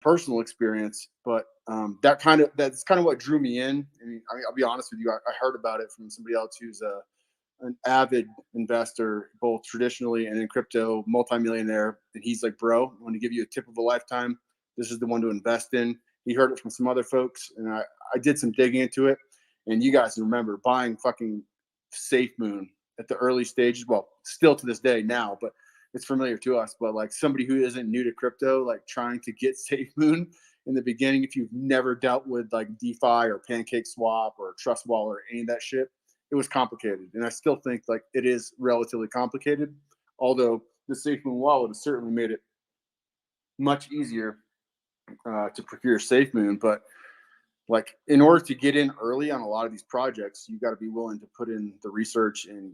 personal experience, but that's kind of what drew me in. And I'll be honest with you, I heard about it from somebody else who's an avid investor, both traditionally and in crypto, multimillionaire. And he's like, bro, I want to give you a tip of a lifetime. This is the one to invest in. He heard it from some other folks, and I did some digging into it. And you guys remember buying fucking Safemoon at the early stages. Well, still to this day now, but it's familiar to us. But like somebody who isn't new to crypto, like trying to get Safemoon in the beginning, if you've never dealt with like DeFi or Pancake Swap or Trust Wallet or any of that shit, it was complicated. And I still think like it is relatively complicated, although the Safemoon wallet has certainly made it much easier to procure Safemoon. But like in order to get in early on a lot of these projects, you got to be willing to put in the research and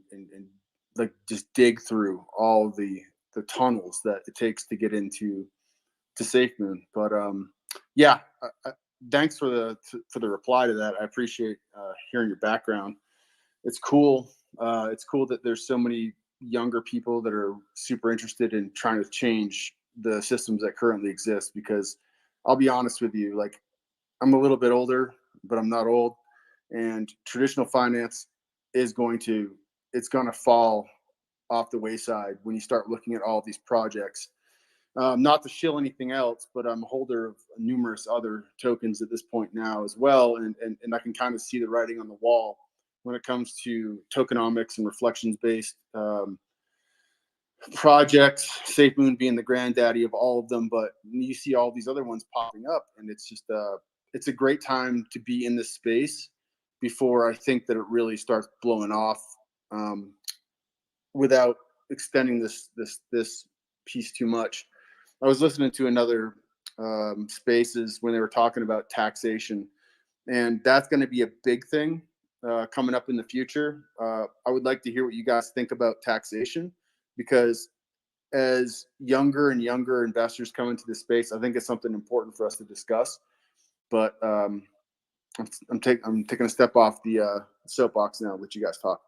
like just dig through all the tunnels that it takes to get into Safemoon. But yeah, thanks for the reply to that. I appreciate hearing your background. It's cool. It's cool that there's so many younger people that are super interested in trying to change the systems that currently exist, because I'll be honest with you, like I'm a little bit older, but I'm not old, and traditional finance is going to fall off the wayside when you start looking at all these projects. Not to shill anything else, but I'm a holder of numerous other tokens at this point now as well, and I can kind of see the writing on the wall when it comes to tokenomics and reflections-based projects, Safemoon being the granddaddy of all of them. But you see all these other ones popping up, and it's just it's a great time to be in this space before I think that it really starts blowing off without extending this piece too much. I was listening to another spaces when they were talking about taxation, and that's going to be a big thing coming up in the future. I would like to hear what you guys think about taxation, because as younger and younger investors come into this space, I think it's something important for us to discuss. But I'm taking a step off the soapbox now. Let you guys talk.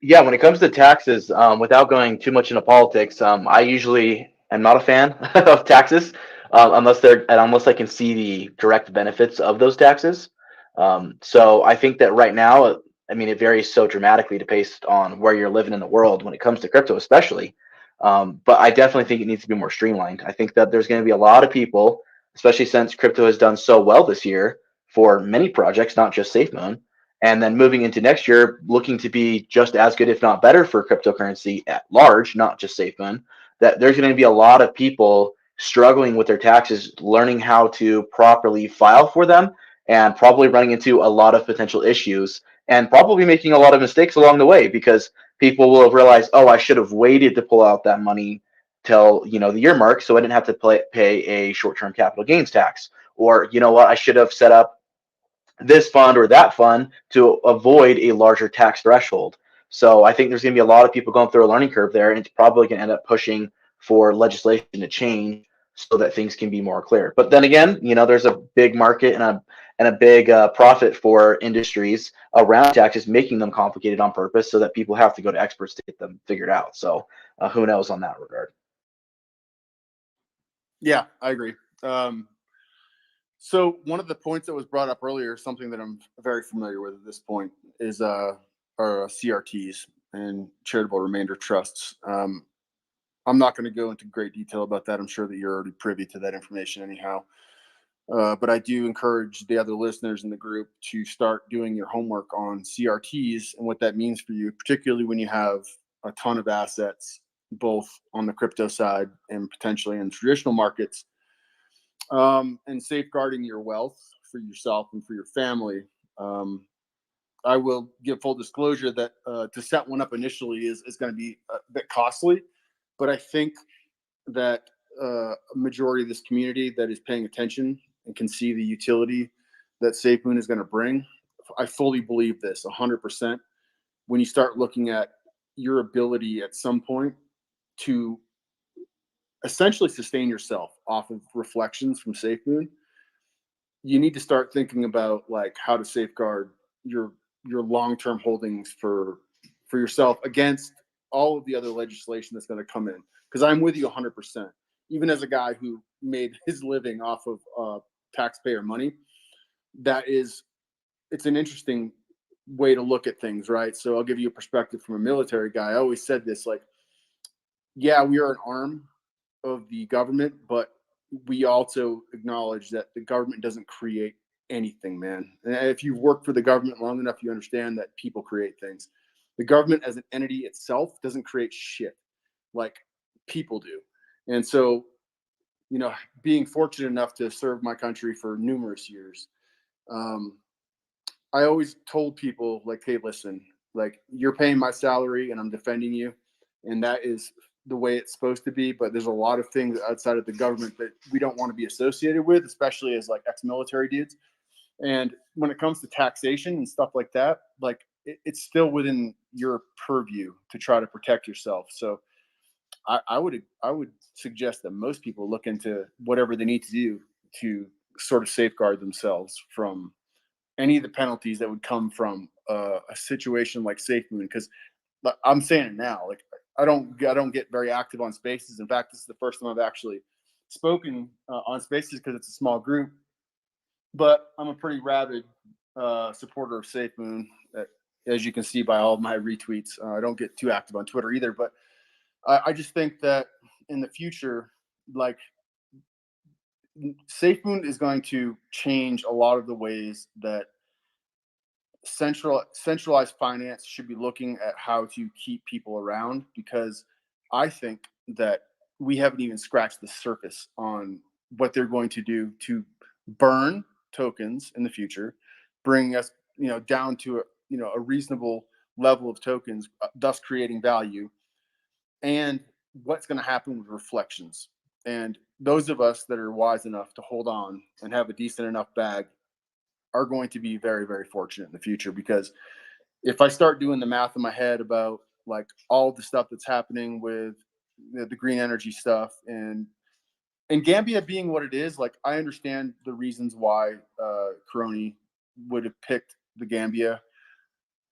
Yeah, when it comes to taxes, without going too much into politics, I usually am not a fan of taxes unless I can see the direct benefits of those taxes. So I think that right now, I mean, it varies so dramatically based on where you're living in the world when it comes to crypto, especially. But I definitely think it needs to be more streamlined. I think that there's going to be a lot of people, especially since crypto has done so well this year for many projects, not just Safemoon. And then moving into next year, looking to be just as good, if not better, for cryptocurrency at large, not just Safemoon, that there's going to be a lot of people struggling with their taxes, learning how to properly file for them, and probably running into a lot of potential issues, and probably making a lot of mistakes along the way, because people will have realized, oh, I should have waited to pull out that money till the year mark, so I didn't have to pay a short-term capital gains tax. Or you know what, I should have set up this fund or that fund to avoid a larger tax threshold. So I think there's going to be a lot of people going through a learning curve there, and it's probably going to end up pushing for legislation to change so that things can be more clear. But then again, there's a big market and a big profit for industries around taxes, making them complicated on purpose so that people have to go to experts to get them figured out. So who knows on that regard? Yeah, I agree. So one of the points that was brought up earlier, something that I'm very familiar with at this point, is our CRTs and charitable remainder trusts. I'm not going to go into great detail about that. I'm sure that you're already privy to that information anyhow. But I do encourage the other listeners in the group to start doing your homework on CRTs and what that means for you, particularly when you have a ton of assets, both on the crypto side and potentially in traditional markets. And safeguarding your wealth for yourself and for your family. I will give full disclosure that to set one up initially is going to be a bit costly, but I think that a majority of this community that is paying attention and can see the utility that Safemoon is going to bring, I fully believe this 100%. When you start looking at your ability at some point to essentially sustain yourself off of reflections from Safemoon, you need to start thinking about like how to safeguard your long-term holdings for yourself against all of the other legislation that's going to come in. Because I'm with you 100%. even as a guy who made his living off of taxpayer money, it's an interesting way to look at things, right? So I'll give you a perspective from a military guy. I always said this, like, yeah, we are an arm of the government, but we also acknowledge that the government doesn't create anything, man. And if you've worked for the government long enough, you understand that people create things. The government as an entity itself doesn't create shit like people do. And so, being fortunate enough to serve my country for numerous years, um, I always told people, like, hey, listen, like, you're paying my salary and I'm defending you. And that is the way it's supposed to be. But there's a lot of things outside of the government that we don't want to be associated with, especially as like ex-military dudes. And when it comes to taxation and stuff like that, like, it's still within your purview to try to protect yourself. So I would suggest that most people look into whatever they need to do to sort of safeguard themselves from any of the penalties that would come from a situation like Safemoon. Because I'm saying it now, like, I don't get very active on Spaces. In fact, this is the first time I've actually spoken on Spaces because it's a small group. But I'm a pretty rabid supporter of Safemoon, as you can see by all of my retweets. I don't get too active on Twitter either, but I just think that in the future, like, Safemoon is going to change a lot of the ways that centralized finance should be looking at how to keep people around, because I think that we haven't even scratched the surface on what they're going to do to burn tokens in the future, bringing us, down to a reasonable level of tokens, thus creating value, and what's going to happen with reflections. And those of us that are wise enough to hold on and have a decent enough bag are going to be very, very fortunate in the future. Because if I start doing the math in my head about, like, all the stuff that's happening with the green energy stuff, and Gambia being what it is, like, I understand the reasons why Caroni would have picked the Gambia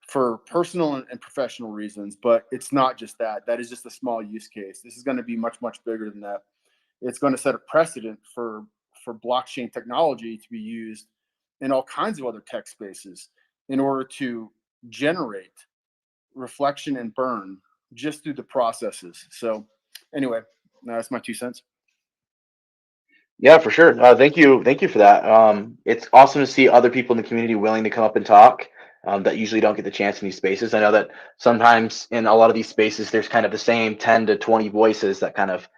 for personal and professional reasons, but it's not just that. That is just a small use case. This is going to be much, much bigger than that. It's going to set a precedent for blockchain technology to be used in all kinds of other tech spaces in order to generate reflection and burn just through the processes. So anyway, that's my 2 cents. Yeah, for sure. Thank you for that. It's awesome to see other people in the community willing to come up and talk, that usually don't get the chance in these spaces. I know that sometimes in a lot of these spaces, there's kind of the same 10 to 20 voices that kind of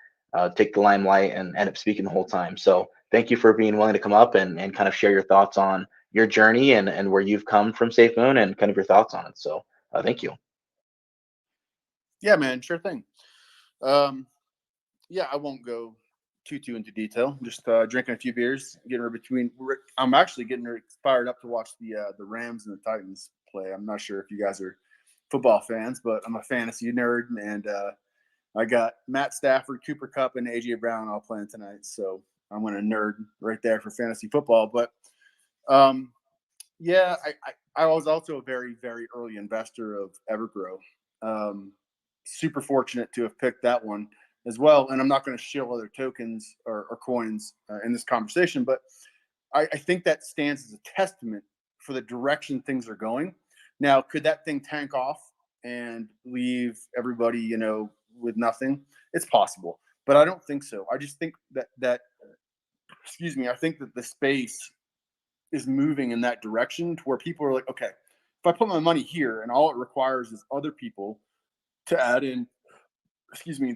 take the limelight and end up speaking the whole time. So thank you for being willing to come up and kind of share your thoughts on your journey and where you've come from Safemoon and kind of your thoughts on it. So thank you. Yeah, man, sure thing. Yeah, I won't go too into detail. Just drinking a few beers, getting her between. I'm actually getting her fired up to watch the Rams and the Titans play. I'm not sure if you guys are football fans, but I'm a fantasy nerd, and I got Matt Stafford, Cooper Kupp, and AJ Brown all playing tonight. So I'm going to nerd right there for fantasy football. But yeah, I was also a very, very early investor of Evergrow. Super fortunate to have picked that one as well. And I'm not going to shill other tokens or coins in this conversation, but I think that stands as a testament for the direction things are going. Now, could that thing tank off and leave everybody, with nothing? It's possible, but I don't think so. I just think that excuse me, I think that the space is moving in that direction to where people are like, okay, if I put my money here and all it requires is other people to add in,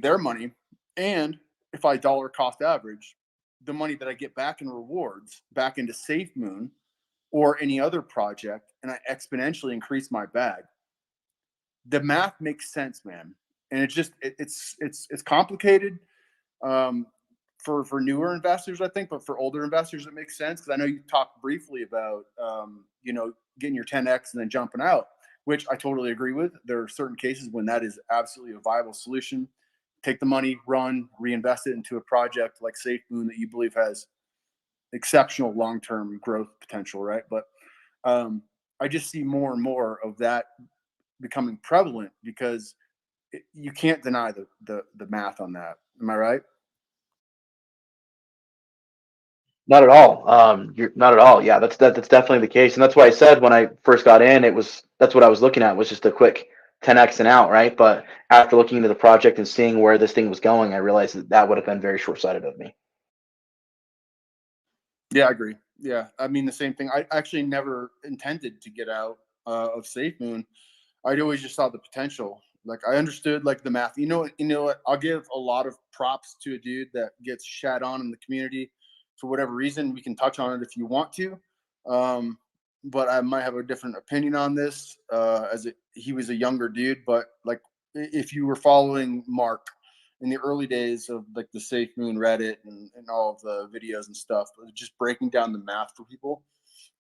their money, and if I dollar cost average the money that I get back in rewards back into Safemoon or any other project, and I exponentially increase my bag, the math makes sense, man. And it's complicated for newer investors, I think, but for older investors, it makes sense. Because I know you talked briefly about getting your 10x and then jumping out, which I totally agree with. There are certain cases when that is absolutely a viable solution. Take the money, run, reinvest it into a project like Safemoon that you believe has exceptional long-term growth potential, right? But I just see more and more of that becoming prevalent because you can't deny the math on that. Am I right? Not at all. You're not at all. Yeah, that's definitely the case, and that's why I said when I first got in, that's what I was looking at was just a quick 10x and out, right? But after looking into the project and seeing where this thing was going, I realized that would have been very short sighted of me. Yeah, I agree. Yeah, I mean the same thing. I actually never intended to get out of Safemoon. I always just saw the potential. Like I understood like the math. You know what? I'll give a lot of props to a dude that gets shat on in the community for whatever reason. We can touch on it if you want to, but I might have a different opinion on this. He was a younger dude, but like if you were following Mark in the early days of like the Safemoon Reddit and all of the videos and stuff, just breaking down the math for people,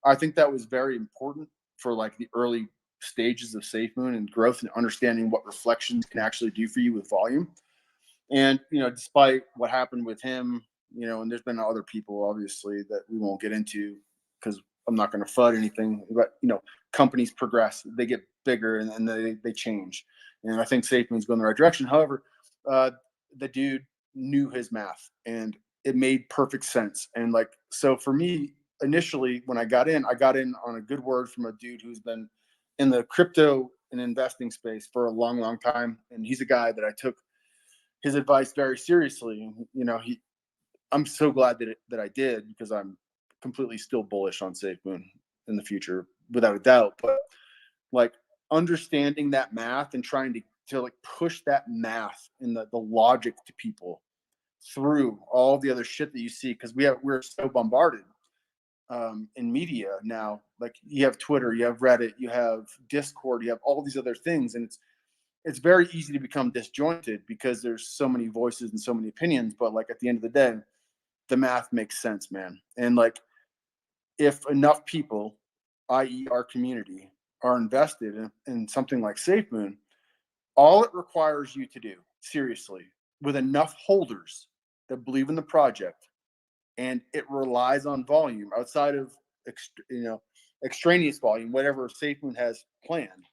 I think that was very important for like the early stages of Safemoon and growth and understanding what reflections can actually do for you with volume. And despite what happened with him, and there's been other people obviously that we won't get into because I'm not going to FUD anything. But companies progress, they get bigger, and they change. And I think Safemoon's going the right direction. However, the dude knew his math, and it made perfect sense. And like so for me, initially when I got in on a good word from a dude who's been in the crypto and investing space for a long, long time, and he's a guy that I took his advice very seriously. I'm so glad that I did because I'm completely still bullish on Safemoon in the future, without a doubt. But like understanding that math and trying to like push that math and the logic to people through all the other shit that you see, because we're so bombarded in media now. Like you have Twitter, you have Reddit, you have Discord, you have all these other things, and it's very easy to become disjointed because there's so many voices and so many opinions. But like at the end of the day, the math makes sense, man. And like if enough people, i.e. our community, are invested in something like Safemoon, all it requires you to do, seriously, with enough holders that believe in the project, and it relies on volume outside of extraneous volume, whatever Safemoon has planned,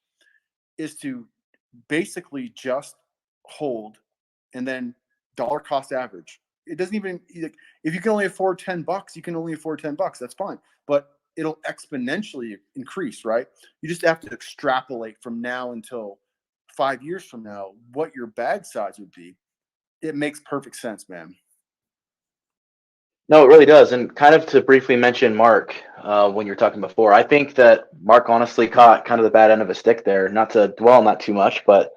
is to basically just hold and then dollar cost average. It doesn't even, if you can only afford $10, you can only afford $10. That's fine, but it'll exponentially increase, right? You just have to extrapolate from now until 5 years from now what your bag size would be. It makes perfect sense, man. No, it really does. And kind of to briefly mention Mark, when you're talking before, I think that Mark honestly caught kind of the bad end of a stick there. Not to dwell on that too much, but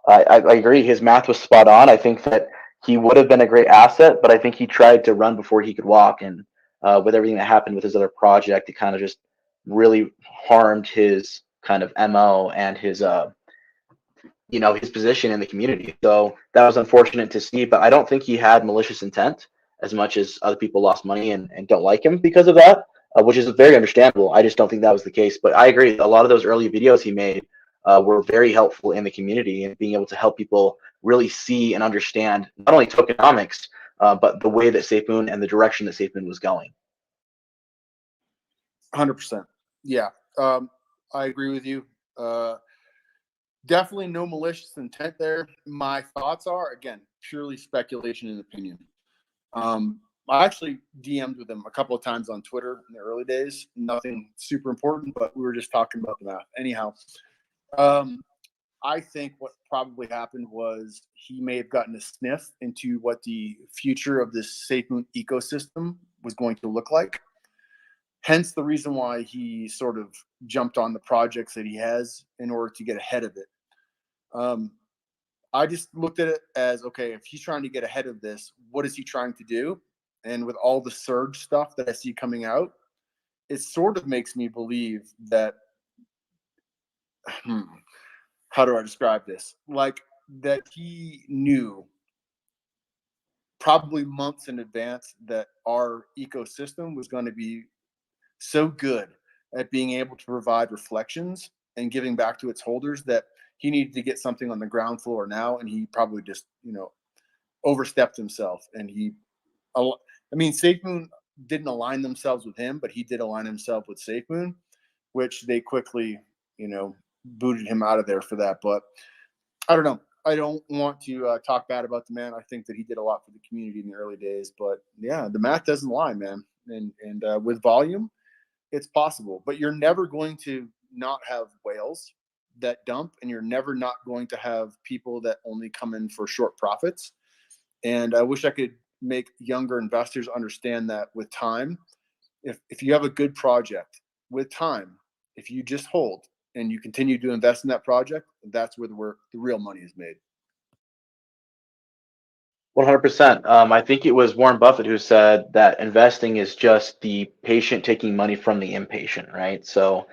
I agree. His math was spot on. I think that he would have been a great asset, but I think he tried to run before he could walk. And with everything that happened with his other project, it kind of just really harmed his kind of MO and his his position in the community. So that was unfortunate to see, but I don't think he had malicious intent as much as other people lost money and don't like him because of that, which is very understandable. I just don't think that was the case. But I agree. A lot of those early videos he made were very helpful in the community and being able to help people really see and understand not only tokenomics, but the way that Safemoon and the direction that Safemoon was going. 100%. Yeah. I agree with you. Definitely no malicious intent there. My thoughts are, again, purely speculation and opinion. I actually DM'd with him a couple of times on Twitter in the early days. Nothing super important, but we were just talking about the math. Anyhow, I think what probably happened was he may have gotten a sniff into what the future of this Safemoon ecosystem was going to look like. Hence the reason why he sort of jumped on the projects that he has in order to get ahead of it. I just looked at it as, okay, if he's trying to get ahead of this, what is he trying to do? And with all the surge stuff that I see coming out, it sort of makes me believe that, how do I describe this? Like that he knew probably months in advance that our ecosystem was going to be so good at being able to provide reflections and giving back to its holders that he needed to get something on the ground floor now, and he probably just overstepped himself. And Safemoon didn't align themselves with him, but he did align himself with Safemoon, which they quickly booted him out of there for that. But I don't know. I don't want to talk bad about the man. I think that he did a lot for the community in the early days. But yeah, the math doesn't lie, man. and with volume, it's possible. But you're never going to not have whales that dump, and you're never not going to have people that only come in for short profits. And I wish I could make younger investors understand that with time, if you have a good project, with time, if you just hold and you continue to invest in that project, that's where the real money is made. 100%. I think it was Warren Buffett who said that investing is just the patient taking money from the impatient, right? So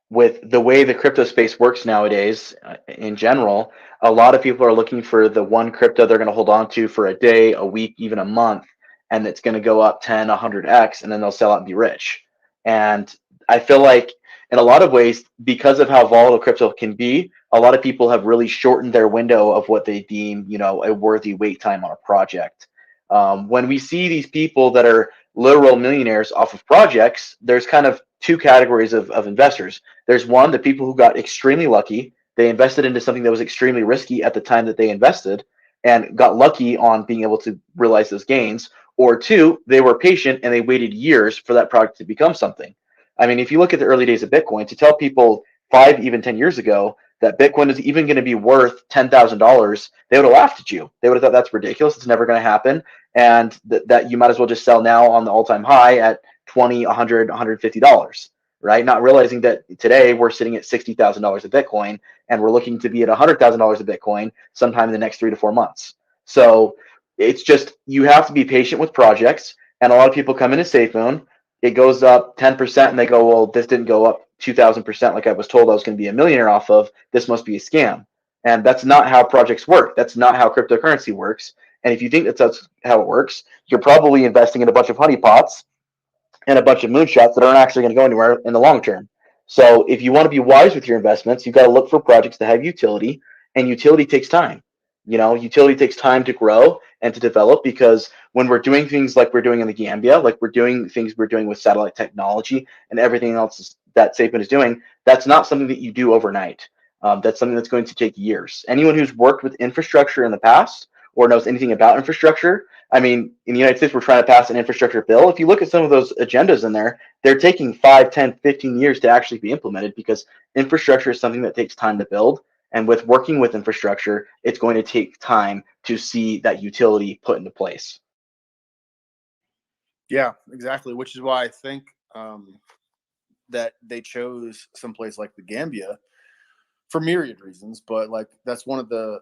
with the way the crypto space works nowadays, in general, a lot of people are looking for the one crypto they're going to hold on to for a day, a week, even a month, and it's going to go up 10, 100x, and then they'll sell out and be rich. And I feel like in a lot of ways, because of how volatile crypto can be, a lot of people have really shortened their window of what they deem, a worthy wait time on a project. When we see these people that are literal millionaires off of projects, there's kind of two categories of investors. There's one, the people who got extremely lucky. They invested into something that was extremely risky at the time that they invested and got lucky on being able to realize those gains. Or two, they were patient and they waited years for that product to become something. I mean, if you look at the early days of Bitcoin, to tell people 5, even 10 years ago that Bitcoin is even going to be worth $10,000, they would have laughed at you. They would have thought that's ridiculous. It's never going to happen. And that you might as well just sell now on the all-time high at $20, $100, $150, right? Not realizing that today we're sitting at $60,000 of Bitcoin and we're looking to be at $100,000 of Bitcoin sometime in the next 3 to 4 months. So it's just, you have to be patient with projects. And a lot of people come into Safemoon, it goes up 10% and they go, well, this didn't go up 2,000% like I was told I was going to be a millionaire off of. This must be a scam. And that's not how projects work. That's not how cryptocurrency works. And if you think that's how it works, you're probably investing in a bunch of honeypots and a bunch of moonshots that aren't actually going to go anywhere in the long term. So if you want to be wise with your investments, you've got to look for projects that have utility, and utility takes time. Utility takes time to grow and to develop, because when we're doing things like we're doing in the Gambia, like we're doing things we're doing with satellite technology and everything else that Safemoon is doing, that's not something that you do overnight. That's something that's going to take years. Anyone who's worked with infrastructure in the past or knows anything about infrastructure, I mean, in the United States, we're trying to pass an infrastructure bill. If you look at some of those agendas in there, they're taking 5, 10, 15 years to actually be implemented, because infrastructure is something that takes time to build. And with working with infrastructure, it's going to take time to see that utility put into place. Yeah, exactly. Which is why I think that they chose someplace like the Gambia for myriad reasons, but like that's one of the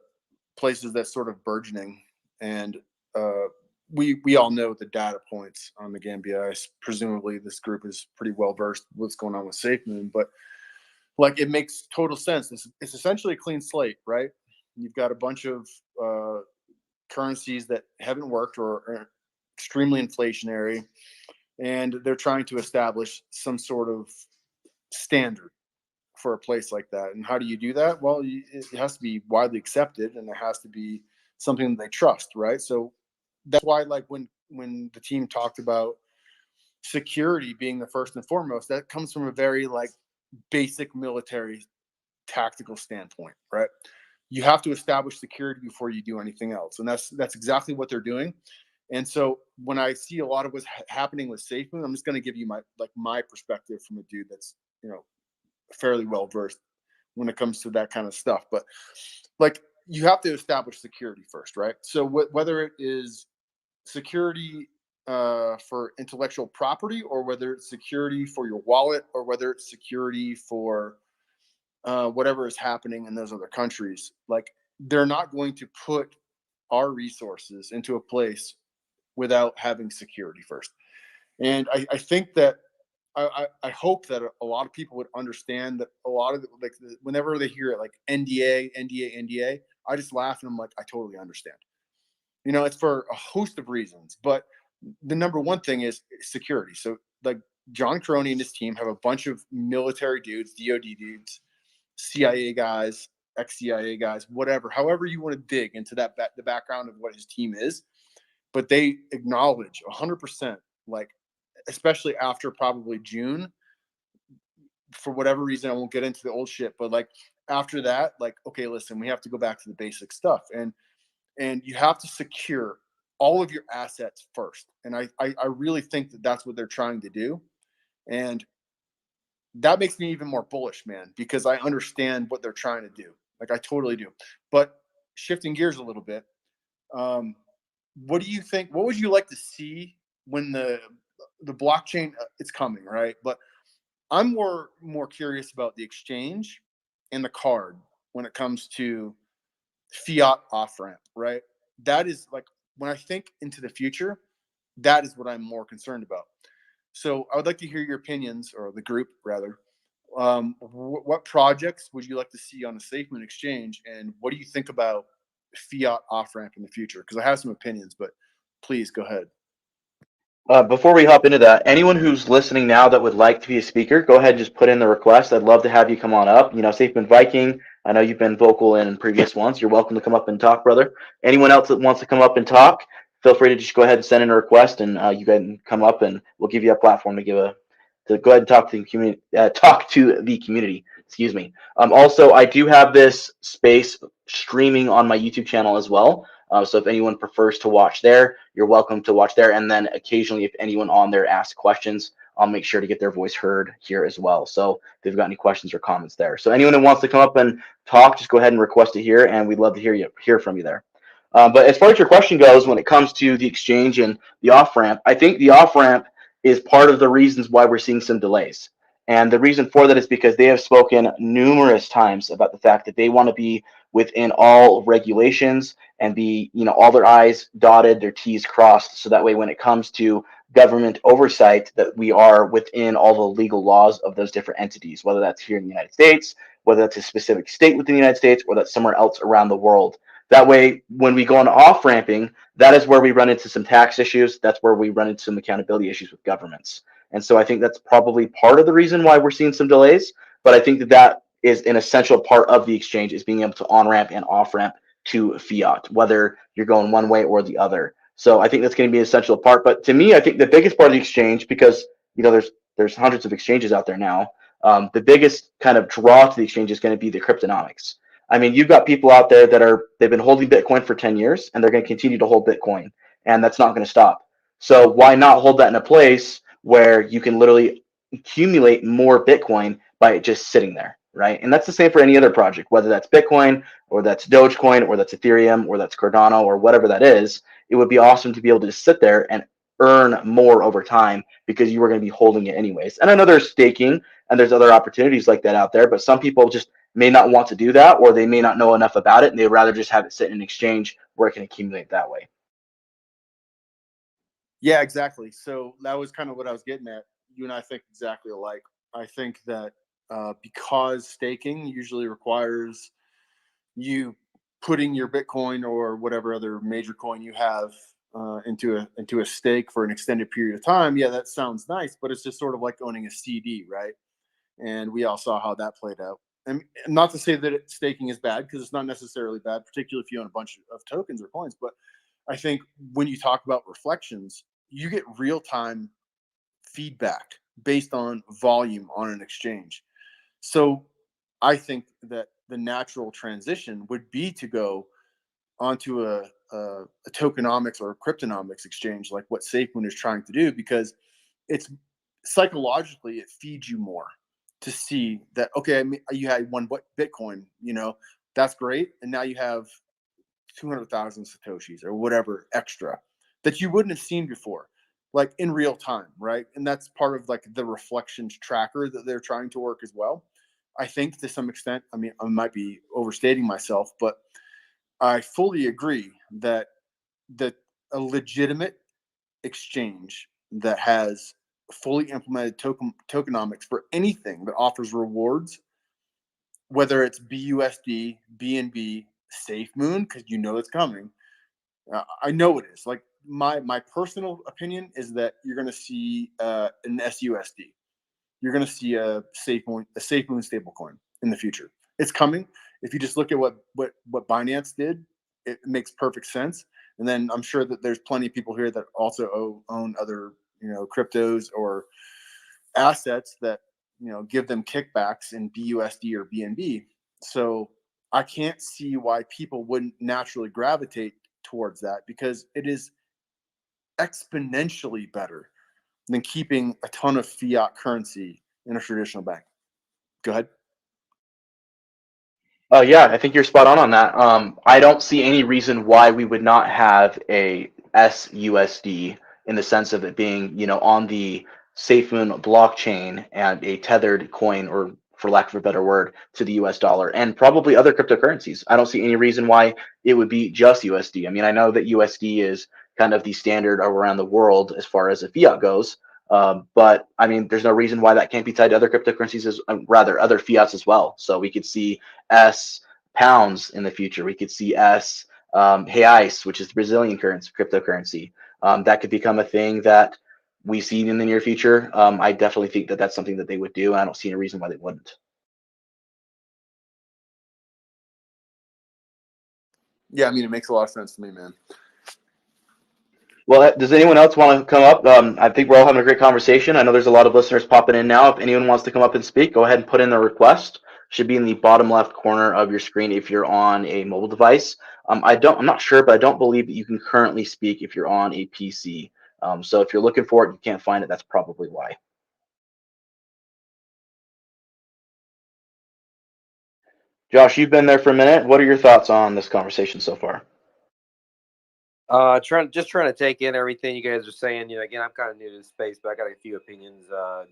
places that's sort of burgeoning. And we all know the data points on the Gambia. Presumably, this group is pretty well versed what's going on with Safemoon, but like it makes total sense. It's essentially a clean slate, right? You've got a bunch of currencies that haven't worked or are extremely inflationary, and they're trying to establish some sort of standard for a place like that. And how do you do that? Well, it has to be widely accepted, and it has to be something that they trust, right? So that's why, like when the team talked about security being the first and foremost, that comes from a very like basic military tactical standpoint, right? You have to establish security before you do anything else, and that's exactly what they're doing. And so when I see a lot of what's happening with Safemoon, I'm just going to give you my perspective from a dude that's fairly well versed when it comes to that kind of stuff. But like you have to establish security first, right? So whether it is security for intellectual property, or whether it's security for your wallet, or whether it's security for whatever is happening in those other countries, like they're not going to put our resources into a place without having security first. And I think that I hope that a lot of people would understand that a lot of like whenever they hear it like NDA, I just laugh and I'm like, I totally understand. It's for a host of reasons, but the number one thing is security. So like John Crony and his team have a bunch of military dudes, DoD dudes, CIA guys, ex-CIA guys, whatever, however you want to dig into that the background of what his team is, but they acknowledge 100%, like especially after probably June, for whatever reason, I won't get into the old shit, but like after that, like, okay, listen, we have to go back to the basic stuff, and you have to secure all of your assets first. And I really think that that's what they're trying to do. And that makes me even more bullish, man, because I understand what they're trying to do. Like, I totally do. But shifting gears a little bit, what do you think? What would you like to see when the blockchain it's coming, right? But I'm more curious about the exchange and the card when it comes to fiat off ramp, right? That is like, when I think into the future, that is what I'm more concerned about. So I would like to hear your opinions, or the group rather. What projects would you like to see on the Safemoon exchange, and what do you think about fiat off ramp in the future? Because I have some opinions, but please go ahead. Before we hop into that, anyone who's listening now that would like to be a speaker, go ahead and just put in the request. I'd love to have you come on up. You know, Safemoon Viking, I know you've been vocal in previous ones. You're welcome to come up and talk, brother. Anyone else that wants to come up and talk, feel free to just go ahead and send in a request, and you can come up, and we'll give you a platform to go ahead and talk to the community. Excuse me. Also, I do have this space streaming on my YouTube channel as well. So if anyone prefers to watch there, you're welcome to watch there. And then occasionally, if anyone on there asks questions, I'll make sure to get their voice heard here as well. So if they've got any questions or comments there. So anyone who wants to come up and talk, just go ahead and request it here, and we'd love to hear from you there. But as far as your question goes, when it comes to the exchange and the off ramp, I think the off ramp is part of the reasons why we're seeing some delays. And the reason for that is because they have spoken numerous times about the fact that they want to be within all regulations and be, all their I's dotted, their T's crossed. So that way, when it comes to government oversight, that we are within all the legal laws of those different entities, whether that's here in the United States, whether that's a specific state within the United States, or that's somewhere else around the world. That way, when we go on off ramping, that is where we run into some tax issues. That's where we run into some accountability issues with governments. And so I think that's probably part of the reason why we're seeing some delays. But I think that is an essential part of the exchange, is being able to on ramp and off ramp to fiat, whether you're going one way or the other. So I think that's going to be an essential part. But to me, I think the biggest part of the exchange, because there's hundreds of exchanges out there now, the biggest kind of draw to the exchange is going to be the cryptonomics. I mean, you've got people out there they've been holding Bitcoin for 10 years, and they're going to continue to hold Bitcoin, and that's not going to stop. So why not hold that in a place where you can literally accumulate more Bitcoin by just sitting there, right? And that's the same for any other project, whether that's Bitcoin or that's Dogecoin or that's Ethereum or that's Cardano or whatever that is. It would be awesome to be able to just sit there and earn more over time, because you were going to be holding it anyways. And I know there's staking and there's other opportunities like that out there, but some people just may not want to do that, or they may not know enough about it, and they'd rather just have it sit in an exchange where it can accumulate that way. Yeah, exactly. So that was kind of what I was getting at. You and I think exactly alike. I think that because staking usually requires you putting your Bitcoin or whatever other major coin you have into a stake for an extended period of time. Yeah, that sounds nice, but it's just sort of like owning a CD, right? And we all saw how that played out. And not to say that staking is bad, because it's not necessarily bad, particularly if you own a bunch of tokens or coins. But I think when you talk about reflections, you get real time feedback based on volume on an exchange. So I think that the natural transition would be to go onto a tokenomics or a cryptonomics exchange, like what Safemoon is trying to do, because it's psychologically, it feeds you more to see that, okay, I mean, you had one Bitcoin, that's great. And now you have 200,000 Satoshis or whatever extra that you wouldn't have seen before, like in real time, right? And that's part of like the reflections tracker that they're trying to work as well. I think to some extent, I mean, I might be overstating myself, but I fully agree that a legitimate exchange that has fully implemented tokenomics for anything that offers rewards, whether it's BUSD, BNB, SafeMoon, because it's coming. I know it is. Like my personal opinion is that you're going to see an SUSD. You're going to see a SafeMoon stablecoin in the future. It's coming. If you just look at what Binance did, it makes perfect sense. And then I'm sure that there's plenty of people here that also own other cryptos or assets that give them kickbacks in BUSD or BNB. So I can't see why people wouldn't naturally gravitate towards that, because it is exponentially better than keeping a ton of fiat currency in a traditional bank. Go ahead. Yeah, I think you're spot on that. I don't see any reason why we would not have a SUSD in the sense of it being, on the Safemoon blockchain and a tethered coin, or for lack of a better word, to the US dollar and probably other cryptocurrencies. I don't see any reason why it would be just USD. I mean, I know that USD is kind of the standard around the world as far as a fiat goes. But I mean, there's no reason why that can't be tied to other cryptocurrencies, rather other fiats as well. So we could see S pounds in the future. We could see S reais, which is the Brazilian currency, cryptocurrency. That could become a thing that we see in the near future. I definitely think that that's something that they would do, and I don't see any reason why they wouldn't. Yeah, I mean, it makes a lot of sense to me, man. Well, does anyone else want to come up? I think we're all having a great conversation. I know there's a lot of listeners popping in now. If anyone wants to come up and speak, go ahead and put in the request. Should be in the bottom left corner of your screen if you're on a mobile device. I'm not sure, but I don't believe that you can currently speak if you're on a PC. So if you're looking for it, you can't find it. That's probably why. Josh, you've been there for a minute. What are your thoughts on this conversation so far? Trying to take in everything you guys are saying. Again, I'm kind of new to the space, but I got a few opinions.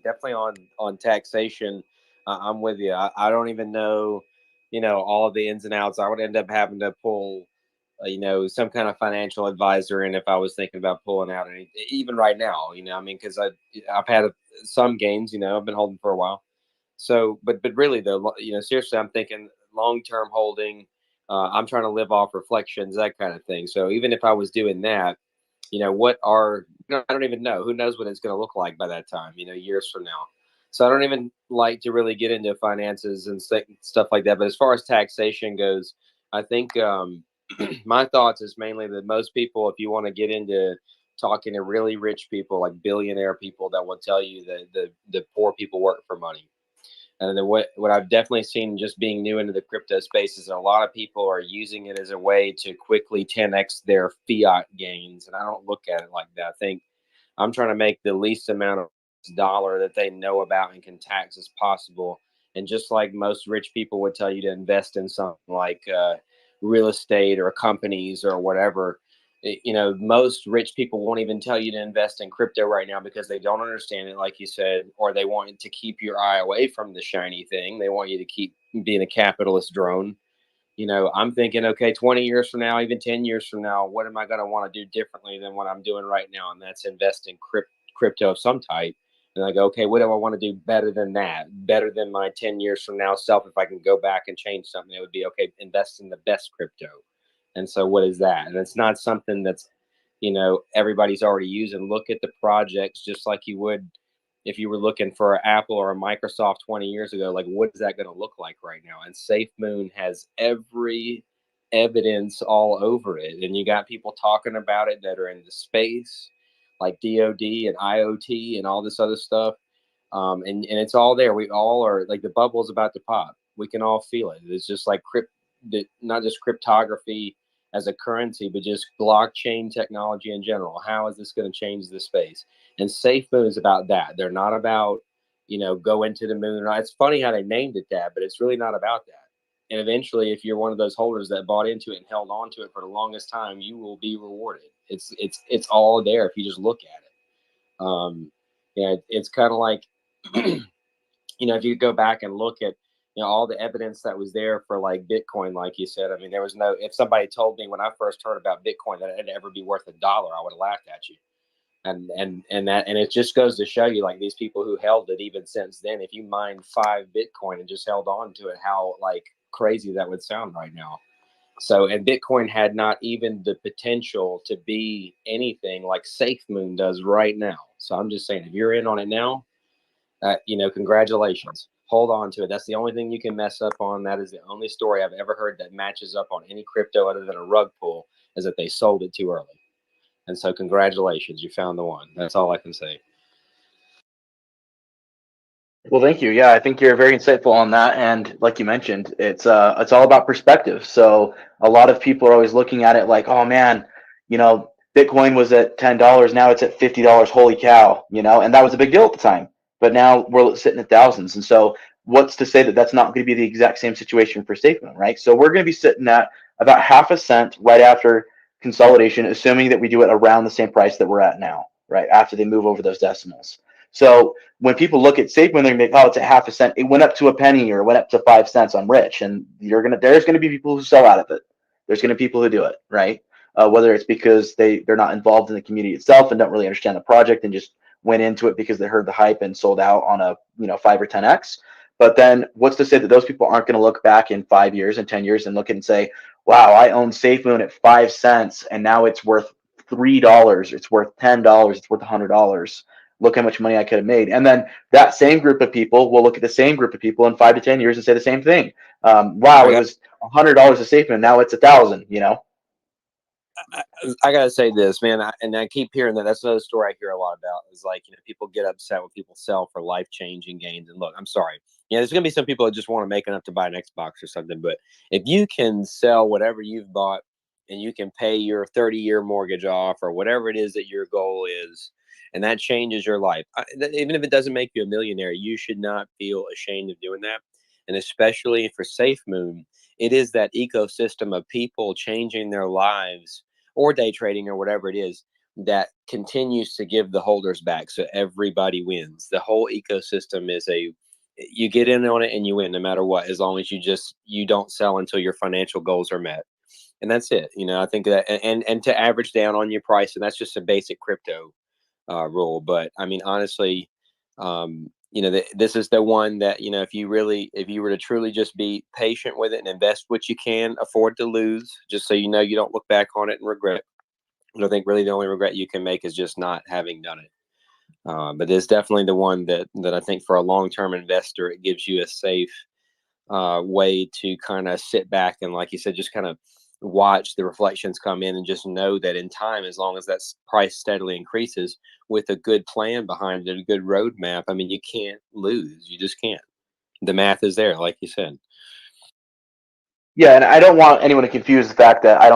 Definitely on taxation. I'm with you. I don't even know, all of the ins and outs. I would end up having to pull, some kind of financial advisor in if I was thinking about pulling out. Even right now, I mean, because I've had some gains. I've been holding for a while. So, but really though, seriously, I'm thinking long term holding. I'm trying to live off reflections, that kind of thing. So even if I was doing that, I don't even know. Who knows what it's going to look like by that time, years from now. So I don't even like to really get into finances and stuff like that. But as far as taxation goes, I think my thoughts is mainly that most people, if you want to get into talking to really rich people, like billionaire people, that will tell you that the poor people work for money. And then what I've definitely seen just being new into the crypto space is that a lot of people are using it as a way to quickly 10x their fiat gains. And I don't look at it like that. I think I'm trying to make the least amount of dollar that they know about and can tax as possible. And just like most rich people would tell you to invest in something like real estate or companies or whatever, most rich people won't even tell you to invest in crypto right now because they don't understand it, like you said, or they want to keep your eye away from the shiny thing. They want you to keep being a capitalist drone. I'm thinking, okay, 20 years from now, even 10 years from now, what am I going to want to do differently than what I'm doing right now? And that's invest in crypto of some type. And I go, okay, what do I want to do better than that? Better than my 10 years from now self? If I can go back and change something, it would be, okay, invest in the best crypto. And so what is that? And it's not something that's, everybody's already using. Look at the projects just like you would if you were looking for an Apple or a Microsoft 20 years ago. Like, what is that going to look like right now? And Safemoon has every evidence all over it. And you got people talking about it that are in the space, like DOD and IoT and all this other stuff. And it's all there. We all are, like, the bubble's about to pop. We can all feel it. It's just like not just cryptography as a currency, but just blockchain technology in general. How is this going to change the space? And Safemoon is about that. They're not about, go into the moon. It's funny how they named it that, but it's really not about that. And eventually, if you're one of those holders that bought into it and held on to it for the longest time, you will be rewarded. It's all there if you just look at it. It's kind of like, if you go back and look at, all the evidence that was there for like Bitcoin, like you said, I mean, if somebody told me when I first heard about Bitcoin that it'd ever be worth $1, I would have laughed at you. And it just goes to show you, like, these people who held it even since then, if you mined 5 Bitcoin and just held on to it, how like crazy that would sound right now. So, and Bitcoin had not even the potential to be anything like Safemoon does right now. So I'm just saying, if you're in on it now, congratulations. Hold on to it. That's the only thing you can mess up on. That is the only story I've ever heard that matches up on any crypto other than a rug pull, is that they sold it too early. And so congratulations, you found the one. That's all I can say. Well, thank you. Yeah, I think you're very insightful on that. And like you mentioned, it's all about perspective. So a lot of people are always looking at it like, oh man, Bitcoin was at $10, now it's at $50. Holy cow, you know, and that was a big deal at the time. But now we're sitting at thousands, and so what's to say that that's not going to be the exact same situation for Safemoon, right? So we're going to be sitting at about half a cent right after consolidation, assuming that we do it around the same price that we're at now, right? After they move over those decimals. So when people look at Safemoon, they're going to be, oh, it's at half a cent. It went up to a penny or it went up to 5 cents. I'm rich, and there's going to be people who sell out of it. There's going to be people who do it, right? Whether it's because they're not involved in the community itself and don't really understand the project and just went into it because they heard the hype and sold out on a 5 or 10x. But then what's to say that those people aren't going to look back in 5 years and 10 years and look at and say, wow, I own Safemoon at 5 cents and now it's worth $3, it's worth $10, it's worth $100. Look how much money I could have made. And then that same group of people will look at the same group of people in 5 to 10 years and say the same thing. Wow, it was $100 a Safemoon, now it's 1,000. You know. I gotta say this, man, and I keep hearing that. That's another story I hear a lot about. Is like, people get upset when people sell for life-changing gains. And look, I'm sorry, there's gonna be some people that just want to make enough to buy an Xbox or something. But if you can sell whatever you've bought and you can pay your 30-year mortgage off or whatever it is that your goal is, and that changes your life, even if it doesn't make you a millionaire, you should not feel ashamed of doing that. And especially for Safemoon, it is that ecosystem of people changing their lives or day trading or whatever it is that continues to give the holders back. So everybody wins. The whole ecosystem is you get in on it and you win no matter what, as long as you don't sell until your financial goals are met. And that's it. I think that, and to average down on your price, and that's just a basic crypto rule. But I mean, honestly, this is the one that, if you were to truly just be patient with it and invest what you can afford to lose, just so you don't look back on it and regret. I think really the only regret you can make is just not having done it. But it's definitely the one that I think for a long-term investor, it gives you a safe way to kind of sit back and, like you said, just kind of watch the reflections come in and just know that in time, as long as that price steadily increases with a good plan behind it, a good roadmap, I mean, you can't lose. You just can't. The math is there, like you said. Yeah, and I don't want anyone to confuse the fact that I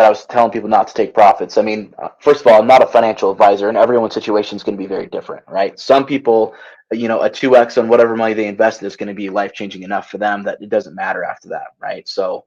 was telling people not to take profits. I mean, first of all, I'm not a financial advisor, and everyone's situation is going to be very different, right? Some people, a 2x on whatever money they invested is going to be life-changing enough for them that it doesn't matter after that, right? So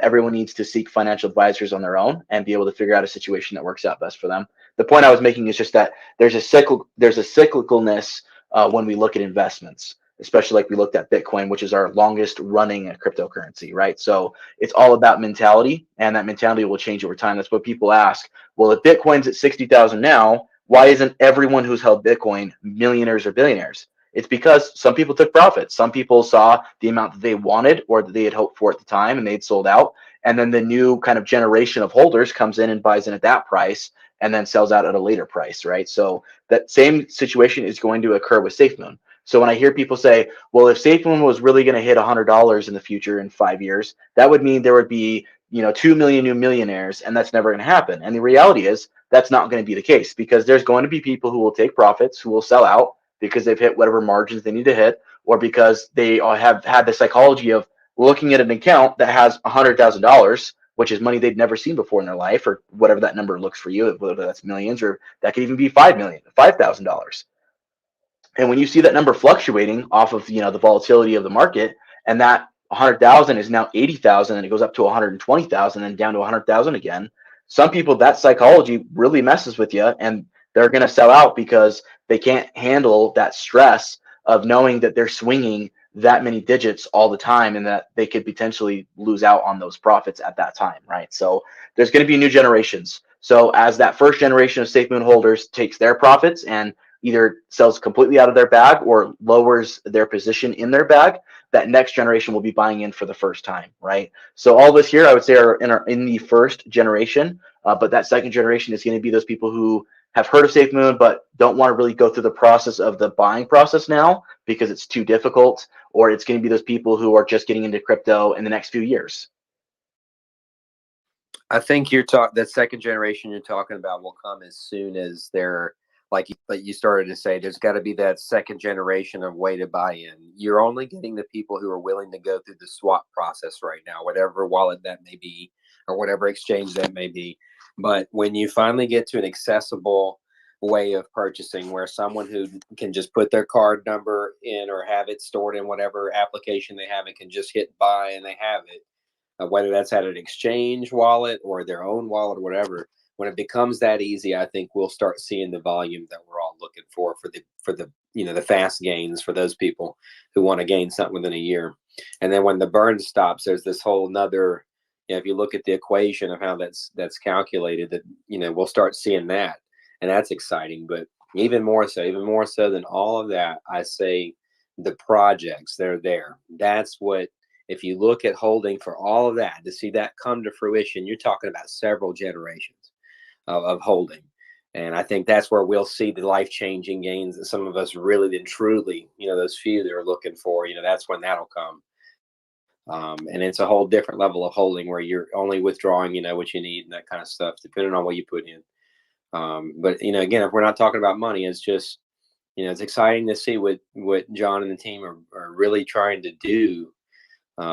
everyone needs to seek financial advisors on their own and be able to figure out a situation that works out best for them. The point I was making is just that there's a cyclicalness when we look at investments, especially like we looked at Bitcoin, which is our longest running cryptocurrency, right? So it's all about mentality, and that mentality will change over time. That's what people ask. Well, if Bitcoin's at 60,000 now, why isn't everyone who's held Bitcoin millionaires or billionaires? It's because some people took profits. Some people saw the amount that they wanted or that they had hoped for at the time, and they'd sold out. And then the new kind of generation of holders comes in and buys in at that price and then sells out at a later price, right? So that same situation is going to occur with Safemoon. So when I hear people say, well, if Safemoon was really going to hit $100 in the future in 5 years, that would mean there would be 2 million new millionaires, and that's never going to happen. And the reality is that's not going to be the case, because there's going to be people who will take profits, who will sell out because they've hit whatever margins they need to hit, or because they have had the psychology of looking at an account that has $100,000, which is money they'd never seen before in their life, or whatever that number looks for you, whether that's millions, or that could even be 5 million, $5,000. And when you see that number fluctuating off of the volatility of the market, and that 100,000 is now 80,000, and it goes up to 120,000 and down to 100,000 again, some people, that psychology really messes with you, and they're going to sell out because they can't handle that stress of knowing that they're swinging that many digits all the time, and that they could potentially lose out on those profits at that time, right? So there's going to be new generations. So as that first generation of Safemoon holders takes their profits and either sells completely out of their bag or lowers their position in their bag, that next generation will be buying in for the first time, right? So all of us here, I would say, are in the first generation, but that second generation is going to be those people who have heard of Safemoon but don't want to really go through the process of the buying process now because it's too difficult, or it's going to be those people who are just getting into crypto in the next few years. I think that second generation you're talking about will come as soon as they're, like you started to say, there's got to be that second generation of way to buy in. You're only getting the people who are willing to go through the swap process right now, whatever wallet that may be or whatever exchange that may be. But when you finally get to an accessible way of purchasing where someone who can just put their card number in or have it stored in whatever application they have and can just hit buy and they have it, whether that's at an exchange wallet or their own wallet or whatever, when it becomes that easy, I think we'll start seeing the volume that we're all looking for the the fast gains for those people who want to gain something within a year. And then when the burn stops, there's this whole nother, if you look at the equation of how that's calculated, that we'll start seeing that, and that's exciting. But even more so than all of that, I say the projects that are there. That's what, if you look at holding for all of that, to see that come to fruition, you're talking about several generations of holding. And I think that's where we'll see the life-changing gains that some of us really and truly, those few that are looking for, that's when that'll come. And it's a whole different level of holding where you're only withdrawing, what you need and that kind of stuff, depending on what you put in. But again, if we're not talking about money, it's just, it's exciting to see what John and the team are really trying to do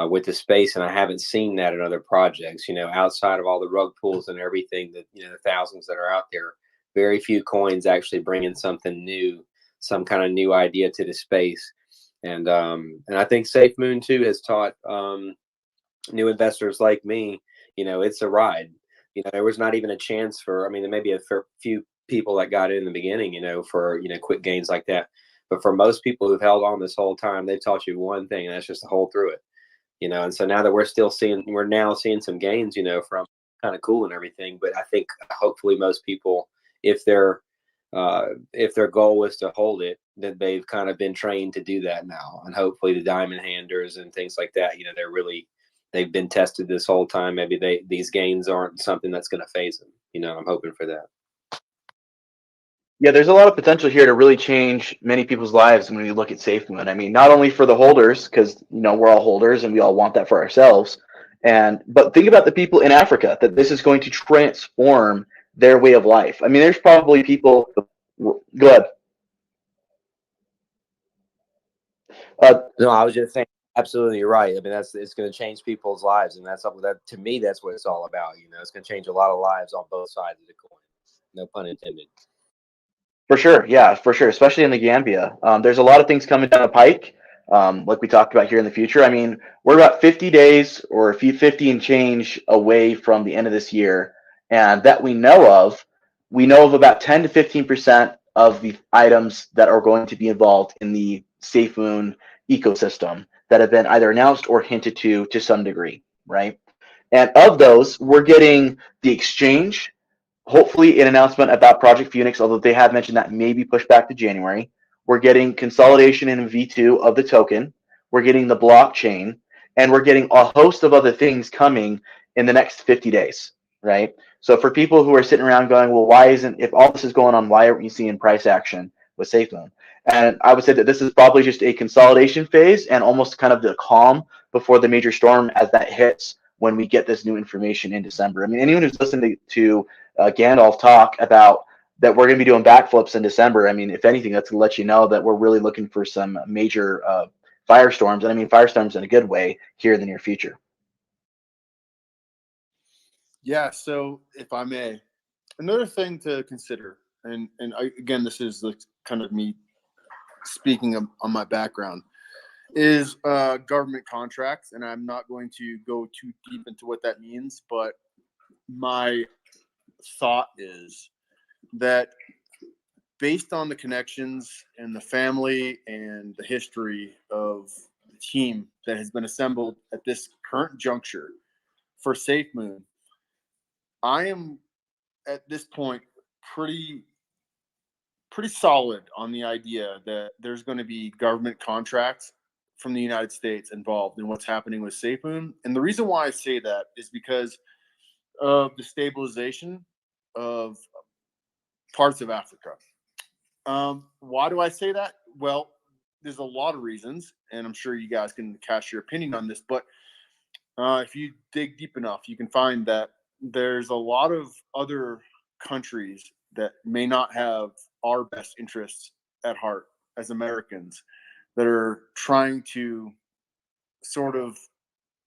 with the space. And I haven't seen that in other projects, outside of all the rug pulls and everything that, the thousands that are out there. Very few coins actually bringing something new, some kind of new idea to the space. And I think Safemoon too has taught new investors like me, it's a ride. There was not even a chance for, there may be a few people that got in the beginning, for quick gains like that. But for most people who've held on this whole time, they've taught you one thing, and that's just to hold through it. And so now that we're now seeing some gains, from kind of cool and everything. But I think hopefully most people, if their goal was to hold it, then they've kind of been trained to do that now. And hopefully the diamond handers and things like that, they've been tested this whole time. Maybe these gains aren't something that's going to phase them. I'm hoping for that. Yeah, there's a lot of potential here to really change many people's lives when we look at Safemoon. Not only for the holders, because we're all holders and we all want that for ourselves, but think about the people in Africa that this is going to transform their way of life. There's probably people. Go ahead. No, I was just saying, absolutely, you're right. It's going to change people's lives, and that's something that, to me, that's what it's all about. It's going to change a lot of lives on both sides of the coin. No pun intended. For sure, yeah, for sure, especially in the Gambia. There's a lot of things coming down the pike, like we talked about here in the future. We're about 50 days or 50 and change away from the end of this year, and that we know of about 10 to 15% of the items that are going to be involved in the Safemoon ecosystem that have been either announced or hinted to some degree, right? And of those, we're getting the exchange. Hopefully, an announcement about Project Phoenix, although they have mentioned that may be pushed back to January. We're getting consolidation in V2 of the token. We're getting the blockchain, and we're getting a host of other things coming in the next 50 days, right? So for people who are sitting around going, well, if all this is going on, why aren't we seeing price action with Safemoon? And I would say that this is probably just a consolidation phase and almost kind of the calm before the major storm as that hits when we get this new information in December. Anyone who's listening to Gandalf talk about that we're going to be doing backflips in December. If anything, that's going to let you know that we're really looking for some major firestorms, and firestorms in a good way here in the near future. Yeah. So if I may, another thing to consider, and again, this is kind of me speaking on my background, is government contracts, and I'm not going to go too deep into what that means, but my thought is that based on the connections and the family and the history of the team that has been assembled at this current juncture for Safemoon, I am at this point pretty solid on the idea that there's going to be government contracts from the United States involved in what's happening with Safemoon. And the reason why I say that is because of the stabilization of parts of Africa. Why do I say that? Well, there's a lot of reasons, and I'm sure you guys can cast your opinion on this, but if you dig deep enough, you can find that there's a lot of other countries that may not have our best interests at heart as Americans that are trying to sort of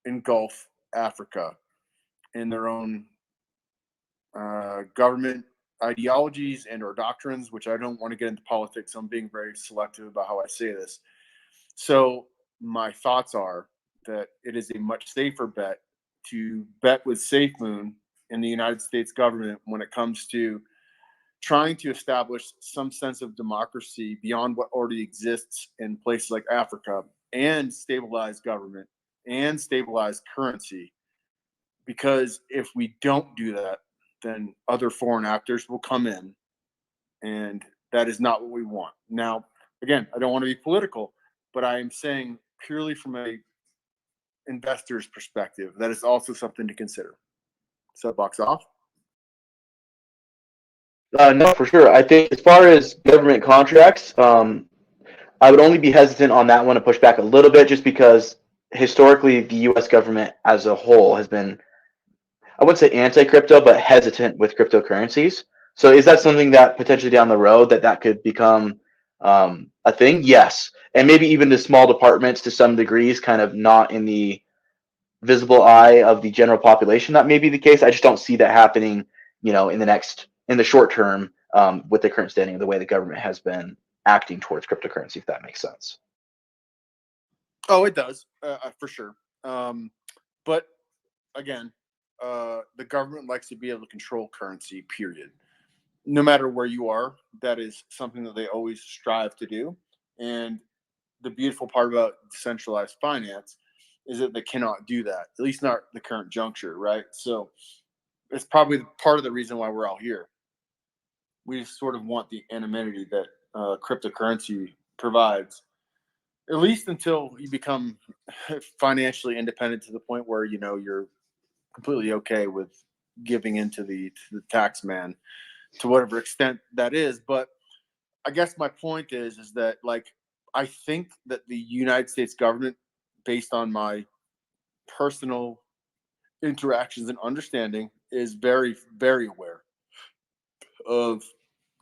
engulf Africa in their own government ideologies and or doctrines, which I don't want to get into politics. I'm being very selective about how I say this. So my thoughts are that it is a much safer bet to bet with Safemoon and the United States government when it comes to trying to establish some sense of democracy beyond what already exists in places like Africa, and stabilize government and stabilize currency. Because if we don't do that, then other foreign actors will come in, and that is not what we want. Now, again, I don't want to be political, but I am saying purely from a investor's perspective, that is also something to consider. Soapbox off. No, for sure. I think as far as government contracts, I would only be hesitant on that one to push back a little bit, just because historically the U.S. government as a whole has been, I wouldn't say anti-crypto, but hesitant with cryptocurrencies. So is that something that potentially down the road that could become a thing? Yes. And maybe even the small departments to some degrees, kind of not in the visible eye of the general population. That may be the case. I just don't see that happening, in the short term, with the current standing of the way the government has been acting towards cryptocurrency, if that makes sense. Oh, it does, for sure. But again, the government likes to be able to control currency, period. No matter where you are, that is something that they always strive to do. And the beautiful part about decentralized finance is that they cannot do that, at least not the current juncture, right? So it's probably part of the reason why we're all here. We just sort of want the anonymity that cryptocurrency provides, at least until you become financially independent to the point where you're completely okay with giving into the tax man to whatever extent that is. But I guess my point is that, like, I think that the United States government, based on my personal interactions and understanding, is very, very aware of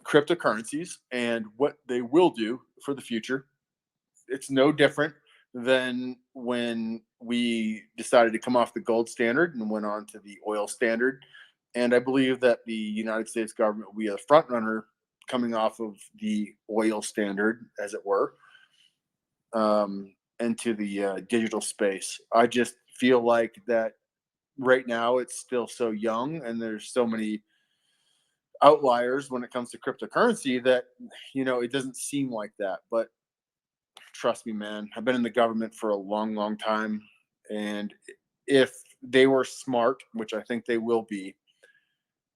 cryptocurrencies and what they will do for the future. It's no different than when we decided to come off the gold standard and went on to the oil standard. And I believe that the United States government will be a front runner coming off of the oil standard, as it were, into the digital space. I just feel like that right now it's still so young, and there's so many outliers when it comes to cryptocurrency that it doesn't seem like that. But trust me, man, I've been in the government for a long, long time, and if they were smart, which I think they will be,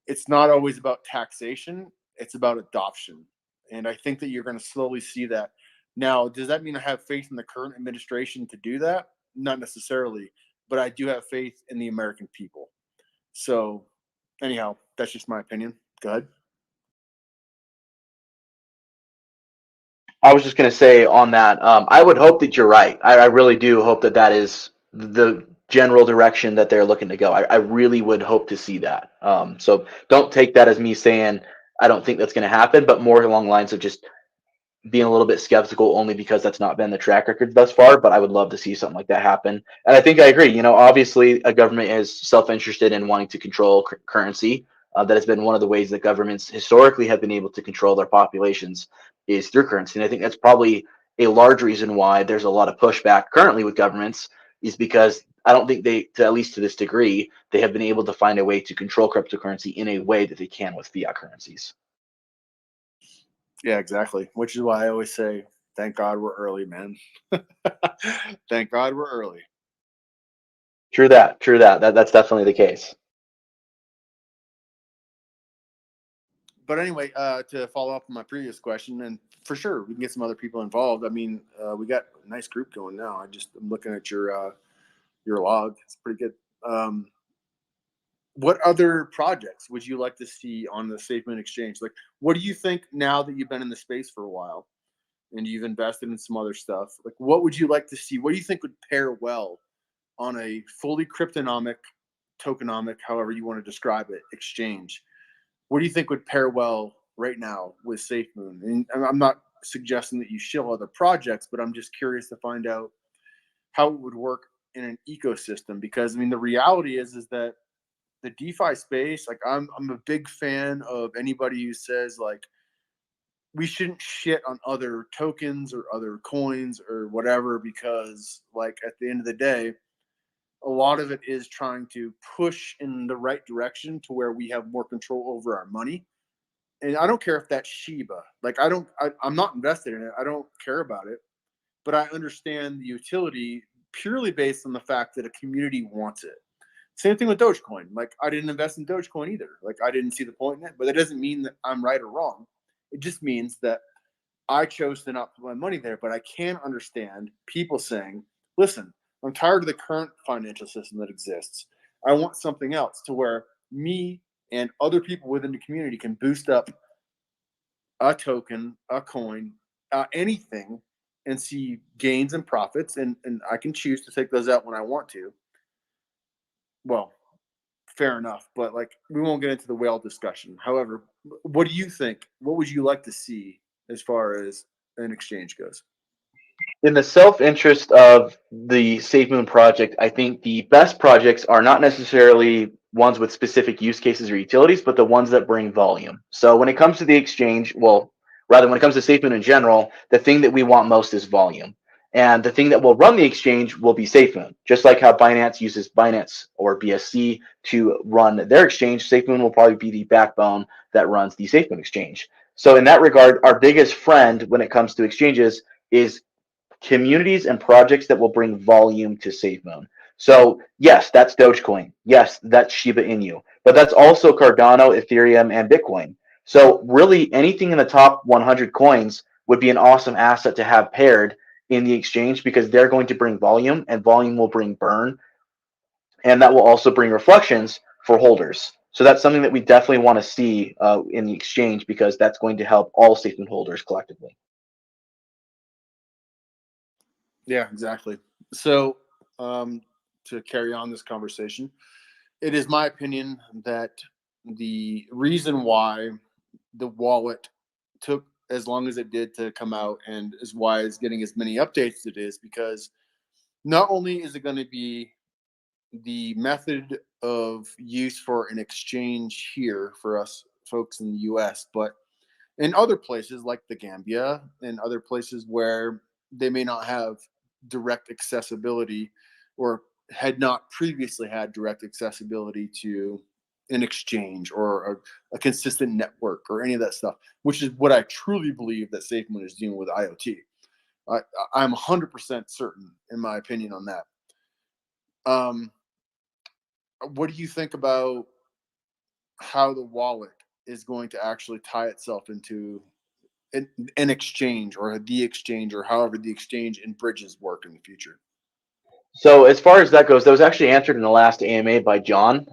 it's not always about taxation, it's about adoption. And I think that you're going to slowly see that. Now, does that mean I have faith in the current administration to do that? Not necessarily, but I do have faith in the American people. So anyhow, that's just my opinion. Go ahead. I was just going to say on that, I would hope that you're right. I really do hope that is the general direction that they're looking to go. I really would hope to see that. So don't take that as me saying I don't think that's going to happen, but more along the lines of just being a little bit skeptical, only because that's not been the track record thus far. But I would love to see something like that happen. And I think I agree. Obviously a government is self-interested in wanting to control currency. That has been one of the ways that governments historically have been able to control their populations, is through currency. And I think that's probably a large reason why there's a lot of pushback currently with governments, is because I don't think at least to this degree, they have been able to find a way to control cryptocurrency in a way that they can with fiat currencies. Yeah, exactly. Which is why I always say, thank God we're early, man. Thank God we're early. True that. That's definitely the case. But anyway, to follow up on my previous question, and for sure we can get some other people involved. I mean, we got a nice group going now. I'm looking at your log. It's pretty good. What other projects would you like to see on the Safemoon exchange? Like, what do you think, now that you've been in the space for a while and you've invested in some other stuff? Like, what would you like to see? What do you think would pair well on a fully cryptonomic, tokenomic, however you want to describe it, exchange? What do you think would pair well right now with Safemoon? And I'm not suggesting that you shill other projects, but I'm just curious to find out how it would work in an ecosystem. Because I mean, the reality is that the DeFi space, like I'm a big fan of anybody who says like we shouldn't shit on other tokens or other coins or whatever, because like at the end of the day, a lot of it is trying to push in the right direction to where we have more control over our money. And I don't care if that's Shiba. Like I'm not invested in it. I don't care about it. But I understand the utility purely based on the fact that a community wants it. Same thing with Dogecoin. Like I didn't invest in Dogecoin either. Like I didn't see the point in it, but that doesn't mean that I'm right or wrong. It just means that I chose to not put my money there. But I can understand people saying, listen, I'm tired of the current financial system that exists. I want something else to where me and other people within the community can boost up a token, a coin, anything, and see gains and profits. And I can choose to take those out when I want to. Well, fair enough. But like, we won't get into the whale discussion. However, what do you think? What would you like to see as far as an exchange goes? In the self-interest of the Safemoon project, I think the best projects are not necessarily ones with specific use cases or utilities, but the ones that bring volume. So when it comes to the exchange, well, rather when it comes to Safemoon in general, the thing that we want most is volume. And the thing that will run the exchange will be Safemoon. Just like how Binance uses Binance or BSC to run their exchange, Safemoon will probably be the backbone that runs the Safemoon exchange. So in that regard, our biggest friend when it comes to exchanges is communities and projects that will bring volume to Safemoon. So yes, that's Dogecoin. Yes, that's Shiba Inu. But that's also Cardano, Ethereum, and Bitcoin. So really anything in the top 100 coins would be an awesome asset to have paired in the exchange, because they're going to bring volume, and volume will bring burn. And that will also bring reflections for holders. So that's something that we definitely want to see in the exchange, because that's going to help all Safemoon holders collectively. Yeah, exactly. So, to carry on this conversation, it is my opinion that the reason why the wallet took as long as it did to come out, and is why it's getting as many updates as it is, because not only is it going to be the method of use for an exchange here for us folks in the US, but in other places like the Gambia and other places where they may not have direct accessibility, or had not previously had direct accessibility to an exchange or a consistent network or any of that stuff, which is what I truly believe that SafeMoon is doing with IoT. I'm 100% certain, in my opinion, on that. What do you think about how the wallet is going to actually tie itself into an exchange, or the exchange, or however the exchange and bridges work in the future? So as far as that goes, that was actually answered in the last AMA by John.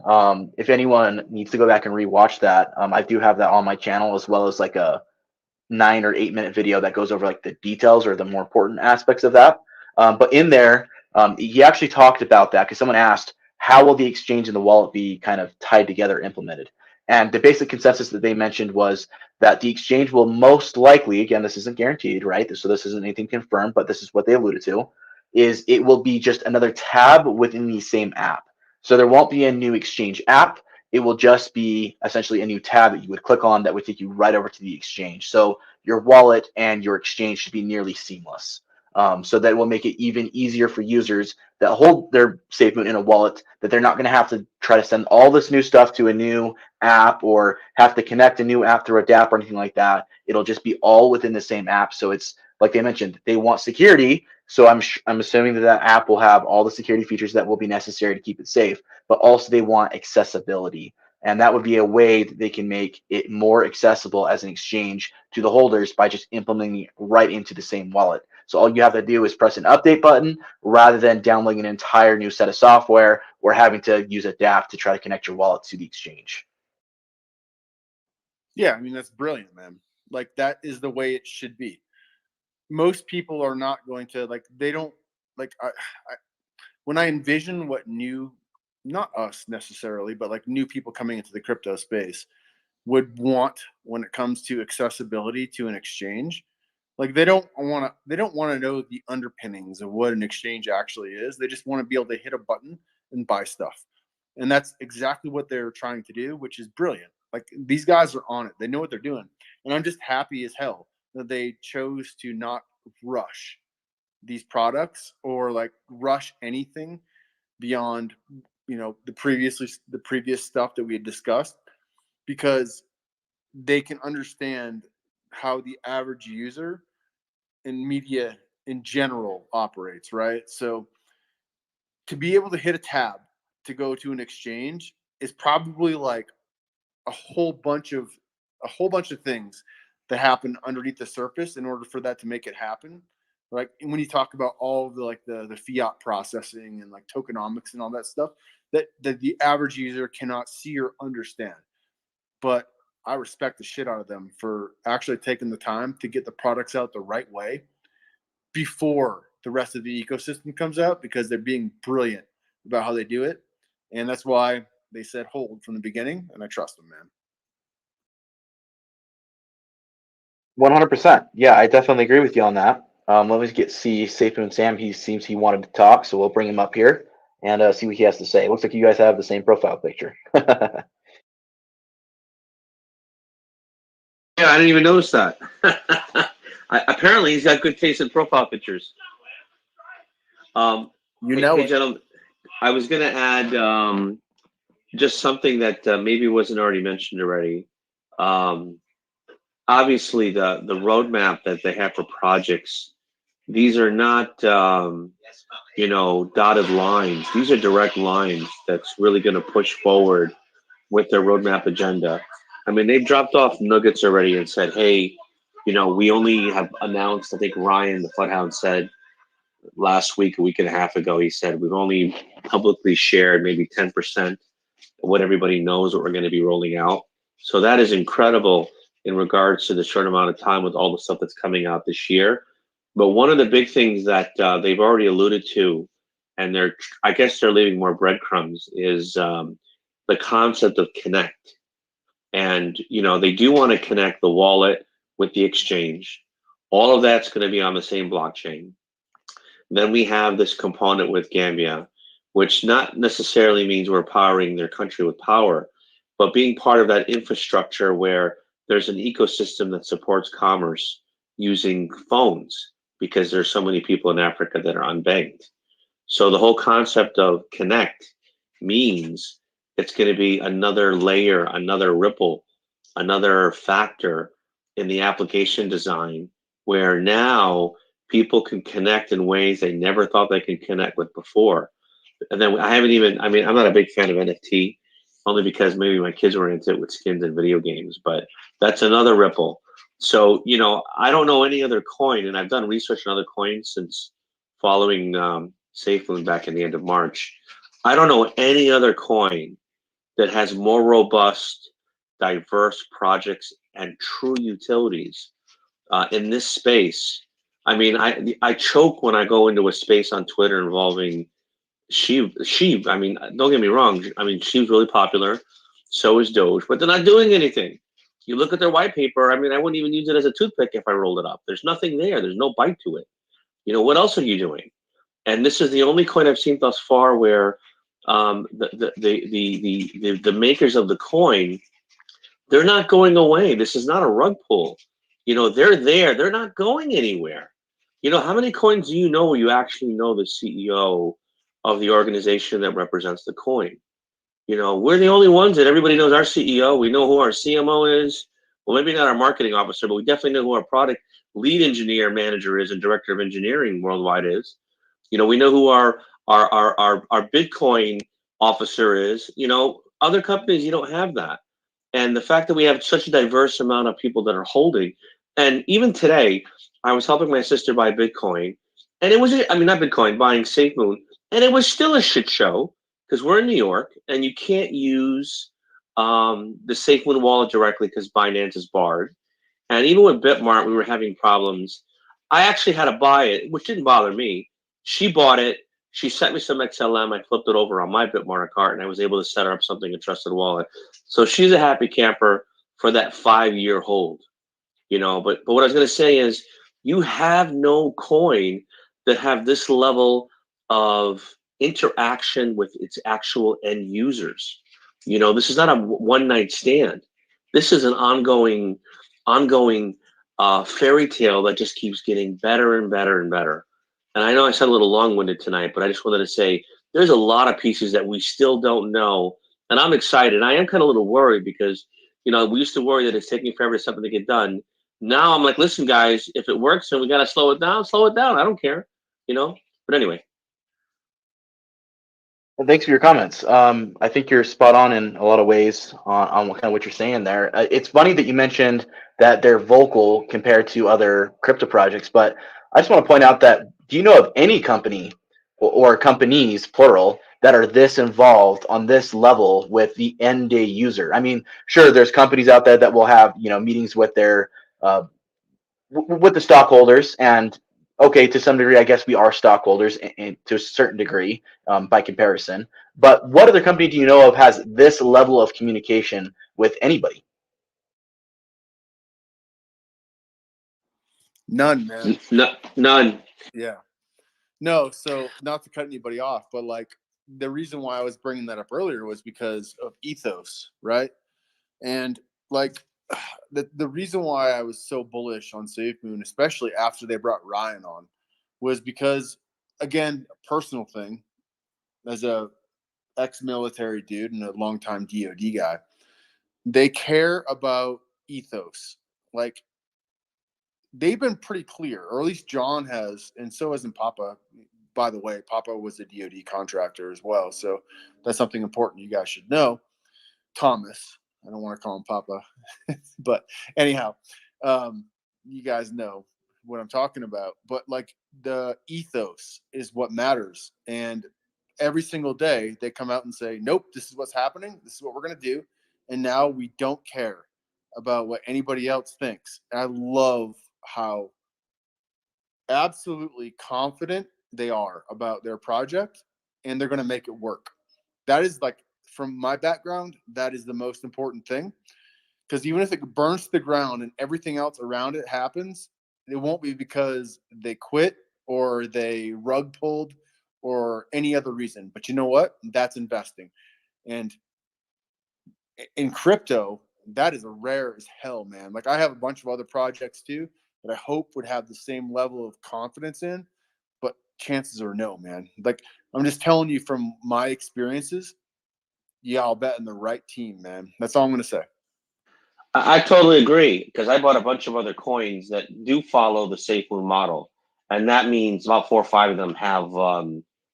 If anyone needs to go back and rewatch that, I do have that on my channel, as well as like a 9 or 8 minute video that goes over like the details or the more important aspects of that. But in there, he actually talked about that, because someone asked, how will the exchange and the wallet be kind of tied together, implemented? And the basic consensus that they mentioned was that the exchange will most likely, again, this isn't guaranteed, right? So this isn't anything confirmed, but this is what they alluded to, is it will be just another tab within the same app. So there won't be a new exchange app. It will just be essentially a new tab that you would click on that would take you right over to the exchange. So your wallet and your exchange should be nearly seamless. So that will make it even easier for users that hold their Safemoon in a wallet, that they're not going to have to try to send all this new stuff to a new app, or have to connect a new app through a DApp or anything like that. It'll just be all within the same app. So it's like they mentioned, they want security. So I'm assuming that that app will have all the security features that will be necessary to keep it safe, but also they want accessibility. And that would be a way that they can make it more accessible as an exchange to the holders by just implementing it right into the same wallet. So all you have to do is press an update button, rather than downloading an entire new set of software or having to use a DApp to try to connect your wallet to the exchange. Yeah, I mean, that's brilliant, man. Like, that is the way it should be. Most people are not going to, like, they don't, like, when I envision what new, not us necessarily, but like new people coming into the crypto space would want when it comes to accessibility to an exchange, like they don't want to know the underpinnings of what an exchange actually is. They just want to be able to hit a button and buy stuff. And that's exactly what they're trying to do, which is brilliant. Like, these guys are on it. They know what they're doing. And I'm just happy as hell that they chose to not rush these products or like rush anything beyond, the previous stuff that we had discussed, because they can understand how the average user and media in general operates, right? So to be able to hit a tab to go to an exchange is probably like a whole bunch of things that happen underneath the surface in order for that to make it happen. Like, when you talk about all of the fiat processing and like tokenomics and all that stuff that the average user cannot see or understand. But I respect the shit out of them for actually taking the time to get the products out the right way before the rest of the ecosystem comes out, because they're being brilliant about how they do it. And that's why they said hold from the beginning, and I trust them, man. 100%. Yeah, I definitely agree with you on that. Let me see Safemoon Sam. He seems he wanted to talk, so we'll bring him up here and see what he has to say. It looks like you guys have the same profile picture. Yeah, I didn't even notice that. Apparently, he's got good taste in profile pictures. Hey, gentlemen, I was going to add just something that maybe wasn't already mentioned already. Obviously, the roadmap that they have for projects, these are not dotted lines. These are direct lines that's really going to push forward with their roadmap agenda. I mean, they've dropped off nuggets already and said, hey, we only have announced, I think Ryan, the Floodhound, said last week, a week and a half ago, he said, we've only publicly shared maybe 10% of what everybody knows what we're going to be rolling out. So that is incredible in regards to the short amount of time with all the stuff that's coming out this year. But one of the big things that they've already alluded to, and I guess they're leaving more breadcrumbs, is the concept of connect. And, they do want to connect the wallet with the exchange. All of that's going to be on the same blockchain. Then we have this component with Gambia, which not necessarily means we're powering their country with power, but being part of that infrastructure where there's an ecosystem that supports commerce using phones, because there's so many people in Africa that are unbanked. So the whole concept of connect means it's going to be another layer, another ripple, another factor in the application design, where now people can connect in ways they never thought they could connect with before. And then I'm not a big fan of NFT, only because maybe my kids were into it with skins and video games, but that's another ripple. So, I don't know any other coin, and I've done research on other coins since following Safemoon back in the end of March. I don't know any other coin that has more robust, diverse projects and true utilities in this space. I mean, I choke when I go into a space on Twitter involving Sheev. I mean, don't get me wrong. I mean, Sheev's really popular. So is Doge, but they're not doing anything. You look at their white paper. I mean, I wouldn't even use it as a toothpick if I rolled it up. There's nothing there. There's no bite to it. What else are you doing? And this is the only coin I've seen thus far where the makers of the coin, they're not going away. This is not a rug pull. They're there. They're not going anywhere. How many coins do you know where you actually know the CEO of the organization that represents the coin? We're the only ones that everybody knows our CEO. We know who our CMO is. Well, maybe not our marketing officer, but we definitely know who our product lead engineer manager is and director of engineering worldwide is. We know who our Bitcoin officer is. Other companies, you don't have that. And the fact that we have such a diverse amount of people that are holding, and even today, I was helping my sister buy Bitcoin, and it was, not Bitcoin, buying Safemoon, and it was still a shit show because we're in New York and you can't use the Safemoon wallet directly because Binance is barred. And even with Bitmart, we were having problems. I actually had to buy it, which didn't bother me. She bought it. She sent me some XLM. I flipped it over on my Bitmart cart, and I was able to set her up something, a trusted wallet. So she's a happy camper for that 5-year hold. But what I was going to say is, you have no coin that have this level of interaction with its actual end users. You know, this is not a one night stand. This is an ongoing fairy tale that just keeps getting better and better and better. And I know I sound a little long-winded tonight, but I just wanted to say there's a lot of pieces that we still don't know, and I'm excited. I am kind of a little worried because, you know, we used to worry that it's taking forever for something to get done. Now I'm like, listen, guys, if it works and we got to slow it down, slow it down. I don't care, you know. But anyway. Well, thanks for your comments. I think you're spot on in a lot of ways on what kind of what you're saying there. It's funny that you mentioned that they're vocal compared to other crypto projects, but I just want to point out that do you know of any company or companies, plural, that are this involved on this level with the end day user? I mean, sure, there's companies out there that will have, you know, meetings with their with the stockholders, and okay, to some degree, I guess we are stockholders to a certain degree by comparison. But what other company do you know of has this level of communication with anybody? None, man. No, none. Yeah. No, so not to cut anybody off, but like the reason why I was bringing that up earlier was because of ethos, right? And like the reason why I was so bullish on Safemoon, especially after they brought Ryan on, was because, again, a personal thing, as a ex-military dude and a longtime DoD guy, they care about ethos. Like, they've been pretty clear, or at least John has, and so hasn't Papa. By the way, Papa was a DoD contractor as well, so that's something important you guys should know. Thomas, I don't want to call him Papa, but anyhow, you guys know what I'm talking about. But like the ethos is what matters, and every single day they come out and say, "Nope, this is what's happening. This is what we're gonna do," and now we don't care about what anybody else thinks. And I love how absolutely confident they are about their project, and they're going to make it work. That is, like, from my background, that is the most important thing, because even if it burns to the ground and everything else around it happens, it won't be because they quit or they rug pulled or any other reason. But you know what? That's investing. And in crypto, that is a rare as hell, man. Like, I have a bunch of other projects too that I hope would have the same level of confidence in, but chances are no, man. Like, I'm just telling you from my experiences, yeah, I'll bet in the right team, man. That's all I'm gonna say. I totally agree because I bought a bunch of other coins that do follow the Safemoon model, and that means about 4 or 5 of them have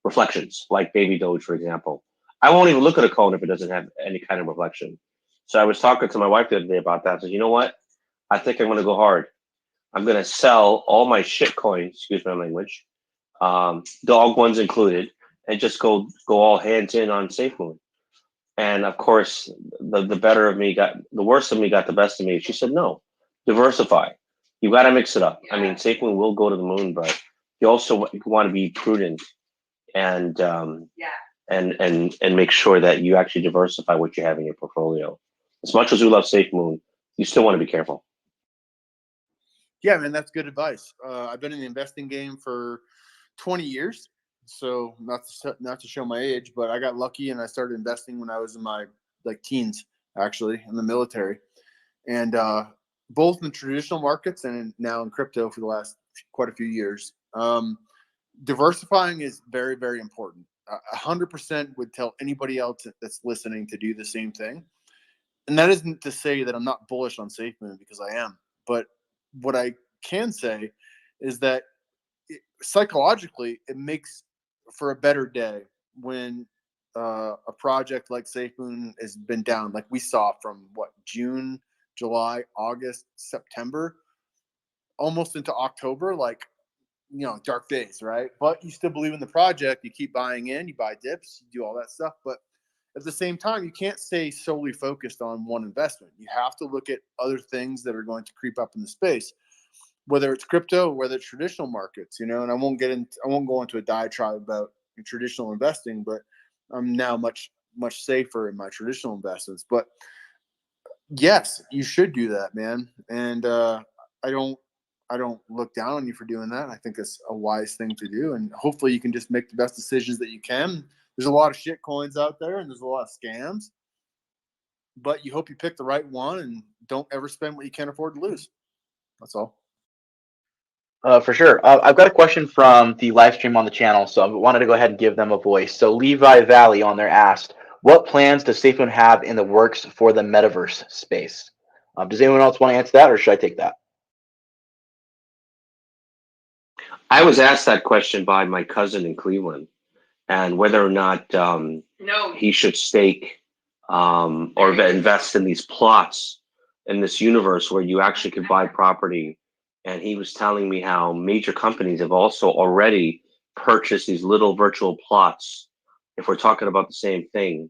reflections, like Baby Doge, for example. I won't even look at a coin if it doesn't have any kind of reflection. So I was talking to my wife the other day about that. I said, you know what? I think I'm going to go hard. I'm going to sell all my shit coins, excuse my language, dog ones included, and just go all hands in on Safemoon. And of course, the worst of me got the best of me. She said, no, diversify. You got to mix it up. I mean, Safemoon will go to the moon, but you also want to be prudent and and make sure that you actually diversify what you have in your portfolio. As much as we love Safemoon, you still want to be careful. Yeah, man, that's good advice. I've been in the investing game for 20 years. So not to show my age, but I got lucky and I started investing when I was in my teens, actually, in the military, and both in traditional markets and now in crypto for the last quite a few years. Diversifying is very, very important. 100% would tell anybody else that's listening to do the same thing. And that isn't to say that I'm not bullish on Safemoon, because I am. But what I can say is that psychologically, it makes for a better day when a project like Safemoon has been down, like we saw from June, July, August, September, almost into October, dark days, right? But you still believe in the project. You keep buying in, you buy dips, you do all that stuff. But at the same time, you can't stay solely focused on one investment. You have to look at other things that are going to creep up in the space, whether it's crypto or whether it's traditional markets, and I won't go into a diatribe about traditional investing, but I'm now much, much safer in my traditional investments. But yes, you should do that, man. And I don't I don't look down on you for doing that. I think it's a wise thing to do, and hopefully you can just make the best decisions that you can. There's a lot of shit coins out there, and there's a lot of scams, but you hope you pick the right one and don't ever spend what you can't afford to lose. That's all. For sure. I've got a question from the live stream on the channel, so I wanted to go ahead and give them a voice. So Levi Valley on there asked, what plans does Safemoon have in the works for the metaverse space? Does anyone else want to answer that, or should I take that? I was asked that question by my cousin in Cleveland, and whether or not he should stake or invest in these plots in this universe where you actually could buy property. And he was telling me how major companies have also already purchased these little virtual plots, if we're talking about the same thing.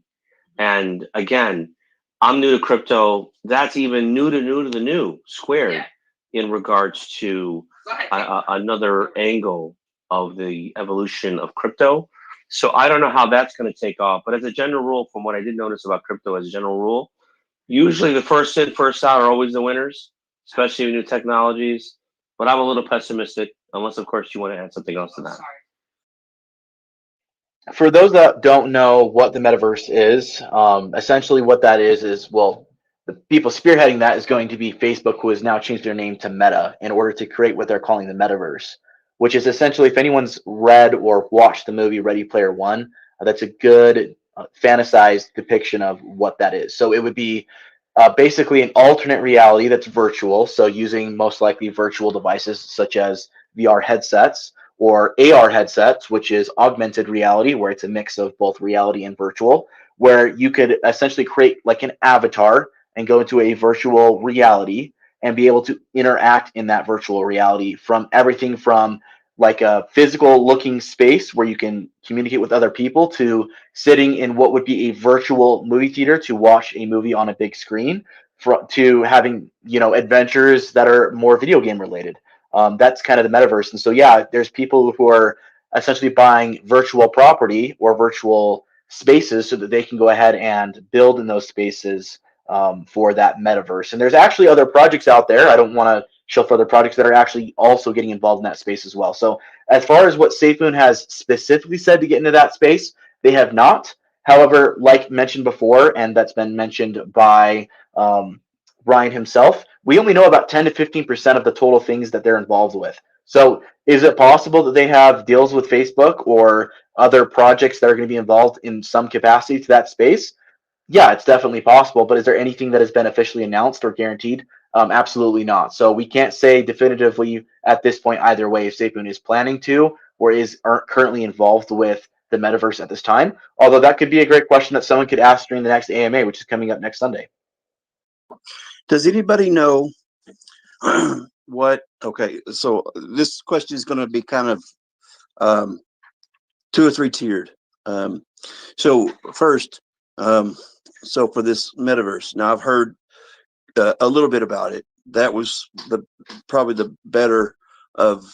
And again, I'm new to crypto. That's even new to the new squared in regards to another angle of the evolution of crypto. So I don't know how that's going to take off. But as a general rule, from what I did notice about crypto as a general rule, usually the first in, first out are always the winners, especially with new technologies. But I'm a little pessimistic, unless, of course, you want to add something else to that. For those that don't know what the metaverse is, essentially what that is, well, the people spearheading that is going to be Facebook, who has now changed their name to Meta in order to create what they're calling the metaverse, which is essentially, if anyone's read or watched the movie Ready Player One, that's a good fantasized depiction of what that is. So it would be basically an alternate reality that's virtual, so using most likely virtual devices such as VR headsets or AR headsets, which is augmented reality, where it's a mix of both reality and virtual, where you could essentially create like an avatar and go into a virtual reality and be able to interact in that virtual reality, from everything from like a physical looking space where you can communicate with other people to sitting in what would be a virtual movie theater to watch a movie on a big screen, to having, adventures that are more video game related. That's kind of the metaverse. And so, yeah, there's people who are essentially buying virtual property or virtual spaces so that they can go ahead and build in those spaces for that metaverse. And there's actually other projects out there. I don't want to show further projects that are actually also getting involved in that space as well. So as far as what Safemoon has specifically said to get into that space, they have not. However, like mentioned before, and that's been mentioned by Brian himself, we only know about 10 to 15% of the total things that they're involved with. So is it possible that they have deals with Facebook or other projects that are going to be involved in some capacity to that space? Yeah, it's definitely possible, but is there anything that has been officially announced or guaranteed? Absolutely not. So we can't say definitively at this point either way if Safemoon is planning to or is currently involved with the metaverse at this time. Although that could be a great question that someone could ask during the next AMA, which is coming up next Sunday. Does anybody know what? Okay, so this question is going to be kind of 2 or 3 tiered. So first, so for this metaverse, now I've heard a little bit about it. That was probably the better of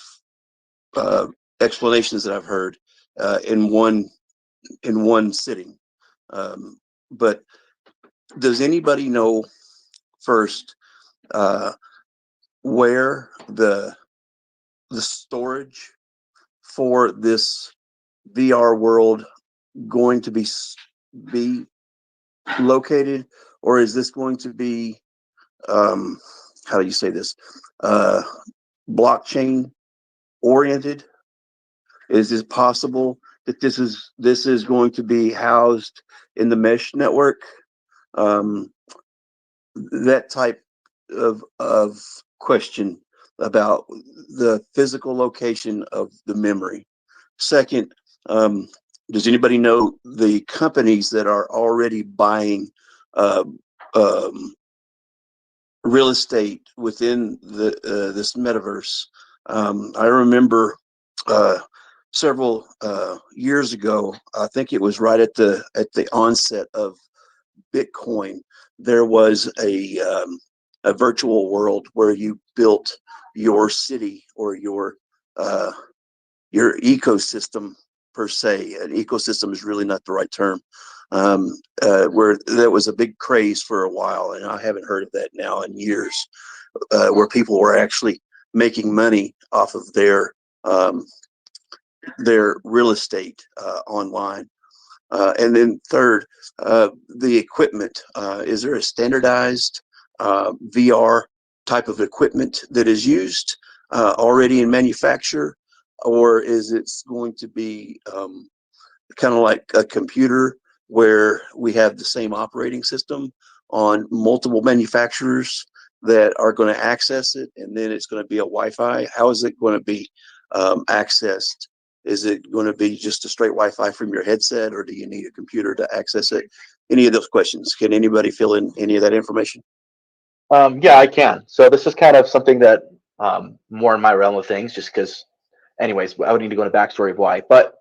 explanations that I've heard in one sitting. But does anybody know first where the storage for this VR world going to be located, or is this going to be how do you say this, blockchain oriented? Is it possible that this is going to be housed in the mesh network? That type of question about the physical location of the memory. Second, does anybody know the companies that are already buying real estate within this metaverse? I remember several years ago, I think it was right at the onset of Bitcoin, there was a virtual world where you built your city or your ecosystem per se. An ecosystem is really not the right term. Where there was a big craze for a while, and I haven't heard of that now in years, where people were actually making money off of their real estate online. And then third, the equipment. Is there a standardized VR type of equipment that is used already in manufacture, or is it going to be kind of like a computer where we have the same operating system on multiple manufacturers that are going to access it, and then it's going to be a Wi-Fi? How is it going to be accessed? Is it going to be just a straight Wi-Fi from your headset, or do you need a computer to access it? Any of those questions? Can anybody fill in any of that information? Yeah, I can. So this is kind of something that more in my realm of things, just because, anyways, I would need to go into backstory of why. But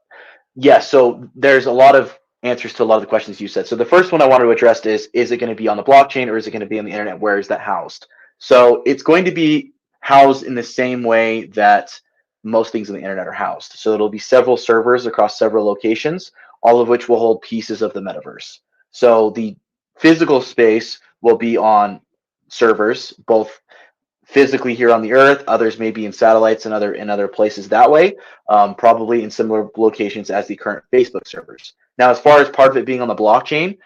yeah, so there's a lot of answers to a lot of the questions you said. So the first one I wanted to address is it going to be on the blockchain or is it going to be on the internet? Where is that housed? So it's going to be housed in the same way that most things on the internet are housed. So it'll be several servers across several locations, all of which will hold pieces of the metaverse. So the physical space will be on servers, both physically here on the Earth. Others may be in satellites and other places that way, probably in similar locations as the current Facebook servers. Now, as far as part of it being on the blockchain,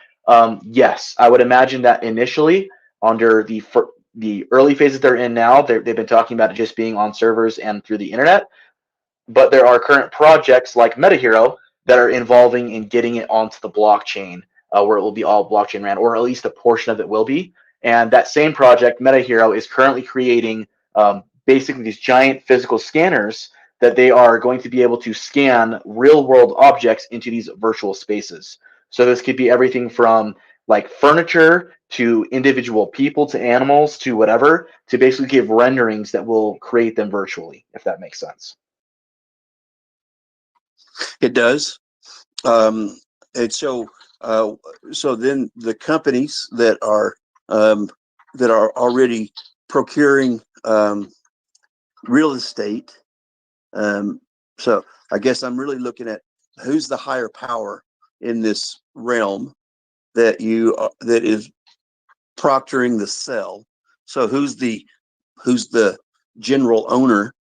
yes, I would imagine that initially under the early phases they're in now, they've been talking about it just being on servers and through the internet. But there are current projects like MetaHero that are involving in getting it onto the blockchain, where it will be all blockchain ran, or at least a portion of it will be. And that same project, MetaHero, is currently creating basically these giant physical scanners that they are going to be able to scan real world objects into these virtual spaces. So this could be everything from like furniture to individual people to animals to whatever, to basically give renderings that will create them virtually, if that makes sense. It does. And so then the companies that are already procuring real estate. So I guess I'm really looking at who's the higher power in this realm that is proctoring the sell. So who's the general owner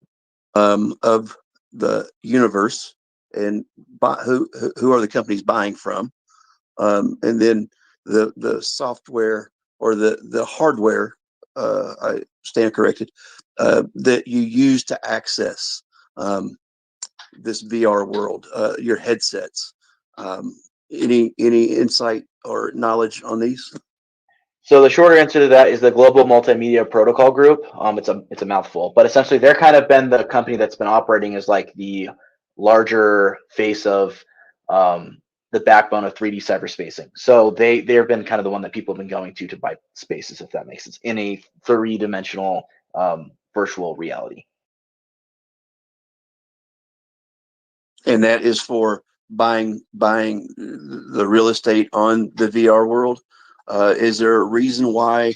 of the universe, and who are the companies buying from, and then the software or the hardware, I stand corrected, that you use to access this VR world, your headsets. Any insight or knowledge on these? So the shorter answer to that is the Global Multimedia Protocol Group. It's a mouthful, but essentially they're kind of been the company that's been operating as like the larger face of the backbone of 3D cyberspacing. So they've been kind of the one that people have been going to buy spaces, if that makes sense, in a three-dimensional virtual reality. And that is for buying the real estate on the VR world. Is there a reason why,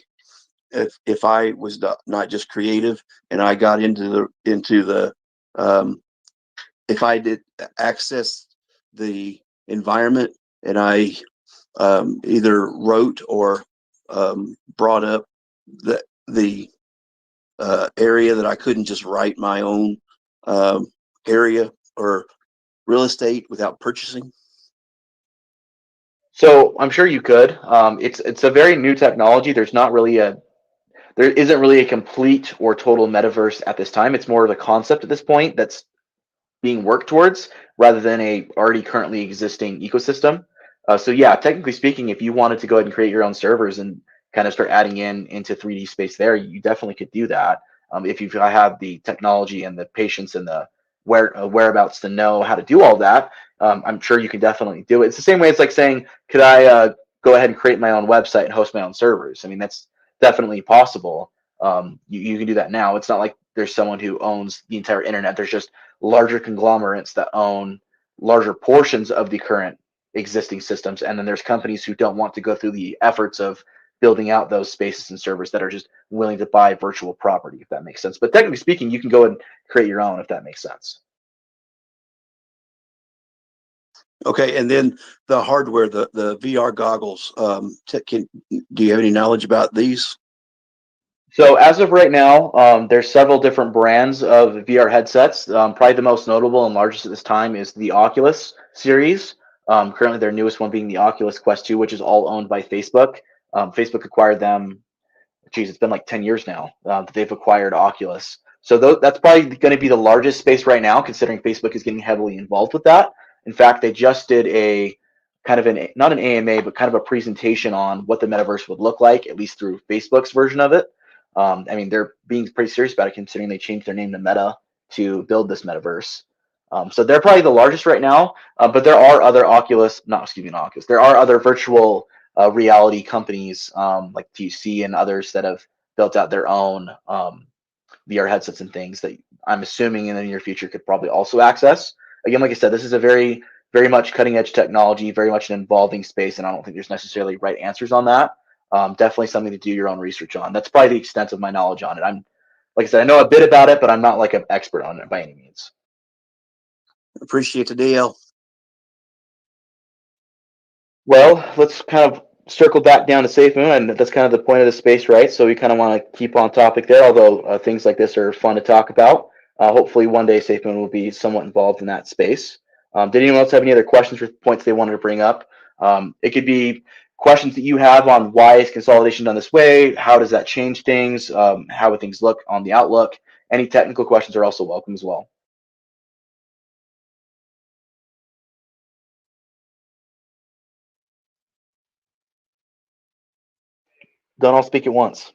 if I was not just creative and I got into the if I did access the environment and I either wrote or brought up the area, that I couldn't just write my own area or real estate without purchasing? So I'm sure you could. It's a very new technology. There isn't really a complete or total metaverse at this time. It's more of a concept at this point that's being worked towards, rather than a already currently existing ecosystem. So yeah, technically speaking, if you wanted to go ahead and create your own servers and kind of start adding into 3D space there, you definitely could do that. If you have the technology and the patience and the whereabouts to know how to do all that, I'm sure you can definitely do it. It's the same way it's like saying, could I go ahead and create my own website and host my own servers? I mean, that's definitely possible. You can do that now. It's not like there's someone who owns the entire internet. There's just larger conglomerates that own larger portions of the current existing systems, and then there's companies who don't want to go through the efforts of building out those spaces and servers that are just willing to buy virtual property, if that makes sense. But technically speaking, you can go and create your own, if that makes sense. Okay, and then the hardware, the VR goggles. Do you have any knowledge about these? So as of right now, there's several different brands of VR headsets. Probably the most notable and largest at this time is the Oculus series. Currently, their newest one being the Oculus Quest 2, which is all owned by Facebook. Facebook acquired them. Geez, it's been like 10 years now that they've acquired Oculus. So that's probably going to be the largest space right now, considering Facebook is getting heavily involved with that. In fact, they just did a kind of not an AMA, but kind of a presentation on what the metaverse would look like, at least through Facebook's version of it. I mean, they're being pretty serious about it, considering they changed their name to Meta to build this metaverse. So they're probably the largest right now, but there are other Oculus. There are other virtual reality companies like TC and others that have built out their own VR headsets and things that I'm assuming in the near future could probably also access. Again, like I said, this is a very, very much cutting edge technology, very much an evolving space, and I don't think there's necessarily right answers on that. Definitely something to do your own research on. That's probably the extent of my knowledge on it. Like I said, I know a bit about it, but I'm not like an expert on it by any means. Appreciate the deal. Well, let's kind of circle back down to Safemoon, and that's kind of the point of the space, right? So we kind of want to keep on topic there, although things like this are fun to talk about. Hopefully one day Safemoon will be somewhat involved in that space. Did anyone else have any other questions or points they wanted to bring up? It could be questions that you have on why is consolidation done this way? How does that change things? How would things look on the outlook? Any technical questions are also welcome as well. Don't all speak at once.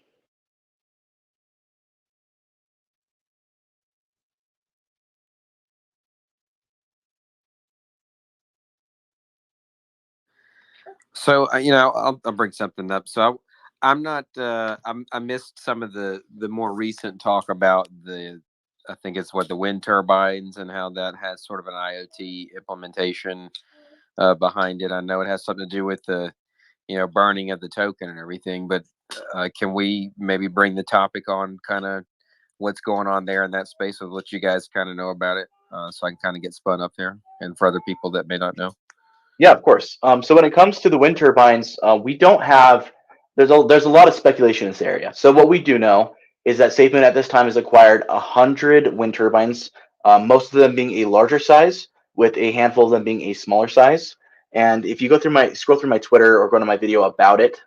So I'll bring something up. So I'm not. I missed some of the more recent talk about I think it's the wind turbines and how that has sort of an IoT implementation behind it. I know it has something to do with the burning of the token and everything. But can we maybe bring the topic on kind of what's going on there in that space with what you guys kind of know about it, so I can kind of get spun up there and for other people that may not know. Yeah, of course. So when it comes to the wind turbines, we don't have. There's a lot of speculation in this area. So what we do know is that Safemoon at this time has acquired 100 wind turbines, most of them being a larger size, with a handful of them being a smaller size. And if you scroll through my Twitter or go to my video about it,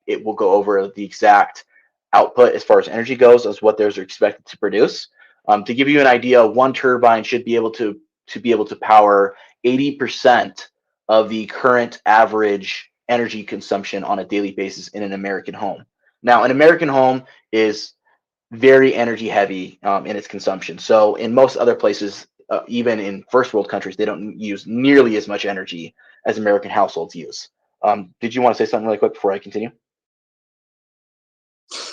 it will go over the exact output as far as energy goes, as what those are expected to produce. To give you an idea, one turbine should be able to power 80% of the current average energy consumption on a daily basis in an American home. Now, an American home is very energy heavy in its consumption. So in most other places, even in first world countries, they don't use nearly as much energy as American households use. Did you want to say something really quick before I continue?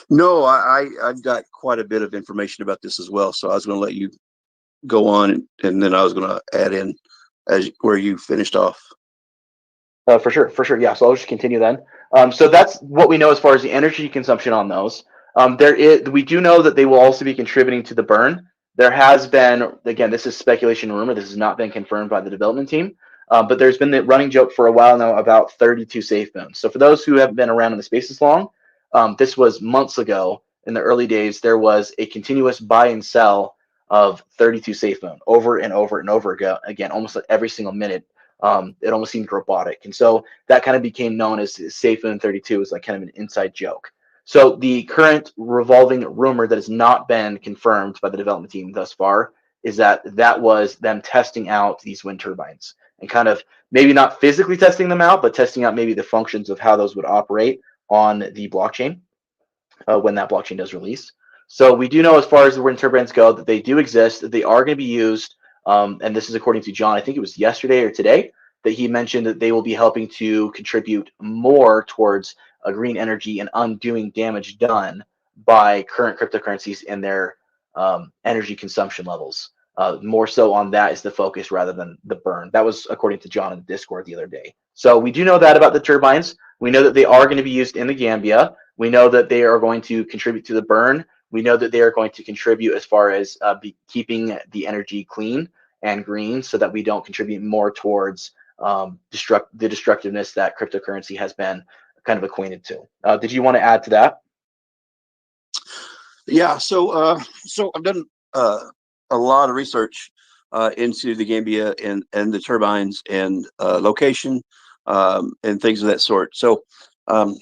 No, I've got quite a bit of information about this as well. So I was going to let you go on, and then I was going to add in where you finished off. For sure. Yeah. So I'll just continue then. So that's what we know as far as the energy consumption on those. We do know that they will also be contributing to the burn. There has been, again, this is speculation and rumor. This has not been confirmed by the development team. But there's been the running joke for a while now about 32 Safemoons. So for those who haven't been around in the space as long, this was months ago in the early days. There was a continuous buy and sell of 32 Safemoon over and over and over again, almost like every single minute. It almost seemed robotic. And so that kind of became known as Safemoon 32, as like kind of an inside joke. So the current revolving rumor that has not been confirmed by the development team thus far is that was them testing out these wind turbines and kind of maybe not physically testing them out, but testing out maybe the functions of how those would operate on the blockchain when that blockchain does release. So we do know, as far as the wind turbines go, that they do exist, that they are going to be used. And this is according to John, I think it was yesterday or today, that he mentioned that they will be helping to contribute more towards green energy and undoing damage done by current cryptocurrencies and their energy consumption levels. More so on that is the focus rather than the burn. That was according to John in the Discord the other day. So we do know that about the turbines. We know that they are going to be used in the Gambia. We know that they are going to contribute to the burn. We know that they are going to contribute as far as keeping the energy clean and green, so that we don't contribute more towards the destructiveness that cryptocurrency has been kind of acquainted to. Did you want to add to that? Yeah, so I've done a lot of research into the Gambia and the turbines and location and things of that sort. Um,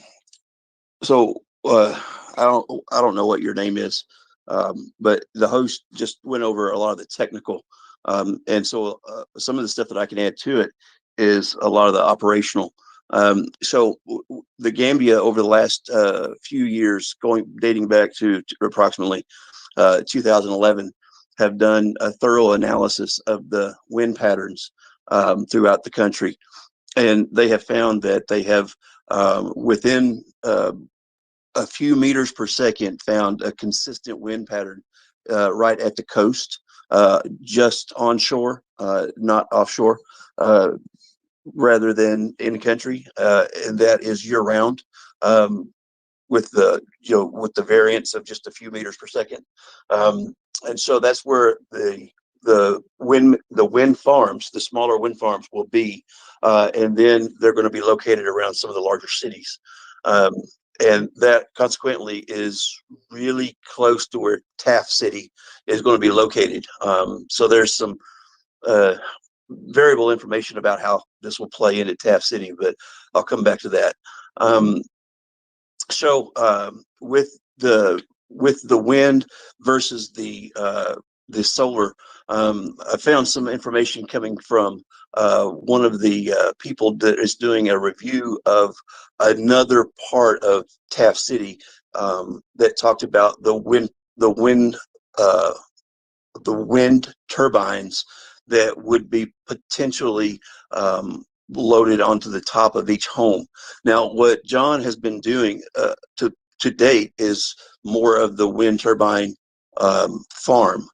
I don't know what your name is, but the host just went over a lot of the technical, and so some of the stuff that I can add to it is a lot of the operational. The Gambia over the last few years, dating back to approximately 2011, have done a thorough analysis of the wind patterns throughout the country, and they have found that they have within a few meters per second found a consistent wind pattern right at the coast, just onshore, not offshore, rather than in country, and that is year round. With the variance of just a few meters per second, and so that's where the wind farms, the smaller wind farms, will be, and then they're going to be located around some of the larger cities, and that consequently is really close to where Taft City is going to be located. So there's some uh, variable information about how this will play into Taft City, but I'll come back to that. Um, with the wind versus the solar, I found some information coming from one of the people that is doing a review of another part of Taft City, that talked about uh, the wind turbines that would be potentially loaded onto the top of each home. Now, what John has been doing to date is more of the wind turbine farm,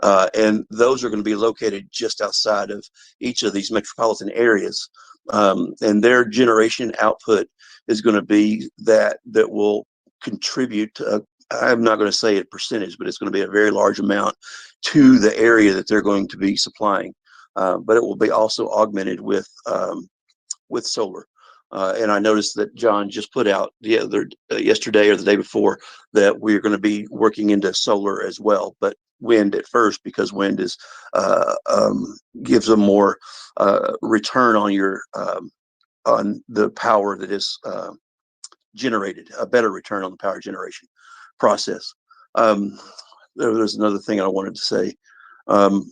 and those are going to be located just outside of each of these metropolitan areas, and their generation output is going to be that will contribute. I'm not going to say a percentage, but it's going to be a very large amount to the area that they're going to be supplying. But it will be also augmented with solar. And I noticed that John just put out yesterday or the day before that we're going to be working into solar as well, but wind at first, because wind is gives a more return on the power that is generated, a better return on the power generation process. Um, there's another thing I wanted to say, um,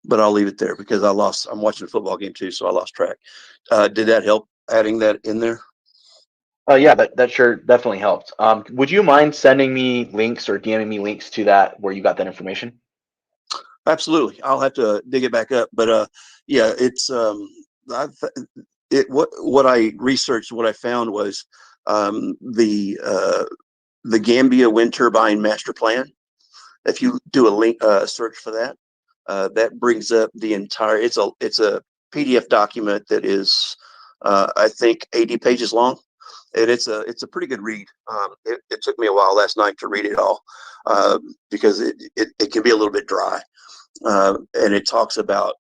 but I'll leave it there because I'm watching a football game too, so I lost track. Did that help adding that in there? Yeah, that sure definitely helped. Would you mind sending me links or DMing me links to that where you got that information? Absolutely. I'll have to dig it back up, but yeah, it's what I researched, what I found was the Gambia wind turbine master plan. If you do a link search for that, that brings up the entire. It's a PDF document that is, I think, 80 pages long, and it's a pretty good read. It took me a while last night to read it all, because it can be a little bit dry, and it talks about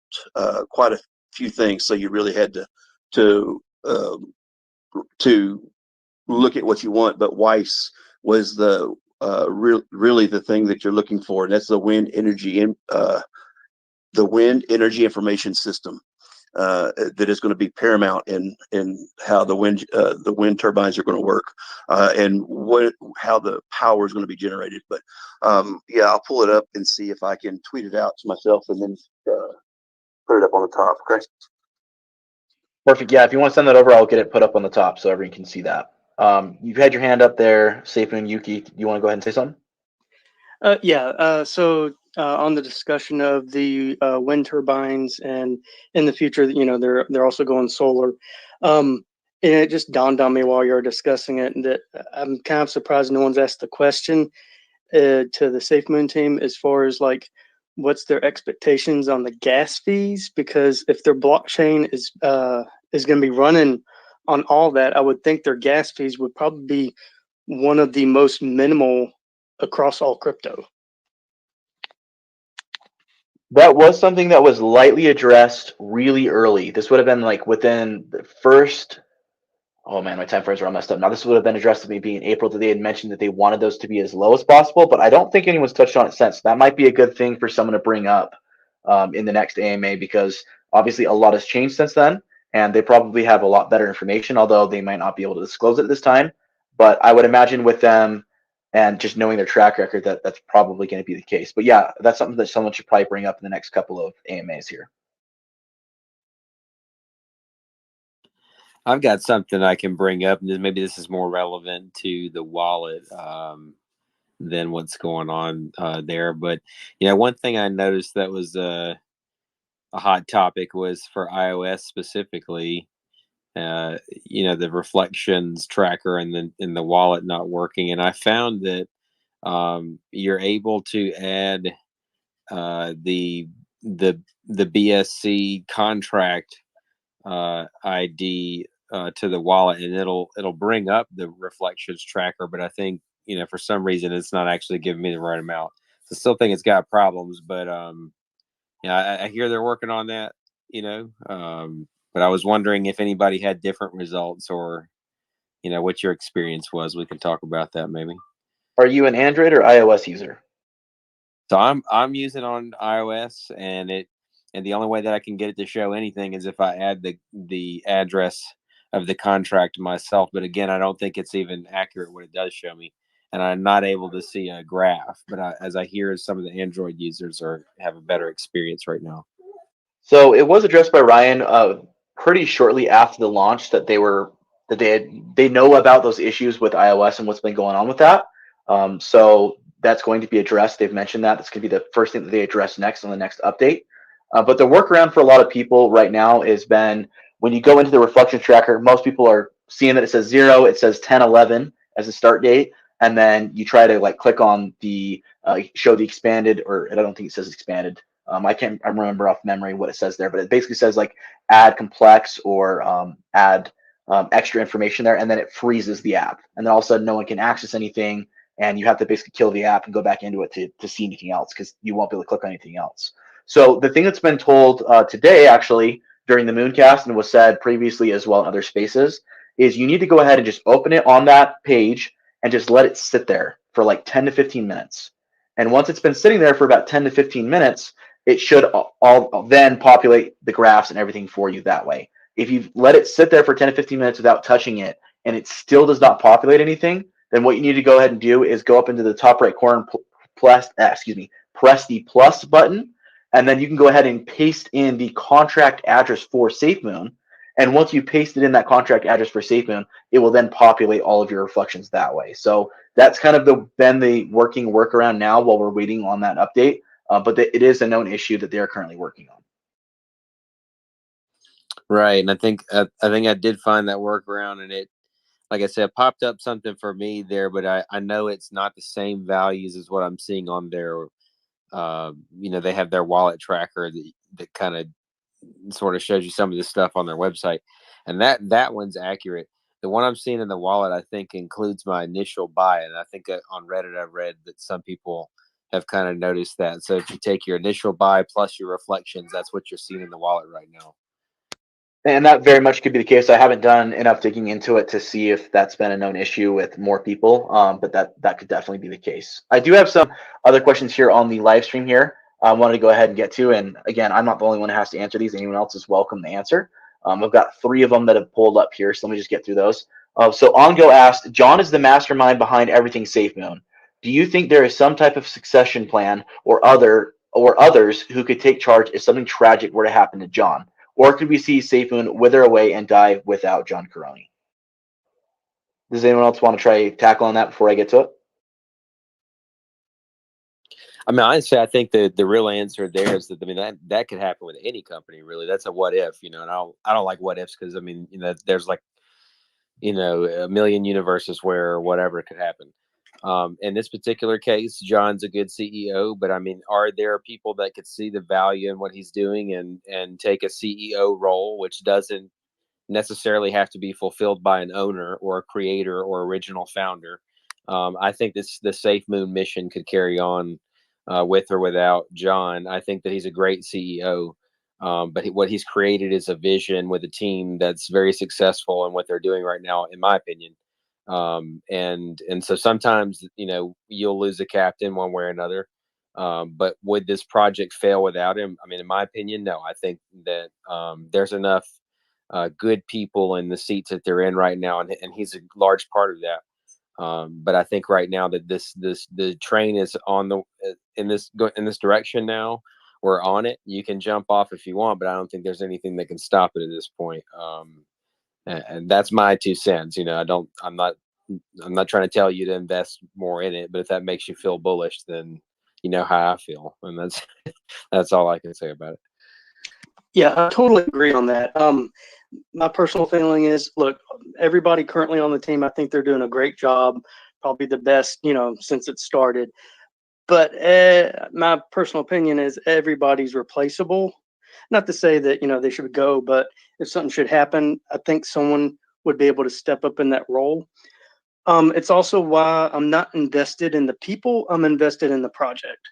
quite a few things. So you really had to look at what you want. But Weiss was really the thing that you're looking for, and that's the wind energy information system, that is going to be paramount in how the wind turbines are going to work, and how the power is going to be generated. But yeah, I'll pull it up and see if I can tweet it out to myself and then put it up on the top. Okay. Perfect. Yeah, if you want to send that over, I'll get it put up on the top so everyone can see that. You've had your hand up there, Safemoon Yuki. Do you want to go ahead and say something? Yeah. So on the discussion of the wind turbines, and in the future, they're also going solar. And it just dawned on me while you were discussing it that I'm kind of surprised no one's asked the question to the Safemoon team as far as like what's their expectations on the gas fees, because if their blockchain is going to be running on all that, I would think their gas fees would probably be one of the most minimal across all crypto. That was something that was lightly addressed really early. This would have been like within the first Oh man, my time frames are all messed up. Now this would have been addressed to me being April that they had mentioned that they wanted those to be as low as possible, but I don't think anyone's touched on it since. That might be a good thing for someone to bring up in the next AMA, because obviously a lot has changed since then, and they probably have a lot better information, although they might not be able to disclose it at this time. But I would imagine with them and just knowing their track record that that's probably going to be the case. But yeah, that's something that someone should probably bring up in the next couple of AMAs here. I've got something I can bring up, and maybe this is more relevant to the wallet than what's going on there. But one thing I noticed that was a hot topic was for iOS specifically. The reflections tracker and the wallet not working, and I found that you're able to add the BSC contract ID to the wallet, and it'll bring up the reflections tracker. But I think for some reason it's not actually giving me the right amount. So I still think it's got problems, but I hear they're working on that. But I was wondering if anybody had different results, or what your experience was. We can talk about that maybe. Are you an Android or iOS user? So I'm using on iOS, and the only way that I can get it to show anything is if I add the address of the contract myself. But again, I don't think it's even accurate what it does show me, and I'm not able to see a graph. But as I hear, some of the Android users have a better experience right now. So it was addressed by Ryan pretty shortly after the launch that they know about those issues with iOS and what's been going on with that. So that's going to be addressed. They've mentioned that. That's going to be the first thing that they address next on the next update. But the workaround for a lot of people right now has been when you go into the reflection tracker, most people are seeing that it says 0, it says 10/11 as a start date, and then you try to click on the show the expanded, or I don't think it says expanded. I can't remember off memory what it says there, but it basically says add complex or add extra information there, and then it freezes the app, and then all of a sudden no one can access anything, and you have to basically kill the app and go back into it to see anything else, because you won't be able to click on anything else. So the thing that's been told today, actually, during the Mooncast, and was said previously as well in other spaces, is you need to go ahead and just open it on that page and just let it sit there for 10 to 15 minutes. And once it's been sitting there for about 10 to 15 minutes, it should all then populate the graphs and everything for you that way. If you let it sit there for 10 to 15 minutes without touching it, and it still does not populate anything, then what you need to go ahead and do is go up into the top right corner and press the plus button, and then you can go ahead and paste in the contract address for Safemoon. And once you paste it in that contract address for Safemoon, it will then populate all of your reflections that way. So that's kind of been the working workaround now while we're waiting on that update. But it is a known issue that they are currently working on. Right, and I think I did find that workaround, and it, like I said, popped up something for me there, but I know it's not the same values as what I'm seeing on their, they have their wallet tracker that kind of sort of shows you some of the stuff on their website, and that one's accurate. The one I'm seeing in the wallet, I think, includes my initial buy, and I think on Reddit I've read that some people have kind of noticed that. So if you take your initial buy plus your reflections, that's what you're seeing in the wallet right now. And that very much could be the case. I haven't done enough digging into it to see if that's been a known issue with more people, but that could definitely be the case. I do have some other questions here on the live stream here I wanted to go ahead and get to. And again, I'm not the only one who has to answer these. Anyone else is welcome to answer. I've got 3 of them that have pulled up here, so let me just get through those. So Ongo asked, John is the mastermind behind everything Safemoon. Do you think there is some type of succession plan or others who could take charge if something tragic were to happen to John? Or could we see Safemoon wither away and die without John Karony? Does anyone else want to try tackle on that before I get to it? I mean, honestly, I think the real answer there is that that could happen with any company. Really, that's a what if, and I don't like what ifs, because there's a million universes where whatever could happen. In this particular case, John's a good CEO, but are there people that could see the value in what he's doing and take a CEO role, which doesn't necessarily have to be fulfilled by an owner or a creator or original founder? I think the Safemoon mission could carry on with or without John. I think that he's a great CEO. But what he's created is a vision with a team that's very successful in what they're doing right now, in my opinion. And so sometimes, you know, you'll lose a captain one way or another. But would this project fail without him? I mean, in my opinion, no. I think that there's enough good people in the seats that they're in right now, and he's a large part of that. But I think right now that the train is on the in this direction now. We're on it. You can jump off if you want, but I don't think there's anything that can stop it at this point. And that's my 2 cents. You know, I'm not trying to tell you to invest more in it, but if that makes you feel bullish, then you know how I feel, and that's all I can say about it. Yeah, I totally agree on that. My personal feeling is, look, everybody currently on the team, I think they're doing a great job, probably the best, you know, since it started. But my personal opinion is everybody's replaceable. Not to say that, you know, they should go, but if something should happen, I think someone would be able to step up in that role. It's also why I'm not invested in the people, I'm invested in the project.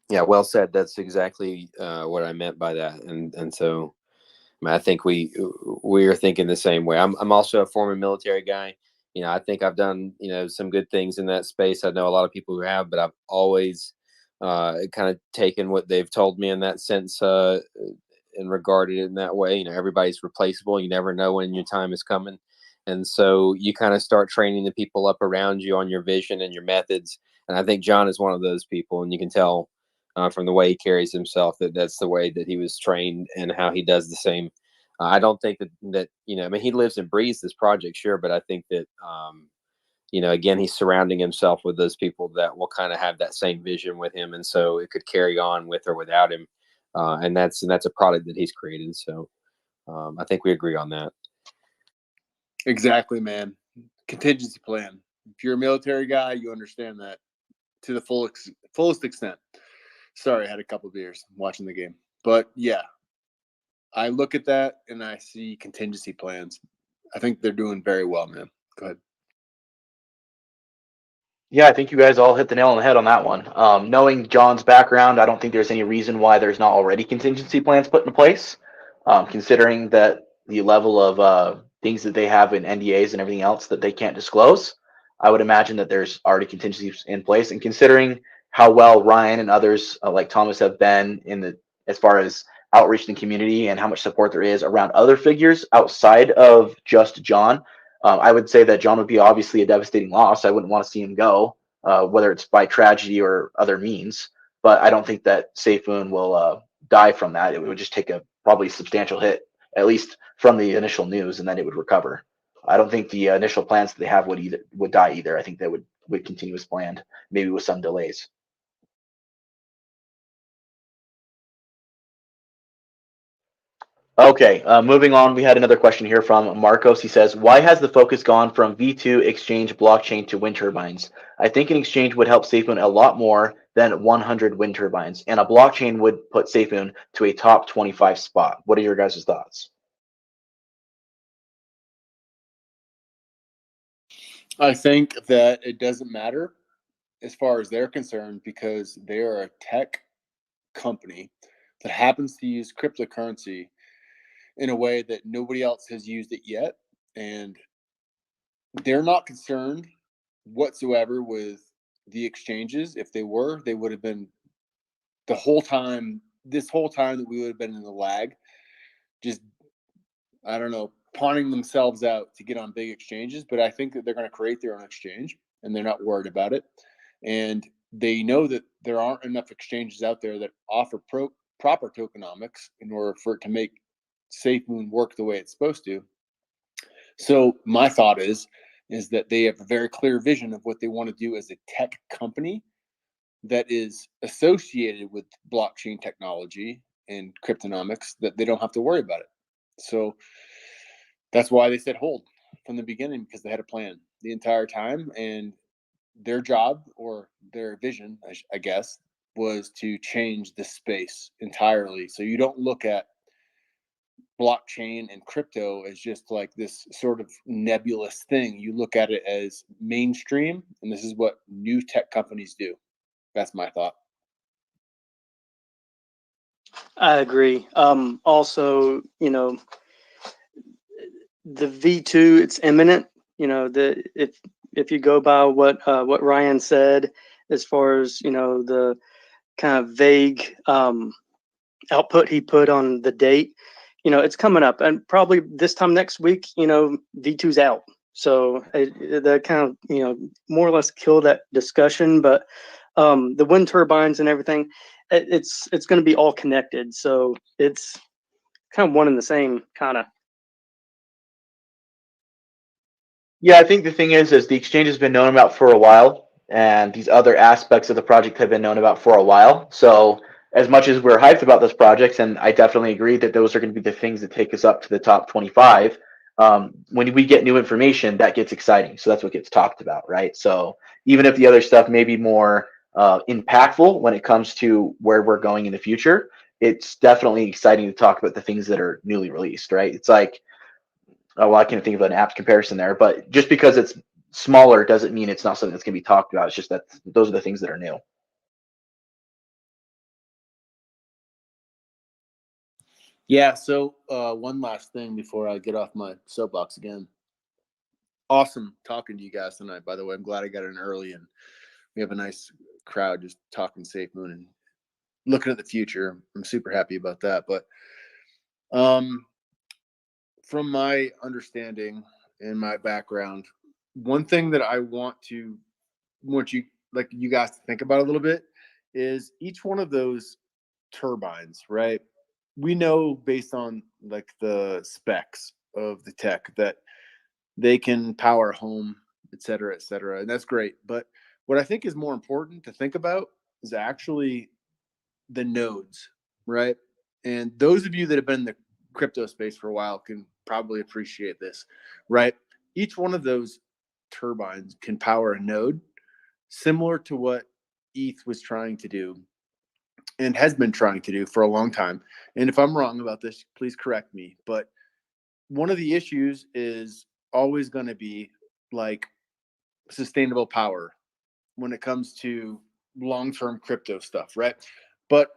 Yeah, well said. That's exactly what I meant by that, and so I mean, I think we are thinking the same way. I'm also a former military guy. You know, I think I've done, you know, some good things in that space. I know a lot of people who have, but I've always kind of taken what they've told me in that sense and regarded it in that way. You know, everybody's replaceable. You never know when your time is coming, and so you kind of start training the people up around you on your vision and your methods. And I think John is one of those people, and you can tell from the way he carries himself that that's the way that he was trained and how he does the same. I don't think that you know, I mean, he lives and breathes this project, sure, but I think that you know, again, he's surrounding himself with those people that will kind of have that same vision with him, and so it could carry on with or without him. And that's a product that he's created. So I think we agree on that. Exactly, man. Contingency plan. If you're a military guy, you understand that to the fullest extent. Sorry, I had a couple of beers watching the game, but yeah, I look at that and I see contingency plans. I think they're doing very well, man. Go ahead. Yeah, I think you guys all hit the nail on the head on that one. Knowing John's background, I don't think there's any reason why there's not already contingency plans put in place. Considering that the level of things that they have in NDAs and everything else that they can't disclose, I would imagine that there's already contingencies in place. And considering how well Ryan and others like Thomas have been in the as far as outreach in the community and how much support there is around other figures outside of just John, I would say that John would be obviously a devastating loss. I wouldn't want to see him go, whether it's by tragedy or other means. But I don't think that Safemoon will die from that. It would just take a probably substantial hit, at least from the initial news, and then it would recover. I don't think the initial plans that they have would die either. I think they would continue as planned, maybe with some delays. Okay, moving on, we had another question here from Marcos. He says, why has the focus gone from V2 exchange blockchain to wind turbines? I think an exchange would help Safemoon a lot more than 100 wind turbines, and a blockchain would put Safemoon to a top 25 spot. What are your guys' thoughts? I think that it doesn't matter as far as they're concerned because they are a tech company that happens to use cryptocurrency in a way that nobody else has used it yet. And they're not concerned whatsoever with the exchanges. If they were, they would have been this whole time that we would have been in the lag, just, I don't know, pawning themselves out to get on big exchanges. But I think that they're going to create their own exchange and they're not worried about it. And they know that there aren't enough exchanges out there that offer proper tokenomics in order for it to make Safemoon work the way it's supposed to. So my thought is that they have a very clear vision of what they want to do as a tech company that is associated with blockchain technology and cryptonomics, that they don't have to worry about it. So that's why they said hold from the beginning, because they had a plan the entire time, and their job or their vision, I guess, was to change the space entirely. So you don't look at blockchain and crypto as just like this sort of nebulous thing. You look at it as mainstream, and this is what new tech companies do. That's my thought. I agree. Also, you know, the V2, it's imminent. You know, if you go by what Ryan said, as far as, you know, the kind of vague output he put on the date, you know, it's coming up, and probably this time next week, you know, V2's out. So that kind of, you know, more or less killed that discussion. But the wind turbines and everything, it's going to be all connected. So it's kind of one and the same, kind of. Yeah, I think the thing is the exchange has been known about for a while, and these other aspects of the project have been known about for a while. So, as much as we're hyped about those projects, and I definitely agree that those are going to be the things that take us up to the top 25, when we get new information, that gets exciting. So, that's what gets talked about, right? So, even if the other stuff may be more impactful when it comes to where we're going in the future, it's definitely exciting to talk about the things that are newly released, right? It's like, oh, well, I can't think of an apt comparison there, but just because it's smaller doesn't mean it's not something that's going to be talked about. It's just that those are the things that are new. Yeah. So one last thing before I get off my soapbox again. Awesome talking to you guys tonight. By the way, I'm glad I got in early and we have a nice crowd just talking Safemoon and looking at the future. I'm super happy about that. But from my understanding and my background, one thing that I want you guys to think about a little bit is each one of those turbines, right? We know based on like the specs of the tech that they can power a home, et cetera, and that's great. But what I think is more important to think about is actually the nodes, right? And those of you that have been in the crypto space for a while can probably appreciate this, right? Each one of those turbines can power a node similar to what ETH was trying to do and has been trying to do for a long time. And if I'm wrong about this, please correct me. But one of the issues is always going to be like sustainable power when it comes to long-term crypto stuff, right? But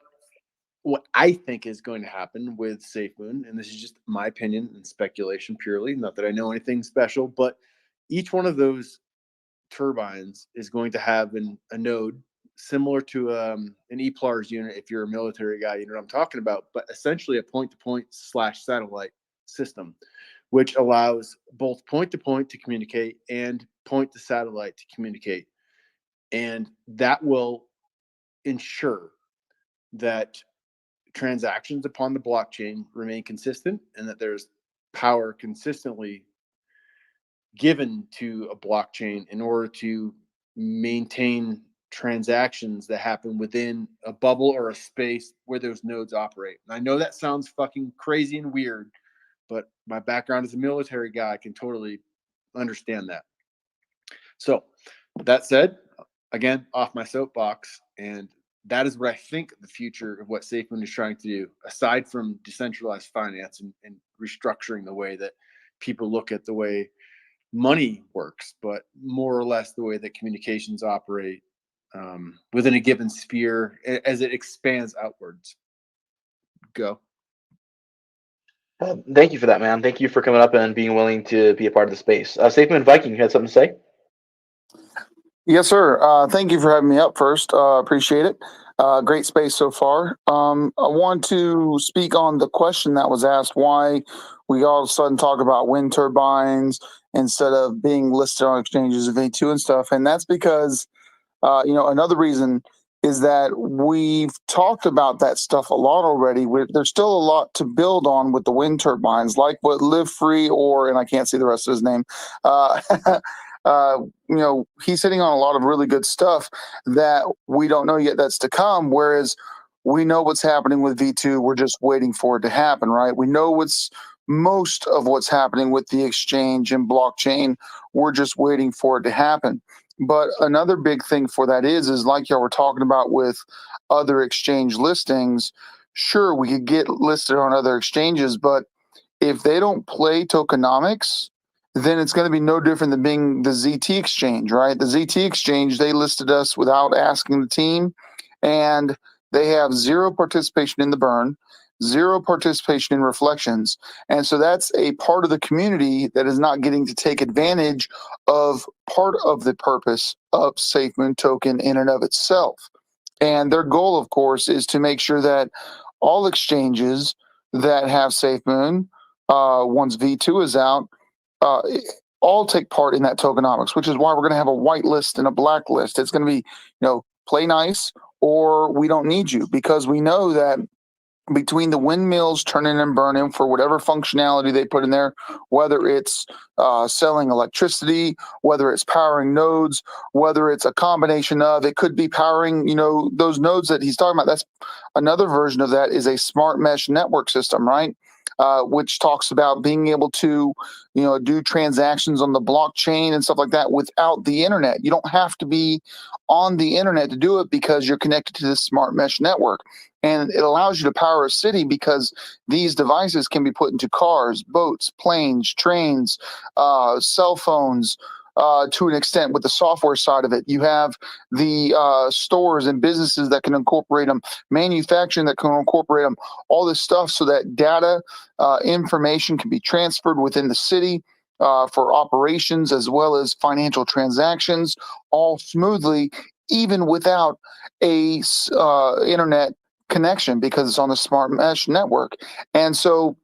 what I think is going to happen with Safemoon, and this is just my opinion and speculation purely, not that I know anything special, but each one of those turbines is going to have a node similar to an ePLARS unit. If you're a military guy, you know what I'm talking about, but essentially a point-to-point / satellite system, which allows both point-to-point to communicate and point-to-satellite to communicate. And that will ensure that transactions upon the blockchain remain consistent and that there's power consistently given to a blockchain in order to maintain transactions that happen within a bubble or a space where those nodes operate. And I know that sounds fucking crazy and weird, but my background as a military guy, I can totally understand that. So that said, again, off my soapbox, and that is what I think the future of what Safemoon is trying to do, aside from decentralized finance and restructuring the way that people look at the way money works, but more or less the way that communications operate within a given sphere as it expands outwards. Go. Thank you for that, man. Thank you for coming up and being willing to be a part of the space. Safemoon Viking, you had something to say? Yes, sir. Thank you for having me up first. Appreciate it. Great space so far. I want to speak on the question that was asked, why we all of a sudden talk about wind turbines instead of being listed on exchanges of V2 and stuff. And that's because, another reason is that we've talked about that stuff a lot already. There's still a lot to build on with the wind turbines, like what Live Free and I can't see the rest of his name, he's sitting on a lot of really good stuff that we don't know yet that's to come. Whereas we know what's happening with V2. We're just waiting for it to happen, right? We know most of what's happening with the exchange and blockchain. We're just waiting for it to happen. But another big thing for that is like y'all were talking about with other exchange listings. Sure, we could get listed on other exchanges, but if they don't play tokenomics, then it's going to be no different than being the ZT exchange, right? The ZT exchange, they listed us without asking the team, and They have zero participation in the burn, zero participation in reflections. And so that's a part of the community that is not getting to take advantage of part of the purpose of Safemoon token in and of itself. And their goal, of course, is to make sure that all exchanges that have Safemoon, once V2 is out, uh, all take part in that tokenomics, which is why we're going to have a white list and a black list. It's going to be, play nice or we don't need you, because we know that between the windmills turning and burning for whatever functionality they put in there, whether it's selling electricity, whether it's powering nodes, whether it's a combination of, it could be powering, those nodes that he's talking about. That's another version of that is a smart mesh network system, right? Which talks about being able to, do transactions on the blockchain and stuff like that without the internet. You don't have to be on the internet to do it because you're connected to this smart mesh network. And it allows you to power a city because these devices can be put into cars, boats, planes, trains, cell phones, to an extent with the software side of it. You have the stores and businesses that can incorporate them, manufacturing that can incorporate them, all this stuff so that data, information can be transferred within the city for operations as well as financial transactions, all smoothly, even without a internet connection, because it's on the smart mesh network. And so,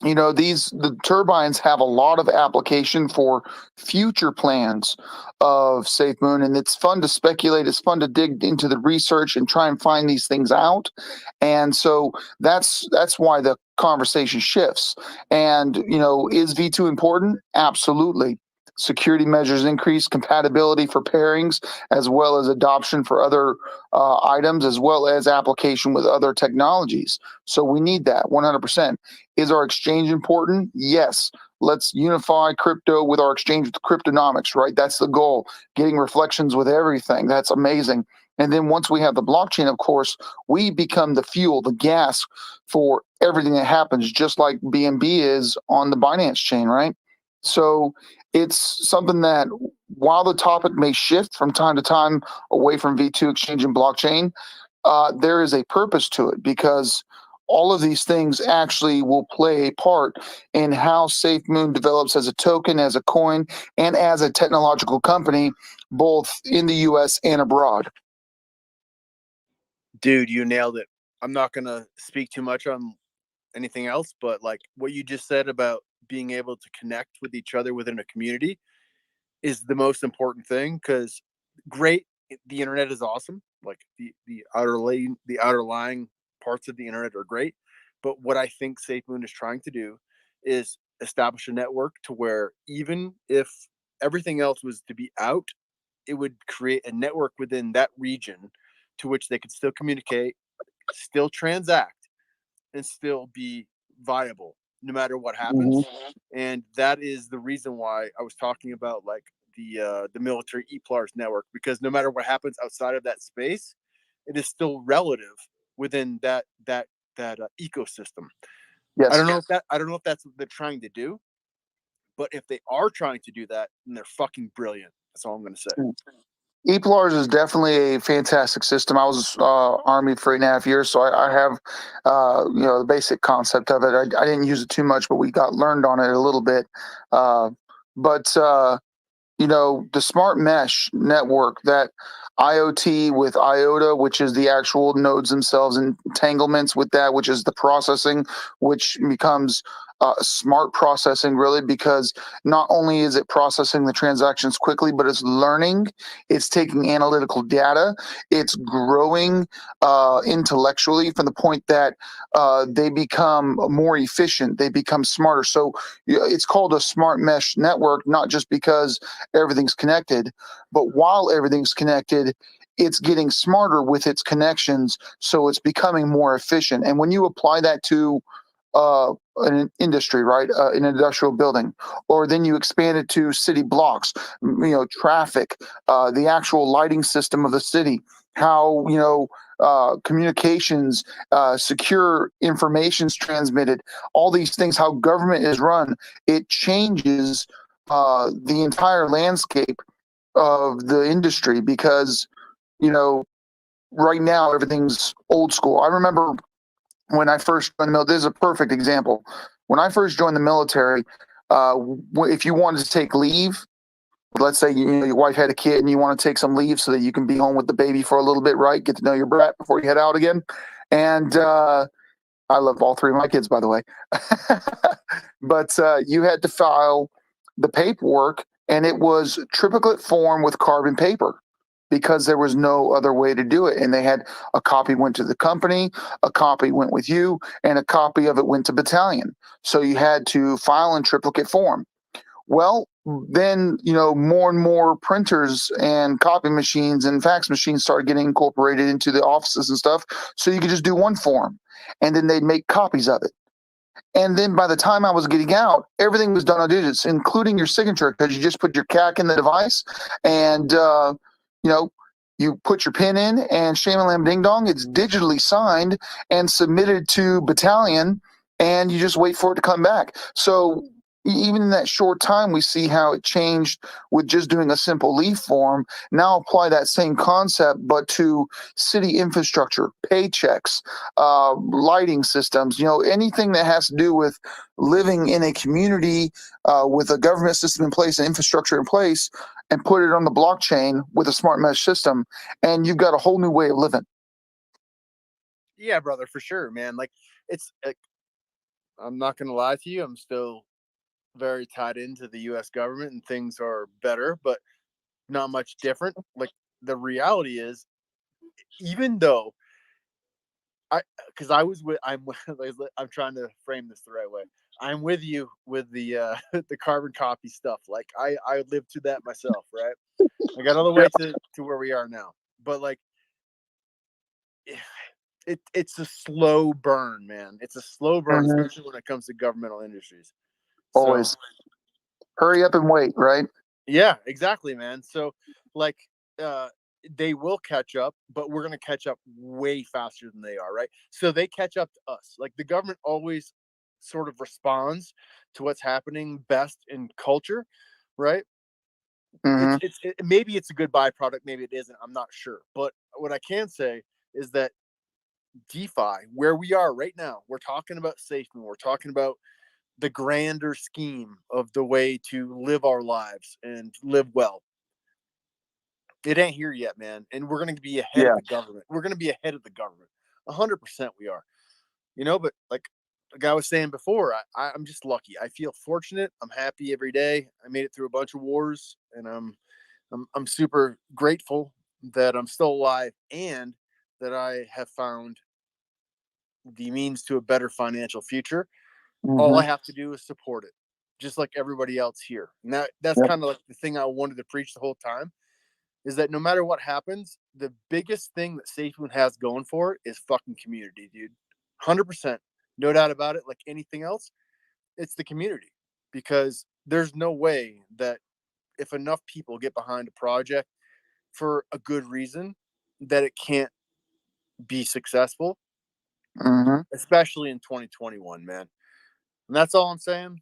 the turbines have a lot of application for future plans of Safemoon, and it's fun to speculate. It's fun to dig into the research and try and find these things out. And so that's why the conversation shifts. And is V2 important? Absolutely. Security measures increase compatibility for pairings, as well as adoption for other items, as well as application with other technologies. So we need that 100%. Is our exchange important? Yes. Let's unify crypto with our exchange with cryptonomics, right? That's the goal. Getting reflections with everything. That's amazing. And then once we have the blockchain, of course, we become the fuel, the gas for everything that happens, just like BNB is on the Binance chain, right? So it's something that, while the topic may shift from time to time away from V2 exchange and blockchain, there is a purpose to it, because all of these things actually will play a part in how Safemoon develops as a token, as a coin, and as a technological company, both in the US and abroad. Dude, you nailed it. I'm not going to speak too much on anything else, but like what you just said about being able to connect with each other within a community is the most important thing, because the internet is awesome. Like the outerlying parts of the internet are great. But what I think Safemoon is trying to do is establish a network to where even if everything else was to be out, it would create a network within that region to which they could still communicate, still transact, and still be viable no matter what happens. And that is the reason why I was talking about like the military EPLARS network, because no matter what happens outside of that space, it is still relative within that ecosystem. Yes. I don't know if that's what they're trying to do, but if they are trying to do that, then they're fucking brilliant. That's all I'm going to say. EPLARS is definitely a fantastic system. I was Army for 8.5 years, so I have the basic concept of it. I didn't use it too much, but we got learned on it a little bit. But the smart mesh network, that IoT with IOTA, which is the actual nodes themselves, entanglements with that, which is the processing, which becomes smart processing, really, because not only is it processing the transactions quickly, but it's learning, it's taking analytical data, it's growing intellectually from the point that they become more efficient, they become smarter. So it's called a smart mesh network, not just because everything's connected, but while everything's connected, it's getting smarter with its connections, so it's becoming more efficient. And when you apply that to an industry, right, an industrial building, or then you expand it to city blocks, traffic, the actual lighting system of the city, how communications, secure information's transmitted, all these things, how government is run, it changes the entire landscape of the industry, because right now everything's old school. I remember when I first joined the military. This is a perfect example. When I first joined the military, if you wanted to take leave, let's say your wife had a kid and you want to take some leave so that you can be home with the baby for a little bit, right? Get to know your brat before you head out again. And I love all three of my kids, by the way. But you had to file the paperwork, and it was triplicate form with carbon paper because there was no other way to do it. And they had a copy went to the company, a copy went with you, and a copy of it went to battalion. So you had to file in triplicate form. Well, then, more and more printers and copy machines and fax machines started getting incorporated into the offices and stuff. So you could just do one form, and then they'd make copies of it. And then by the time I was getting out, everything was done on digits, including your signature, because you just put your CAC in the device, and you put your PIN in, and shame and lamb ding dong, it's digitally signed and submitted to battalion, and you just wait for it to come back. So even in that short time, we see how it changed with just doing a simple leaf form. Now apply that same concept, but to city infrastructure, paychecks, lighting systems, anything that has to do with living in a community with a government system in place and infrastructure in place, and put it on the blockchain with a smart mesh system, and you've got a whole new way of living. Yeah, brother, for sure, man. Like, I'm not going to lie to you. I'm still very tied into the U.S. government, and things are better, but not much different. Like, the reality is, even though I'm trying to frame this the right way. I'm with you with the the carbon copy stuff. Like, I lived through that myself, right? I got all the way to where we are now, but like, it's a slow burn, man. It's a slow burn, especially when it comes to governmental industries. Always. Hurry up and wait, right? Yeah, exactly, man. So, like, they will catch up, but we're going to catch up way faster than they are, right? So they catch up to us. Like, the government always sort of responds to what's happening best in culture, right? Maybe it's a good byproduct, maybe it isn't. I'm not sure. But what I can say is that DeFi, where we are right now, we're talking about Safemoon. We're talking about the grander scheme of the way to live our lives and live well. It ain't here yet, man. And we're going to be ahead of the government. We're going to be ahead of the government. 100% we are. But like I was saying before, I'm just lucky. I feel fortunate. I'm happy every day. I made it through a bunch of wars, and I'm super grateful that I'm still alive and that I have found the means to a better financial future. All I have to do is support it, just like everybody else here. And that's kind of like the thing I wanted to preach the whole time, is that no matter what happens, the biggest thing that Safemoon has going for it is fucking community, dude. 100%. No doubt about it. Like anything else, it's the community. Because there's no way that if enough people get behind a project for a good reason, that it can't be successful, especially in 2021, man. And that's all I'm saying.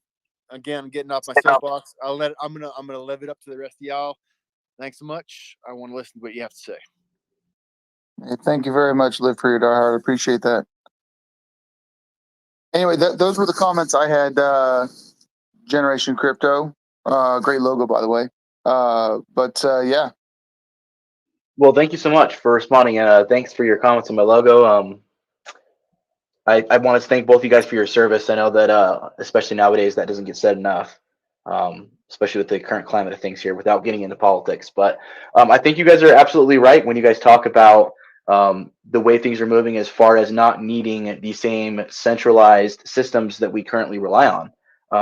Again, I'm getting off my soapbox. I'm gonna live it up to the rest of y'all. Thanks so much. I want to listen to what you have to say. Hey, thank you very much, Live for Your Diehard. I appreciate that. Anyway, those were the comments I had. Generation Crypto, great logo, by the way. Yeah. Well, thank you so much for responding, and thanks for your comments on my logo. I want to thank both you guys for your service. I know that especially nowadays that doesn't get said enough, especially with the current climate of things here, without getting into politics. But I think you guys are absolutely right when you guys talk about the way things are moving as far as not needing the same centralized systems that we currently rely on.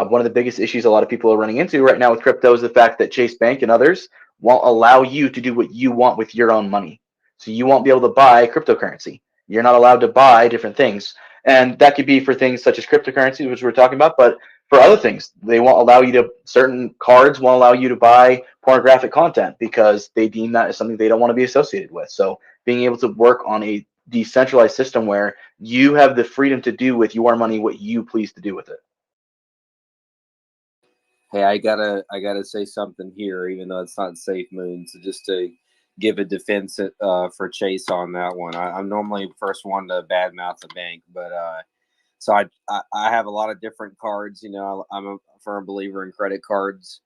One of the biggest issues a lot of people are running into right now with crypto is the fact that Chase Bank and others won't allow you to do what you want with your own money. So you won't be able to buy cryptocurrency. You're not allowed to buy different things. And that could be for things such as cryptocurrencies, which we're talking about, but for other things, they won't allow you to, certain cards won't allow you to buy pornographic content because they deem that as something they don't want to be associated with. So being able to work on a decentralized system where you have the freedom to do with your money what you please to do with it. Hey, I gotta say something here, even though it's not Safemoon. So just to give a defense for Chase on that one. I'm normally the first one to badmouth the bank, but so I have a lot of different cards. You know, I'm a firm believer in credit cards.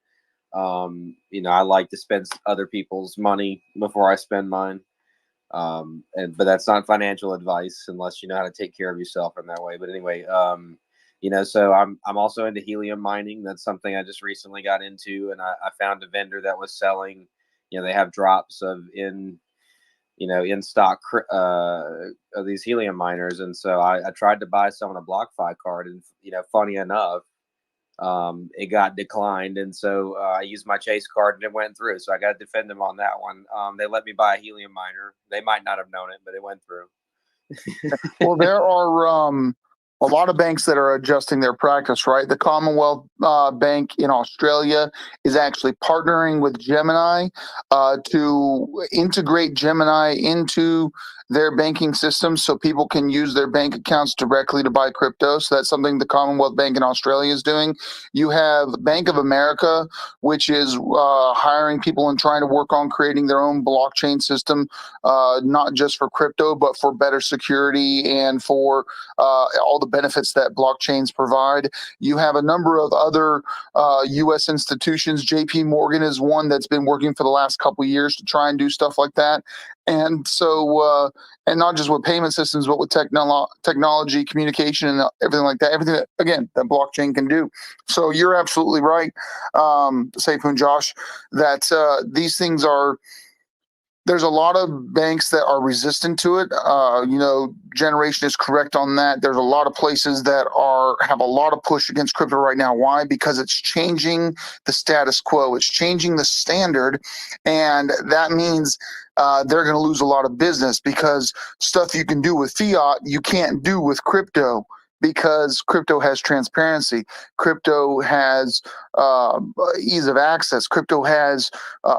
You know, I like to spend other people's money before I spend mine. But that's not financial advice unless you know how to take care of yourself in that way. But anyway, you know, so I'm also into helium mining. That's something I just recently got into, and I found a vendor that was selling. You know, they have drops of in stock of these helium miners, and so I tried to buy some on a BlockFi card, and you know, funny enough, it got declined, and so I used my Chase card and it went through. So I got to defend them on that one. They let me buy a helium miner. They might not have known it, but it went through. Well, there are a lot of banks that are adjusting their practice, right? The Commonwealth Bank in Australia is actually partnering with Gemini to integrate Gemini into their banking system so people can use their bank accounts directly to buy crypto. So that's something the Commonwealth Bank in Australia is doing. You have Bank of America, which is hiring people and trying to work on creating their own blockchain system, not just for crypto, but for better security and for all the benefits that blockchains provide. You have a number of other U.S. institutions. JP Morgan is one that's been working for the last couple of years to try and do stuff like that. And so, and not just with payment systems, but with technology, communication, and everything like that. Everything that, again, that blockchain can do. So you're absolutely right, Safemoon Josh, that these things are. There's a lot of banks that are resistant to it. You know, Generation is correct on that. There's a lot of places that have a lot of push against crypto right now. Why? Because it's changing the status quo. It's changing the standard, and that means they're going to lose a lot of business because stuff you can do with fiat you can't do with crypto. Because crypto has transparency, crypto has ease of access, crypto has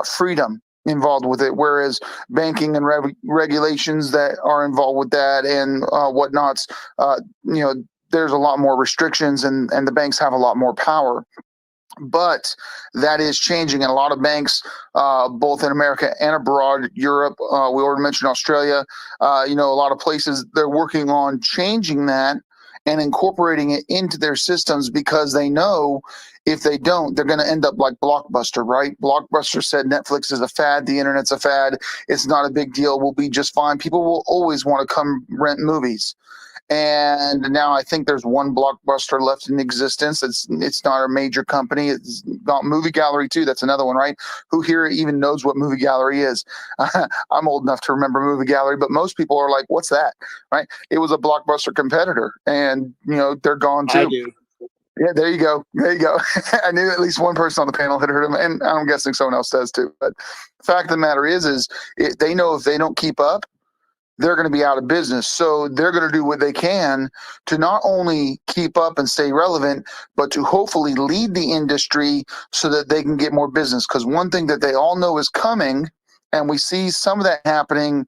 freedom involved with it, whereas banking and regulations that are involved with that and whatnots, you know, there's a lot more restrictions and the banks have a lot more power. But that is changing, and a lot of banks, both in America and abroad, Europe, we already mentioned Australia, you know, a lot of places, they're working on changing that and incorporating it into their systems because they know if they don't, they're going to end up like Blockbuster, right? Blockbuster said Netflix is a fad, the internet's a fad, it's not a big deal, we'll be just fine. People will always want to come rent movies. And now I think there's one Blockbuster left in existence. It's not a major company. It's got Movie Gallery too. That's another one, right? Who here even knows what Movie Gallery is? I'm old enough to remember Movie Gallery, but most people are like, "What's that?" Right? It was a Blockbuster competitor, and you know they're gone too. I do. Yeah, there you go. There you go. I knew at least one person on the panel had heard him, and I'm guessing someone else does too. But the fact of the matter is they know if they don't keep up, they're going to be out of business. So they're going to do what they can to not only keep up and stay relevant, but to hopefully lead the industry so that they can get more business. Because one thing that they all know is coming, and we see some of that happening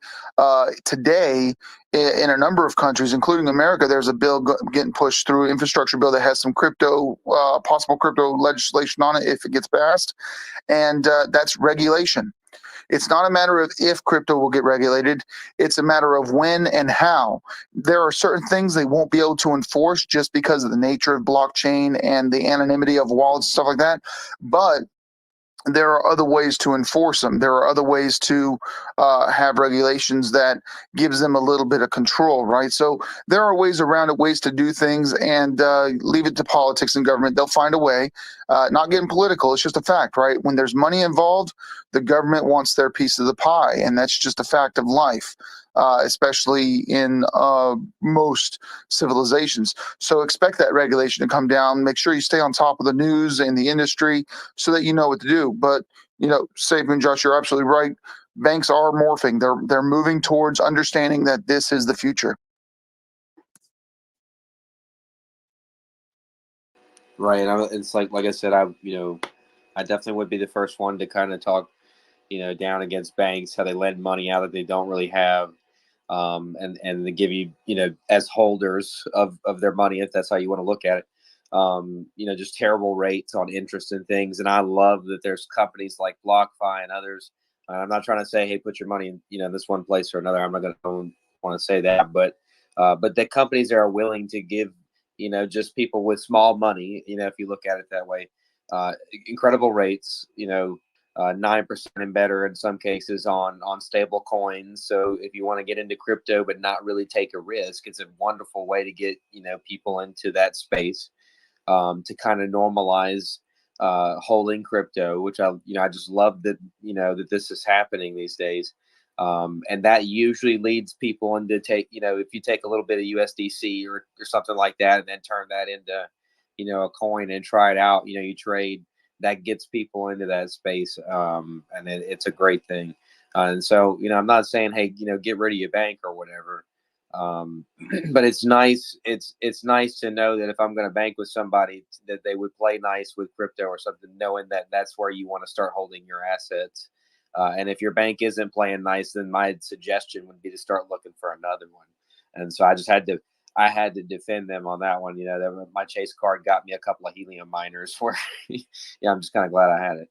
today in a number of countries, including America. There's a bill getting pushed through, infrastructure bill that has some crypto, possible crypto legislation on it if it gets passed. And that's regulation. It's not a matter of if crypto will get regulated. It's a matter of when and how. There are certain things they won't be able to enforce just because of the nature of blockchain and the anonymity of wallets, stuff like that. But there are other ways to enforce them. There are other ways to have regulations that gives them a little bit of control, right? So there are ways around it, ways to do things, and leave it to politics and government. They'll find a way. Not getting political, it's just a fact, right? When there's money involved, the government wants their piece of the pie, and that's just a fact of life. Especially in most civilizations. So expect that regulation to come down. Make sure you stay on top of the news and the industry so that you know what to do. But, you know, Safemoon Josh, you're absolutely right. Banks are morphing. They're moving towards understanding that this is the future. Right. It's like I said, I definitely would be the first one to kind of talk, down against banks, how they lend money out that they don't really have. And they give you, as holders of their money, if that's how you want to look at it, just terrible rates on interest and things. And I love that there's companies like BlockFi and others, I'm not trying to say, hey, put your money in, this one place or another. I'm not going to want to say that, but the companies that are willing to give, just people with small money, if you look at it that way, incredible rates, 9% and better in some cases on stable coins. So if you want to get into crypto but not really take a risk, it's a wonderful way to get, people into that space, to kind of normalize holding crypto, which I just love that, that this is happening these days. And that usually leads people into if you take a little bit of USDC or something like that and then turn that into, a coin and try it out, you trade, that gets people into that space. And it's a great thing. And so, I'm not saying, hey, get rid of your bank or whatever. But it's nice. It's nice to know that if I'm going to bank with somebody, that they would play nice with crypto or something, knowing that that's where you want to start holding your assets. And if your bank isn't playing nice, then my suggestion would be to start looking for another one. And so I had to defend them on that one. My Chase card got me a couple of Helium miners where, I'm just kind of glad I had it.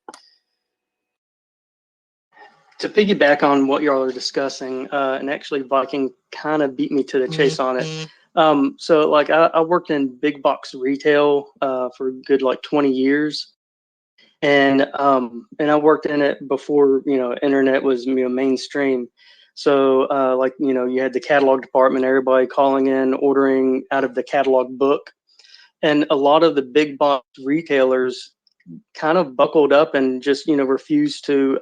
To piggyback on what y'all are discussing, and actually Viking kind of beat me to the chase on it. So like I worked in big box retail for a good 20 years. And I worked in it before, internet was mainstream. So you had the catalog department, everybody calling in, ordering out of the catalog book. And a lot of the big box retailers kind of buckled up and just, refused to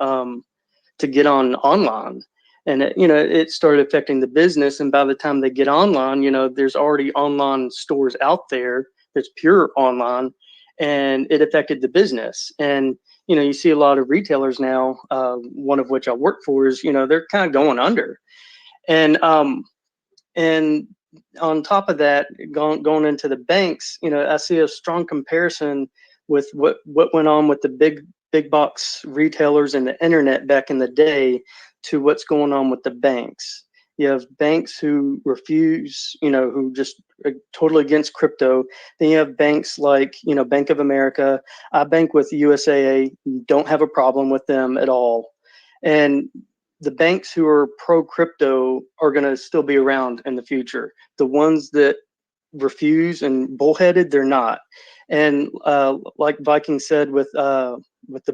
get online. And it started affecting the business. And by the time they get online, there's already online stores out there that's pure online, and it affected the business. And you see a lot of retailers now, one of which I work for, is they're kind of going under. And on top of that, going into the banks, I see a strong comparison with what went on with the big box retailers and the internet back in the day to what's going on with the banks. You have banks who refuse, who just are totally against crypto. Then you have banks like, Bank of America. I bank with USAA, don't have a problem with them at all. And the banks who are pro crypto are going to still be around in the future. The ones that refuse and bullheaded, they're not. And like Viking said, with the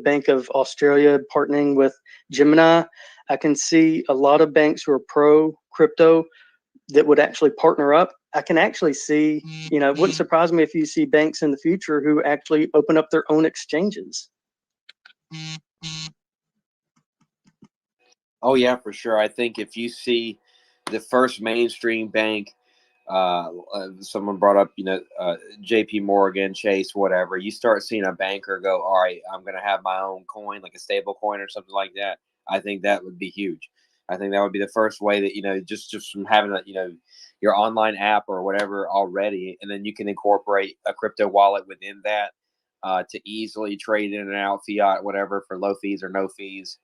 Bank of Australia partnering with Gemini, I can see a lot of banks who are pro crypto that would actually partner up. I can actually see, it wouldn't surprise me if you see banks in the future who actually open up their own exchanges. Oh yeah, for sure. I think if you see the first mainstream bank, someone brought up, JP Morgan, Chase, whatever, you start seeing a banker go, all right, I'm going to have my own coin, like a stable coin or something like that. I think that would be huge. I think that would be the first way that, just from having a, your online app or whatever already, and then you can incorporate a crypto wallet within that, to easily trade in and out fiat, whatever, for low fees or no fees.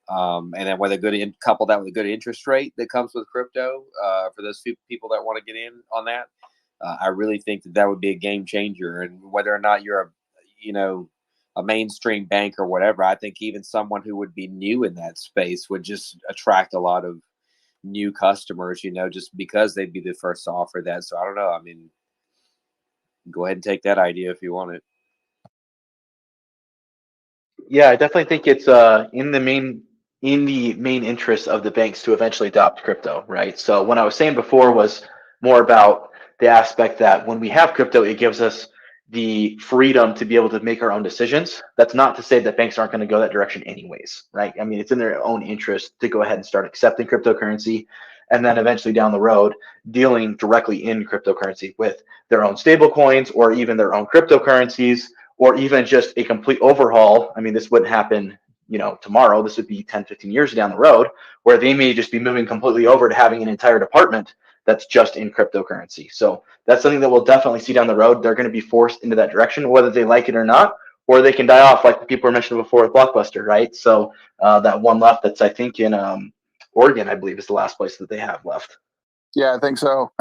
And then with couple that with a good interest rate that comes with crypto, for those few people that want to get in on that, I really think that would be a game changer. And whether or not you're a mainstream bank or whatever, I think even someone who would be new in that space would just attract a lot of new customers, just because they'd be the first to offer that. So I don't know. I mean, go ahead and take that idea if you want it. Yeah, I definitely think it's in the main interest of the banks to eventually adopt crypto, right? So what I was saying before was more about the aspect that when we have crypto, it gives us the freedom to be able to make our own decisions. That's not to say that banks aren't going to go that direction anyways, right? I mean, it's in their own interest to go ahead and start accepting cryptocurrency, and then eventually down the road dealing directly in cryptocurrency with their own stable coins or even their own cryptocurrencies, or even just a complete overhaul. I mean, this wouldn't happen, tomorrow. This would be 10, 15 years down the road, where they may just be moving completely over to having an entire department that's just in cryptocurrency. So that's something that we'll definitely see down the road. They're going to be forced into that direction, whether they like it or not, or they can die off like the people were mentioned before with Blockbuster, right? So that one left that's, I think, in Oregon, I believe, is the last place that they have left. Yeah, I think so.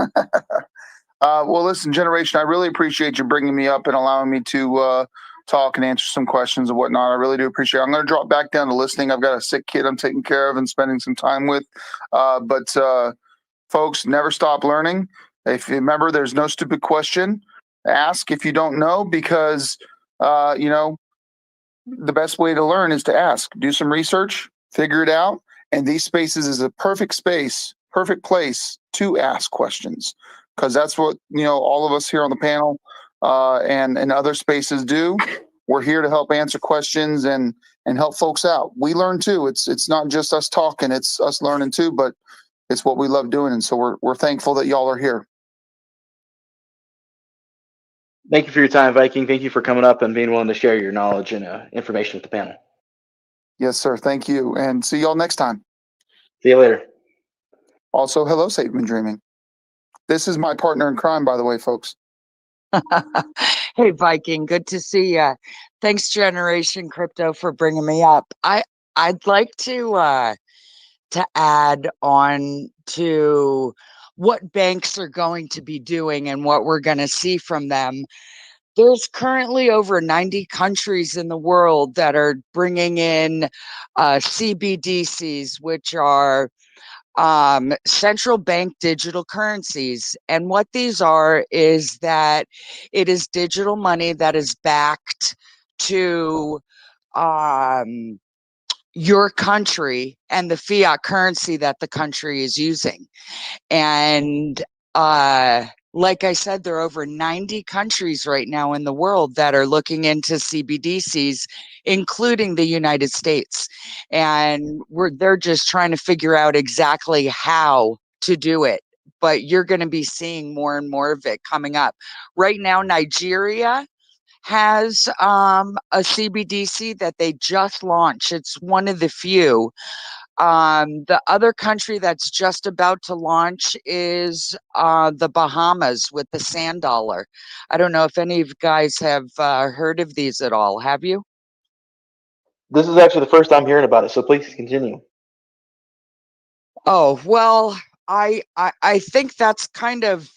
Well, listen, Generation, I really appreciate you bringing me up and allowing me to talk and answer some questions and whatnot. I really do appreciate it. I'm going to drop back down to listening. I've got a sick kid I'm taking care of and spending some time with. But folks, never stop learning. If you remember, there's no stupid question. Ask if you don't know, because you know, the best way to learn is to ask. Do some research, figure it out, and these spaces is a perfect space, perfect place to ask questions, because that's what, you know, all of us here on the panel and other spaces do. We're here to help answer questions and help folks out. We learn too. It's not just us talking; it's us learning too. But it's what we love doing, and so we're thankful that y'all are here. Thank you for your time, Viking. Thank you for coming up and being willing to share your knowledge and information with the panel. Yes, sir. Thank you, and see y'all next time. See you later. Also, hello, Safemoon Dreaming. This is my partner in crime, by the way, folks. Hey, Viking, good to see you. Thanks, Generation Crypto, for bringing me up. I'd like to add on to what banks are going to be doing and what we're going to see from them. There's currently over 90 countries in the world that are bringing in CBDCs, which are central bank digital currencies. And what these are is that it is digital money that is backed to your country and the fiat currency that the country is using. And like I said, there are over 90 countries right now in the world that are looking into CBDCs, including the United States. And they're just trying to figure out exactly how to do it. But you're going to be seeing more and more of it coming up. Right now, Nigeria has a CBDC that they just launched. It's one of the few. The other country that's just about to launch is the Bahamas with the sand dollar. I don't know if any of you guys have heard of these at all. Have you? This is actually the first time hearing about it, so please continue. Oh, well, I think that's kind of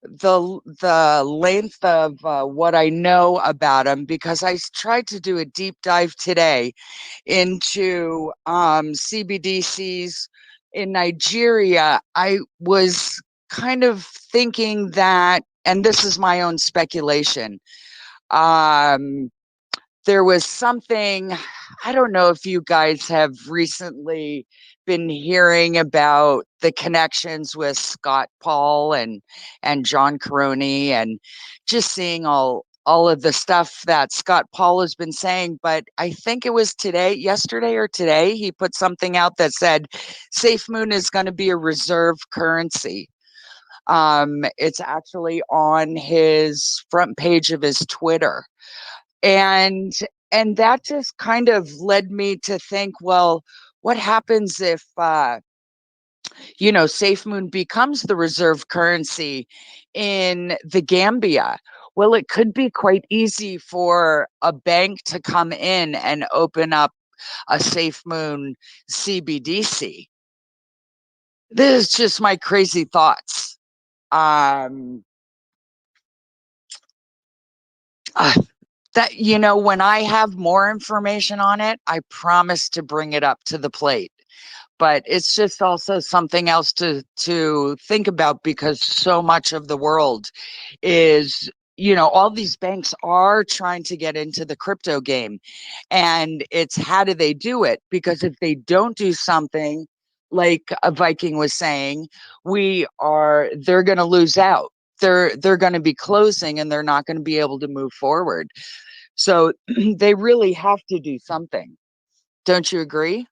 the length of what I know about them, because I tried to do a deep dive today into CBDCs in Nigeria. I was kind of thinking that, and this is my own speculation, there was something, I don't know if you guys have recently been hearing about the connections with Scott Paul and John Caroni, and just seeing all of the stuff that Scott Paul has been saying. But I think it was yesterday or today, he put something out that said Safemoon is going to be a reserve currency. It's actually on his front page of his Twitter. And that just kind of led me to think, well, what happens if Safemoon becomes the reserve currency in the Gambia? Well, it could be quite easy for a bank to come in and open up a Safemoon CBDC. This is just my crazy thoughts. That, when I have more information on it, I promise to bring it up to the plate. But it's just also something else to think about, because so much of the world is, all these banks are trying to get into the crypto game. And it's, how do they do it? Because if they don't do something, like a Viking was saying, they're going to lose out. They're going to be closing, and they're not going to be able to move forward. So they really have to do something. Don't you agree?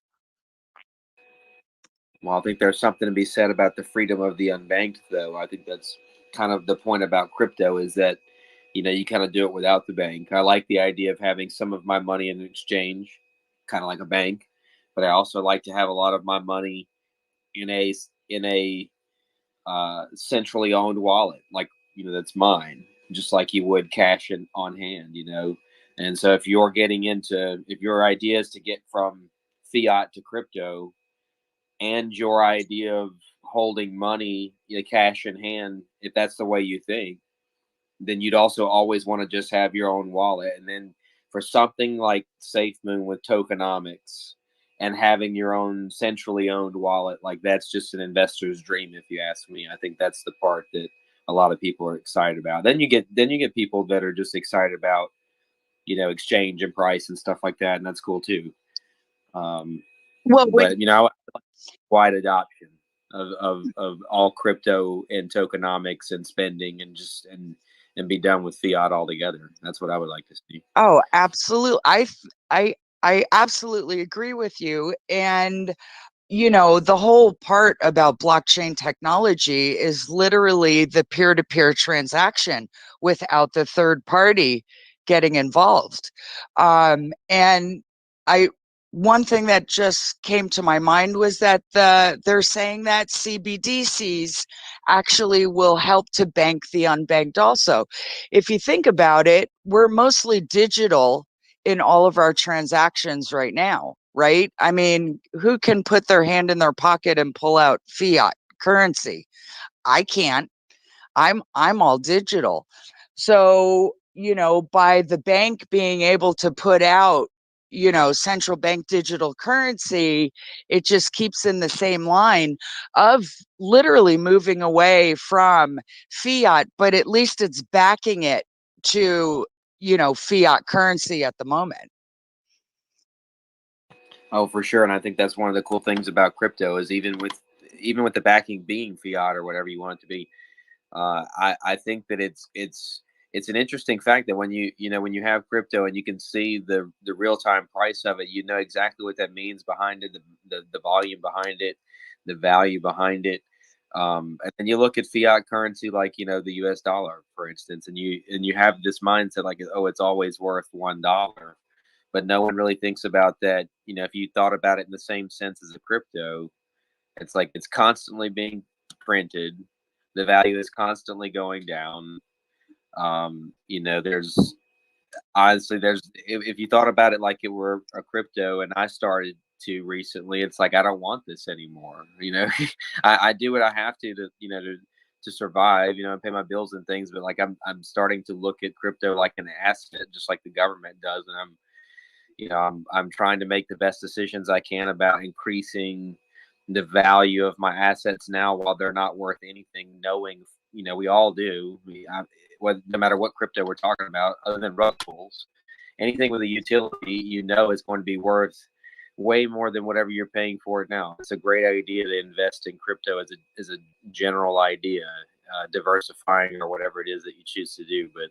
Well, I think there's something to be said about the freedom of the unbanked, though. I think that's kind of the point about crypto, is that, you kind of do it without the bank. I like the idea of having some of my money in exchange, kind of like a bank, but I also like to have a lot of my money in a centrally owned wallet, like, that's mine, just like you would cash on hand, And so if your idea is to get from fiat to crypto, and your idea of holding money, cash in hand, if that's the way you think, then you'd also always want to just have your own wallet. And then for something like Safemoon with tokenomics and having your own centrally owned wallet, like that's just an investor's dream, if you ask me. I think that's the part that a lot of people are excited about. Then you get people that are just excited about, you know, exchange and price and stuff like that, and that's cool too. But you know, I like wide adoption of all crypto and tokenomics and spending and just and be done with fiat altogether. That's what I would like to see. Oh, absolutely. I absolutely agree with you. And you know, the whole part about blockchain technology is literally the peer-to-peer transaction without the third party getting involved. And one thing that just came to my mind was that they're saying that CBDCs actually will help to bank the unbanked also. If you think about it, we're mostly digital in all of our transactions right now, right? I mean, who can put their hand in their pocket and pull out fiat currency? I can't. I'm all digital. So, you know, by the bank being able to put out, you know, central bank digital currency, it just keeps in the same line of literally moving away from fiat, but at least it's backing it to, you know, fiat currency at the moment. Oh, for sure. And I think that's one of the cool things about crypto is even with the backing being fiat or whatever you want it to be, I think that it's an interesting fact that when when you have crypto and you can see the real time price of it, you know exactly what that means behind it, the volume behind it, the value behind it. And then you look at fiat currency like, you know, the US dollar, for instance, and you have this mindset like, oh, it's always worth $1. But no one really thinks about that. You know, if you thought about it in the same sense as a crypto, it's like it's constantly being printed. The value is constantly going down. You know, there's honestly, if you thought about it like it were a crypto, and I started to recently, it's like I don't want this anymore. You know, I do what I have to you know to survive. You know, and pay my bills and things. But like I'm starting to look at crypto like an asset, just like the government does, and I'm trying to make the best decisions I can about increasing the value of my assets now while they're not worth anything, knowing, you know, we all do. No matter what crypto we're talking about, other than rug pulls, anything with a utility, you know, is going to be worth way more than whatever you're paying for it now. It's a great idea to invest in crypto as a general idea, diversifying or whatever it is that you choose to do. But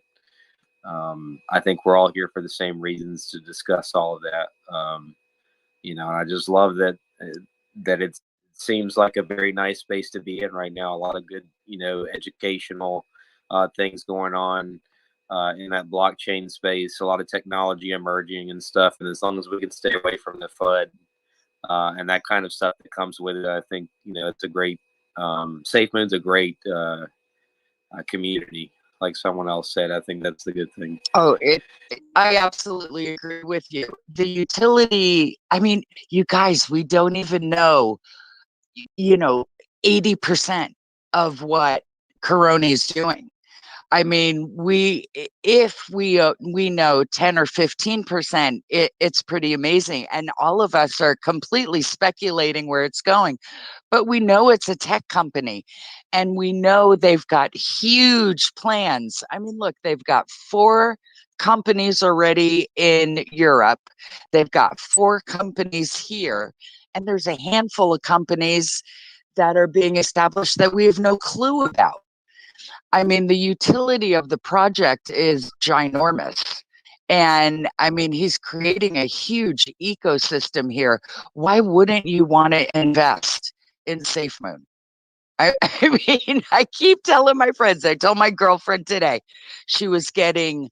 I think we're all here for the same reasons to discuss all of that. You know, and I just love that it seems like a very nice space to be in right now. A lot of good, you know, educational things going on in that blockchain space. A lot of technology emerging and stuff. And as long as we can stay away from the FUD and that kind of stuff that comes with it, I think, you know, it's a great. Safemoon's a great community. Like someone else said, I think that's the good thing. Oh, I absolutely agree with you. The utility, I mean, you guys, we don't even know, you know, 80% of what Corona is doing. I mean, if we know 10 or 15%, it's pretty amazing. And all of us are completely speculating where it's going. But we know it's a tech company and we know they've got huge plans. I mean, look, they've got 4 companies already in Europe. They've got 4 companies here. And there's a handful of companies that are being established that we have no clue about. I mean, the utility of the project is ginormous. And I mean, he's creating a huge ecosystem here. Why wouldn't you want to invest in Safemoon? I mean, I keep telling my friends, I told my girlfriend today, she was getting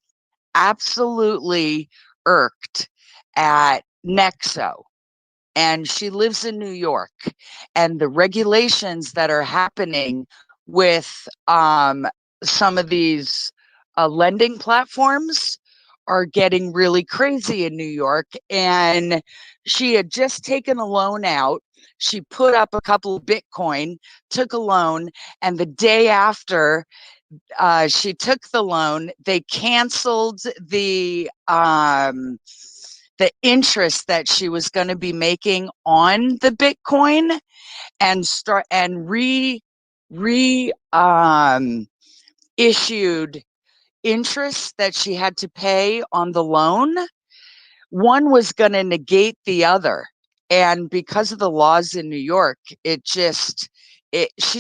absolutely irked at Nexo. And she lives in New York. And the regulations that are happening with some of these lending platforms are getting really crazy in New York. And she had just taken a loan out. She put up a couple of Bitcoin, took a loan, and the day after, she took the loan. They canceled the interest that she was going to be making on the Bitcoin, and issued interest that she had to pay on the loan. One was going to negate the other. And because of the laws in New York, she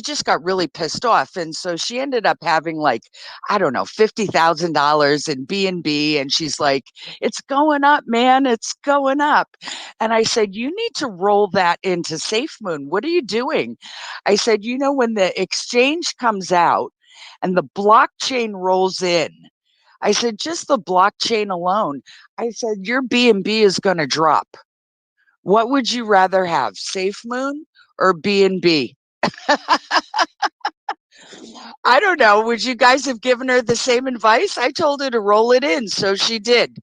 just got really pissed off. And so she ended up having, like, I don't know, $50,000 in B&B. And she's like, it's going up, man. It's going up. And I said, you need to roll that into Safemoon. What are you doing? I said, when the exchange comes out and the blockchain rolls in, I said, just the blockchain alone, I said, your B&B is going to drop. What would you rather have, Safemoon or B&B? I don't know. Would you guys have given her the same advice? I told her to roll it in, so she did.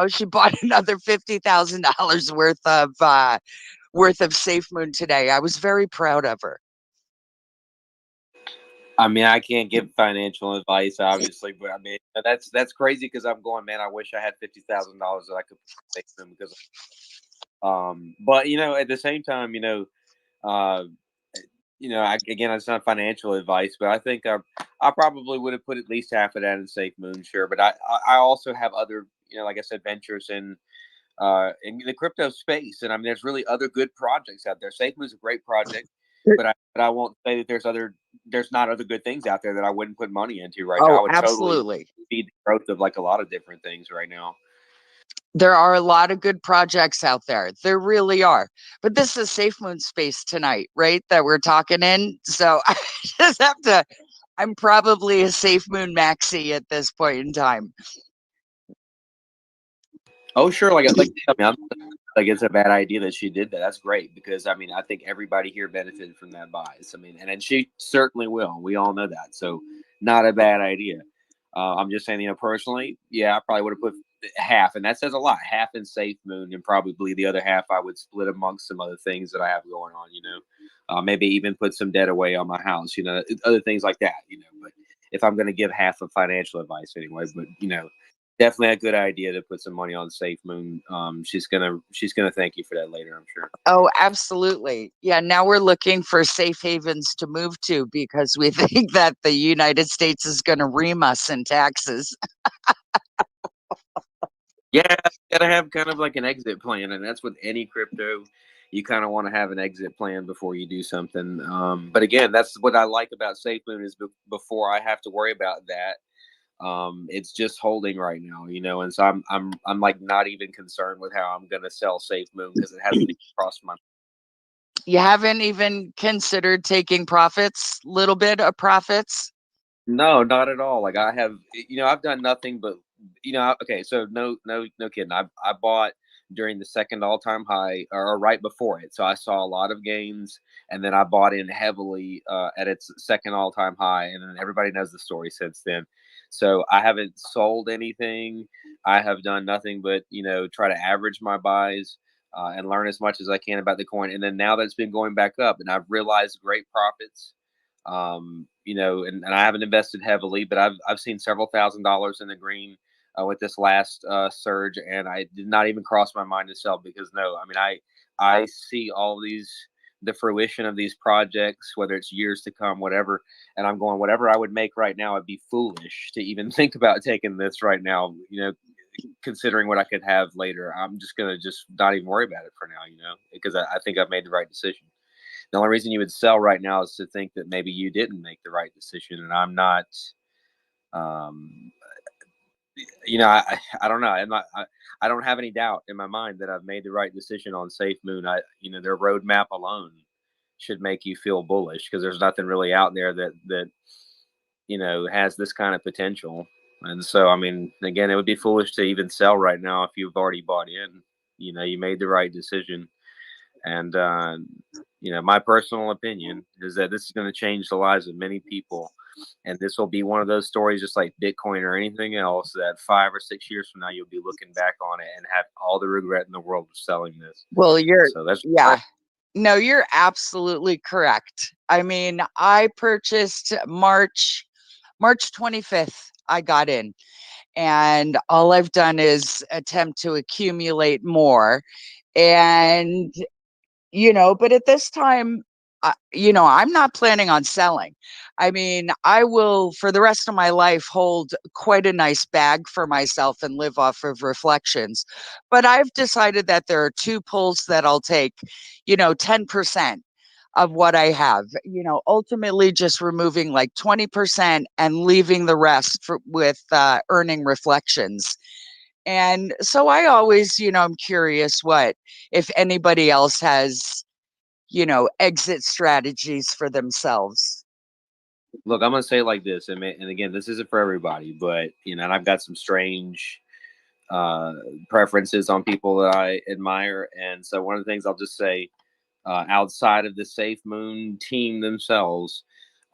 She bought another $50,000 worth of Safemoon today. I was very proud of her. I mean, I can't give financial advice, obviously, but I mean that's crazy because I'm going, man. I wish I had $50,000 that I could take them because, but at the same time, it's not financial advice, but I think I probably would have put at least half of that in Safemoon, sure. But I also have other, like I said, ventures in the crypto space, and I mean, there's really other good projects out there. Safemoon's a great project. But I won't say that there's not other good things out there that I wouldn't put money into right now. I would absolutely totally feed the growth of like a lot of different things right now. There are a lot of good projects out there. There really are. But this is Safemoon space tonight, right? That we're talking in. So I just have to, I'm probably a Safemoon maxi at this point in time. Oh, sure. Like I'm like it's a bad idea that she did that. That's great because I mean I think everybody here benefited from that bias. I mean, and she certainly will. We all know that. So not a bad idea. I'm just saying, personally, yeah, I probably would have put half, and that says a lot. Half in Safemoon, and probably the other half I would split amongst some other things that I have going on. Maybe even put some debt away on my house. Other things like that. But if I'm going to give half of financial advice anyway, but definitely a good idea to put some money on Safemoon. She's gonna thank you for that later, I'm sure. Oh, absolutely. Yeah, now we're looking for safe havens to move to because we think that the United States is going to ream us in taxes. Yeah, you gotta have kind of like an exit plan, and that's with any crypto. You kind of want to have an exit plan before you do something. But again, that's what I like about Safemoon is before I have to worry about that. It's just holding right now, and so I'm like not even concerned with how I'm gonna sell Safemoon because it hasn't even crossed my. You haven't even considered taking profits, little bit of profits? No, not at all. Like I have, I've done nothing but, okay. So no kidding. I bought during the second all-time high or right before it. So I saw a lot of gains and then I bought in heavily at its second all-time high. And then everybody knows the story since then. So I haven't sold anything. I have done nothing but, try to average my buys and learn as much as I can about the coin. And then now that it's been going back up and I've realized great profits, and I haven't invested heavily, but I've seen several $1,000s in the green with this last surge, and I did not even cross my mind to sell because I mean I see all the fruition of these projects, whether it's years to come, whatever, and I'm going whatever I would make right now, I'd be foolish to even think about taking this right now, considering what I could have later. I'm just gonna not even worry about it for now, because I think I've made the right decision. The only reason you would sell right now is to think that maybe you didn't make the right decision, and I'm not. I don't know. I don't have any doubt in my mind that I've made the right decision on Safemoon. Their roadmap alone should make you feel bullish because there's nothing really out there that has this kind of potential. And so, I mean, again, it would be foolish to even sell right now if you've already bought in. You made the right decision. And, my personal opinion is that this is going to change the lives of many people. And this will be one of those stories, just like Bitcoin or anything else, that 5 or 6 years from now, you'll be looking back on it and have all the regret in the world of selling this. Well, yeah. No, you're absolutely correct. I mean, I purchased March March 25th, I got in. And all I've done is attempt to accumulate more. And, but at this time, I'm not planning on selling. I mean, I will, for the rest of my life, hold quite a nice bag for myself and live off of reflections. But I've decided that there are 2 pulls that I'll take, 10% of what I have, ultimately just removing like 20% and leaving the rest with earning reflections. And so I always, I'm curious if anybody else has, exit strategies for themselves. Look, I'm gonna say it like this, and again, this isn't for everybody, but and I've got some strange preferences on people that I admire, and so one of the things I'll just say, outside of the Safemoon team themselves,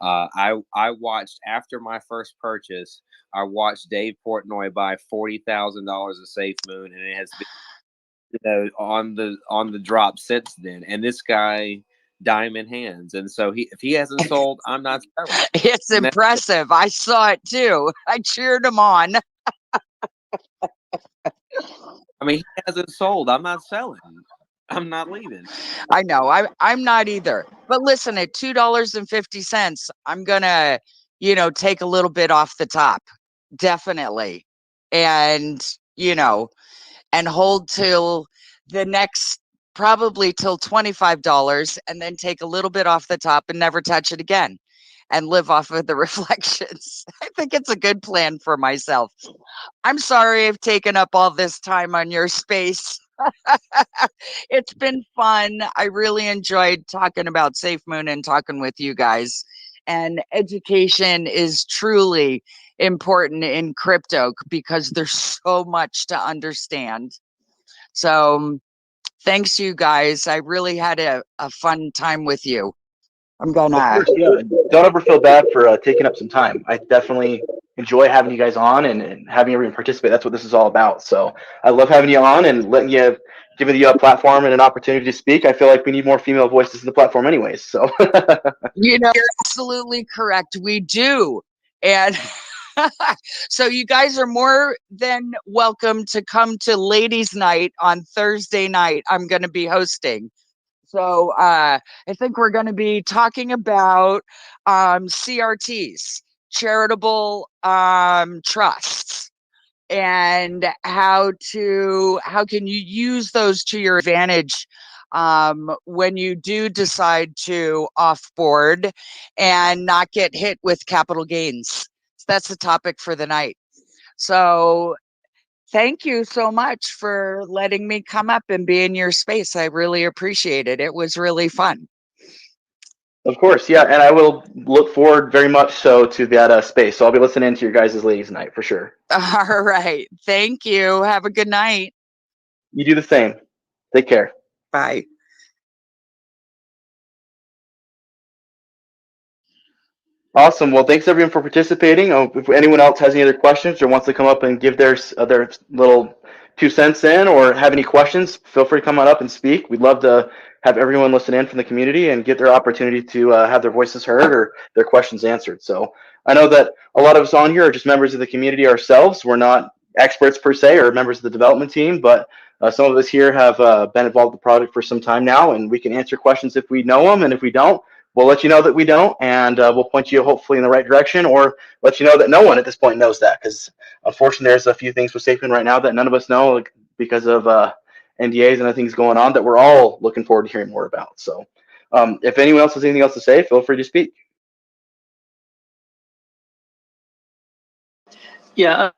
I watched after my first purchase. I watched Dave Portnoy buy $40,000 of Safemoon, and it has been on the drop since then. And this guy, diamond hands, and so if he hasn't sold, I'm not selling. It's impressive. I saw it too. I cheered him on. I mean, he hasn't sold. I'm not selling. I'm not leaving. I know. I'm not either. But listen, at $2.50, I'm gonna, take a little bit off the top, definitely, and and hold till the next, probably till $25, and then take a little bit off the top and never touch it again, and live off of the reflections. I think it's a good plan for myself. I'm sorry I've taken up all this time on your space. It's been fun. I really enjoyed talking about Safemoon and talking with you guys. And education is truly important in crypto because there's so much to understand. So thanks, you guys. I really had a fun time with you. I'm gonna. Of course, yeah. Don't ever feel bad for taking up some time. I definitely enjoy having you guys on and having everyone participate. That's what this is all about. So I love having you on and giving you a platform and an opportunity to speak. I feel like we need more female voices in the platform anyways. So you're absolutely correct. We do. And so you guys are more than welcome to come to Ladies Night on Thursday night. I'm going to be hosting. So I think we're going to be talking about CRTs, charitable trusts, and how can you use those to your advantage when you do decide to offboard and not get hit with capital gains. So that's the topic for the night. So thank you so much for letting me come up and be in your space. I really appreciate it. It was really fun. Of course, yeah, and I will look forward very much so to that space. So I'll be listening to your guys' Ladies Night for sure. All right. Thank you. Have a good night. You do the same. Take care. Bye. Awesome. Well, thanks everyone for participating. If anyone else has any other questions or wants to come up and give their little 2 cents in or have any questions, feel free to come on up and speak. We'd love to have everyone listen in from the community and get their opportunity to have their voices heard or their questions answered. So I know that a lot of us on here are just members of the community ourselves. We're not experts per se or members of the development team, but some of us here have been involved with the project for some time now, and we can answer questions if we know them, and if we don't, we'll let you know that we don't, and we'll point you hopefully in the right direction, or let you know that no one at this point knows that, because unfortunately there's a few things with Safemoon right now that none of us know, like, because of NDAs and other things going on that we're all looking forward to hearing more about. So if anyone else has anything else to say, feel free to speak. Yeah,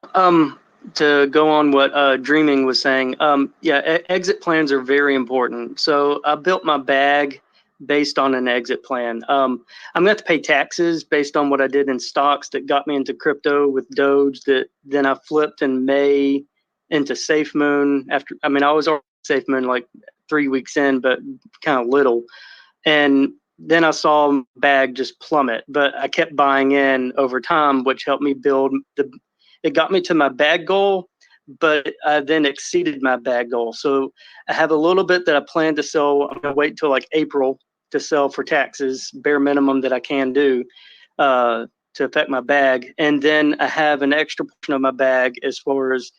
to go on what Dreaming was saying, exit plans are very important. So I built my bag based on an exit plan. I'm going to have to pay taxes based on what I did in stocks that got me into crypto with Doge, that then I flipped in May into Safemoon. I was already Safemoon like 3 weeks in, but kind of little. And then I saw my bag just plummet, but I kept buying in over time, which helped me build it got me to my bag goal, but I then exceeded my bag goal. So I have a little bit that I plan to sell. I'm going to wait until like April to sell for taxes, bare minimum that I can do. to affect my bag. And then I have an extra portion of my bag as far as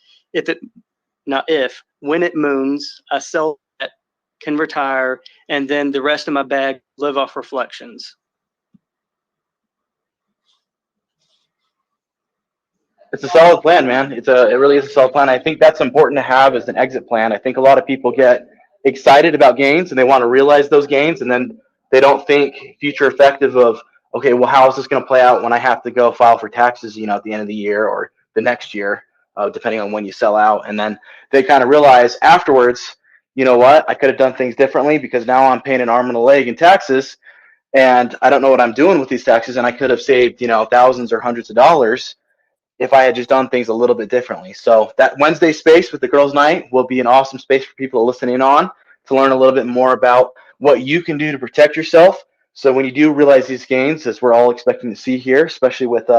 when it moons, I sell that, can retire, and then the rest of my bag live off reflections. It's a solid plan, man. It really is a solid plan. I think that's important to have as an exit plan. I think a lot of people get excited about gains and they want to realize those gains, and then they don't think future effective of, okay, well, how is this going to play out when I have to go file for taxes, at the end of the year or the next year, depending on when you sell out. And then they kind of realize afterwards, you know what, I could have done things differently because now I'm paying an arm and a leg in taxes, and I don't know what I'm doing with these taxes, and I could have saved, thousands or hundreds of dollars if I had just done things a little bit differently. So that Wednesday space with the girls' night will be an awesome space for people to listen in on, to learn a little bit more about what you can do to protect yourself. So when you do realize these gains, as we're all expecting to see here, especially with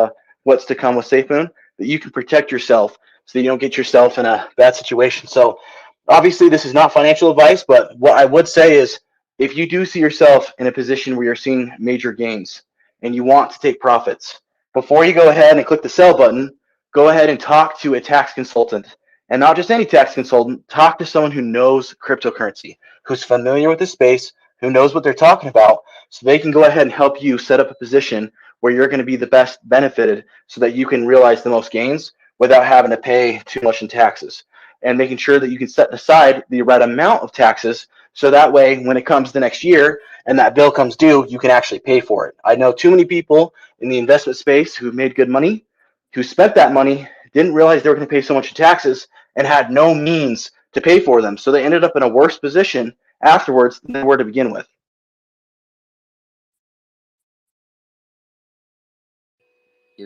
what's to come with Safemoon, that you can protect yourself so that you don't get yourself in a bad situation. So obviously this is not financial advice, but what I would say is if you do see yourself in a position where you're seeing major gains and you want to take profits, before you go ahead and click the sell button, go ahead and talk to a tax consultant. And not just any tax consultant, talk to someone who knows cryptocurrency, who's familiar with the space, who knows what they're talking about, so they can go ahead and help you set up a position where you're going to be the best benefited so that you can realize the most gains without having to pay too much in taxes. And making sure that you can set aside the right amount of taxes so that way when it comes the next year and that bill comes due, you can actually pay for it. I know too many people in the investment space who made good money, who spent that money, didn't realize they were going to pay so much in taxes, and had no means to pay for them. So they ended up in a worse position afterwards than they were to begin with.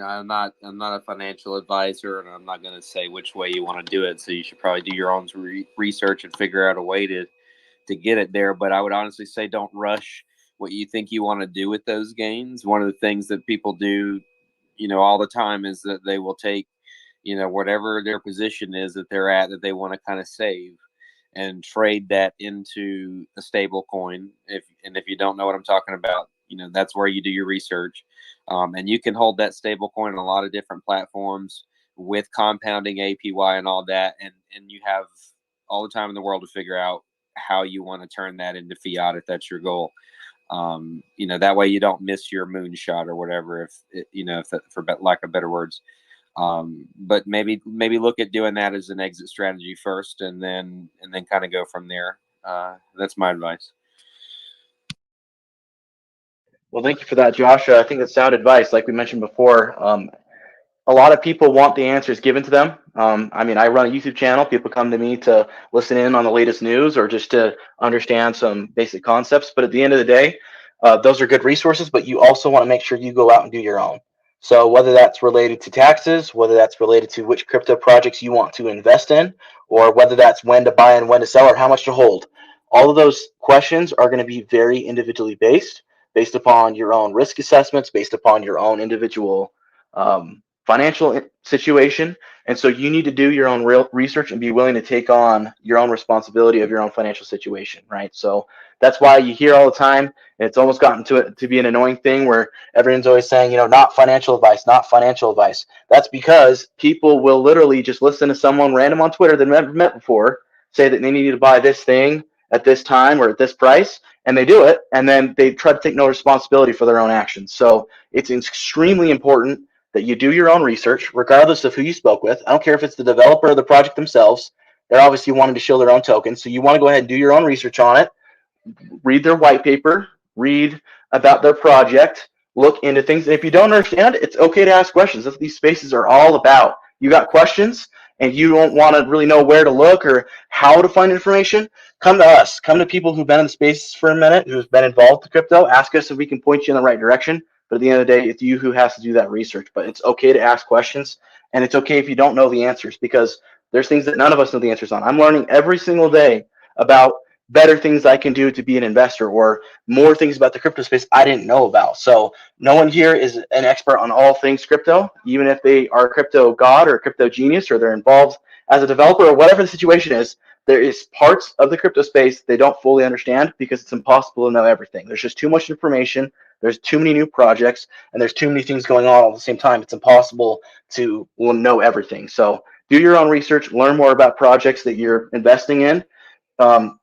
I'm not a financial advisor, and I'm not going to say which way you want to do it. So you should probably do your own research and figure out a way to get it there. But I would honestly say don't rush what you think you want to do with those gains. One of the things that people do, all the time is that they will take, whatever their position is that they're at, that they want to kind of save, and trade that into a stable coin. If you don't know what I'm talking about, that's where you do your research. And you can hold that stable coin on a lot of different platforms with compounding APY and all that. And you have all the time in the world to figure out how you want to turn that into fiat if that's your goal. That way you don't miss your moonshot or whatever, for lack of better words. But maybe look at doing that as an exit strategy first, and then kind of go from there. That's my advice. Well, thank you for that, Josh. I think that's sound advice. Like we mentioned before, a lot of people want the answers given to them. I run a YouTube channel. People come to me to listen in on the latest news or just to understand some basic concepts. But at the end of the day, those are good resources, but you also want to make sure you go out and do your own. So whether that's related to taxes, whether that's related to which crypto projects you want to invest in, or whether that's when to buy and when to sell or how much to hold, all of those questions are going to be very individually based upon your own risk assessments, based upon your own individual financial situation. And so you need to do your own real research and be willing to take on your own responsibility of your own financial situation, right? So that's why you hear all the time, and it's almost gotten to be an annoying thing where everyone's always saying, not financial advice, not financial advice. That's because people will literally just listen to someone random on Twitter they've never met before say that they need to buy this thing at this time or at this price, and they do it, and then they try to take no responsibility for their own actions. So it's extremely important that you do your own research, regardless of who you spoke with. I don't care if it's the developer or the project themselves. They're obviously wanting to show their own token. So you want to go ahead and do your own research on it, read their white paper, read about their project, look into things. And if you don't understand, it's okay to ask questions. That's what these spaces are all about. You got questions and you don't want to really know where to look or how to find information, come to us. Come to people who've been in the space for a minute, who've been involved with crypto. Ask us if we can point you in the right direction. But at the end of the day, it's you who has to do that research. But it's okay to ask questions, and it's okay if you don't know the answers, because there's things that none of us know the answers on. I'm learning every single day about better things I can do to be an investor, or more things about the crypto space I didn't know about. So no one here is an expert on all things crypto, even if they are a crypto god or a crypto genius, or they're involved as a developer, or whatever the situation is. There is parts of the crypto space they don't fully understand because it's impossible to know everything. There's just too much information. There's too many new projects and there's too many things going on all at the same time. It's impossible to know everything. So do your own research, learn more about projects that you're investing in. I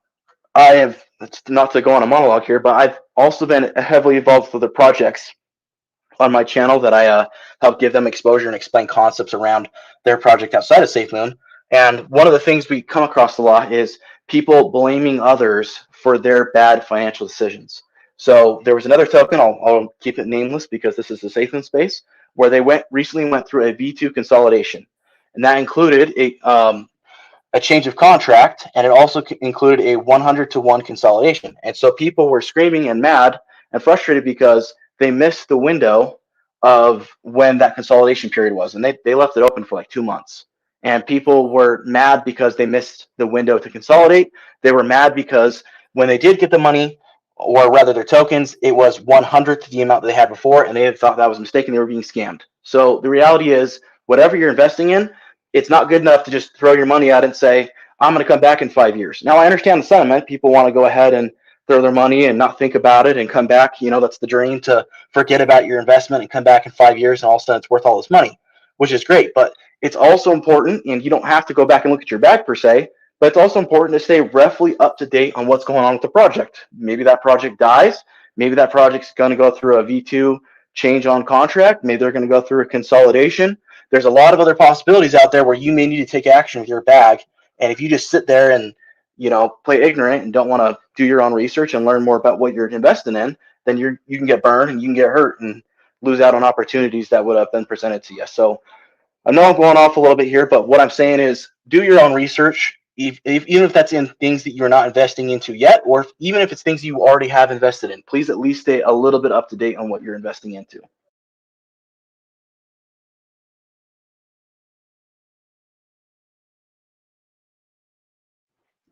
have, not to go on a monologue here, but I've also been heavily involved with the projects on my channel that I help give them exposure and explain concepts around their project outside of Safemoon. And one of the things we come across a lot is people blaming others for their bad financial decisions. So there was another token, I'll keep it nameless because this is the Safemoon space, where they recently went through a V2 consolidation. And that included a change of contract, and it also included a 100-to-1 consolidation. And so people were screaming and mad and frustrated because they missed the window of when that consolidation period was, and they left it open for like 2 months. And people were mad because they missed the window to consolidate. They were mad because when they did get the money, or rather their tokens, it was 100th the amount that they had before, and they had thought that was a mistake and they were being scammed. So the reality is, whatever you're investing in, it's not good enough to just throw your money out and say, I'm going to come back in 5 years. Now, I understand the sentiment. People want to go ahead and throw their money and not think about it and come back. You know, that's the dream, to forget about your investment and come back in 5 years and all of a sudden it's worth all this money, which is great. But it's also important, and you don't have to go back and look at your bag per se, but it's also important to stay roughly up to date on what's going on with the project. Maybe that project dies. Maybe that project's going to go through a V2 change on contract. Maybe they're going to go through a consolidation. There's a lot of other possibilities out there where you may need to take action with your bag. And if you just sit there and, you know, play ignorant and don't want to do your own research and learn more about what you're investing in, then you can get burned and you can get hurt and lose out on opportunities that would have been presented to you. So I know I'm going off a little bit here, but what I'm saying is do your own research, even if that's in things that you're not investing into yet, or even if it's things you already have invested in. Please at least stay a little bit up to date on what you're investing into.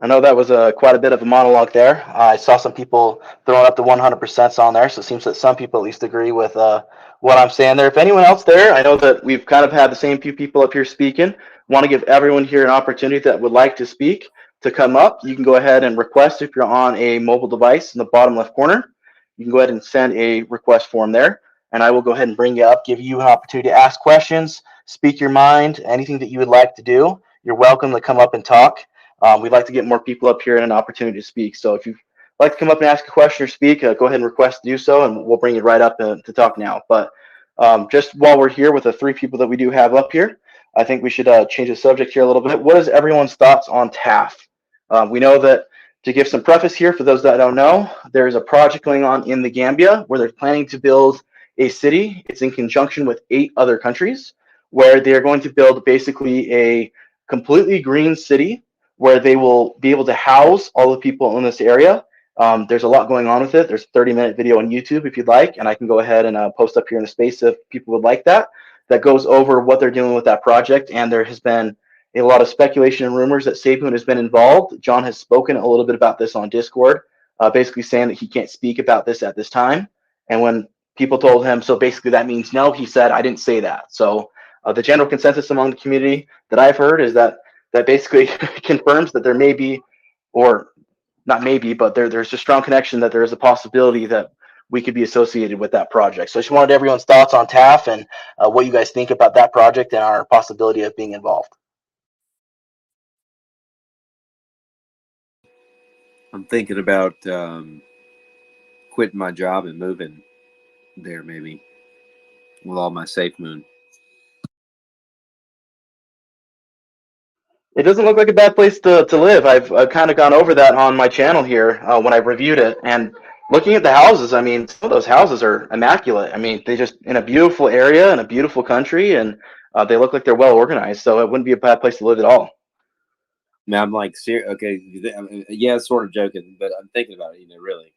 I know that was quite a bit of a monologue there. I saw some people throwing up the 100% on there, so it seems that some people at least agree with what I'm saying there. If anyone else there, I know that we've kind of had the same few people up here speaking. Want to give everyone here an opportunity that would like to speak to come up. You can go ahead and request if you're on a mobile device in the bottom left corner. You can go ahead and send a request form there, and I will go ahead and bring you up, give you an opportunity to ask questions, speak your mind, anything that you would like to do. You're welcome to come up and talk. We'd like to get more people up here and an opportunity to speak. So if you'd like to come up and ask a question or speak, go ahead and request to do so, and we'll bring you right up to talk now. But just while we're here with the 3 people that we do have up here, I think we should change the subject here a little bit. What is everyone's thoughts on TAF? We know that, to give some preface here for those that don't know, there's a project going on in the Gambia where they're planning to build a city. It's in conjunction with 8 other countries, where they're going to build basically a completely green city where they will be able to house all the people in this area. There's a lot going on with it. There's a 30-minute video on YouTube if you'd like, and I can go ahead and post up here in the space if people would like that. That goes over what they're doing with that project, and there has been a lot of speculation and rumors that Safemoon has been involved. John has spoken a little bit about this on Discord, basically saying that he can't speak about this at this time. And when people told him, so basically that means no, he said, I didn't say that. So the general consensus among the community that I've heard is that basically confirms that there may be, or not maybe, but there's a strong connection that there is a possibility that we could be associated with that project. So I just wanted everyone's thoughts on TAF and what you guys think about that project and our possibility of being involved. I'm thinking about quitting my job and moving there, maybe, with all my Safemoon. It doesn't look like a bad place to live. I've kind of gone over that on my channel here when I reviewed it. And looking at the houses, I mean, some of those houses are immaculate. I mean, they just in a beautiful area in a beautiful country, and they look like they're well organized. So it wouldn't be a bad place to live at all. Now I'm like, okay, yeah, sort of joking, but I'm thinking about it. You know, really,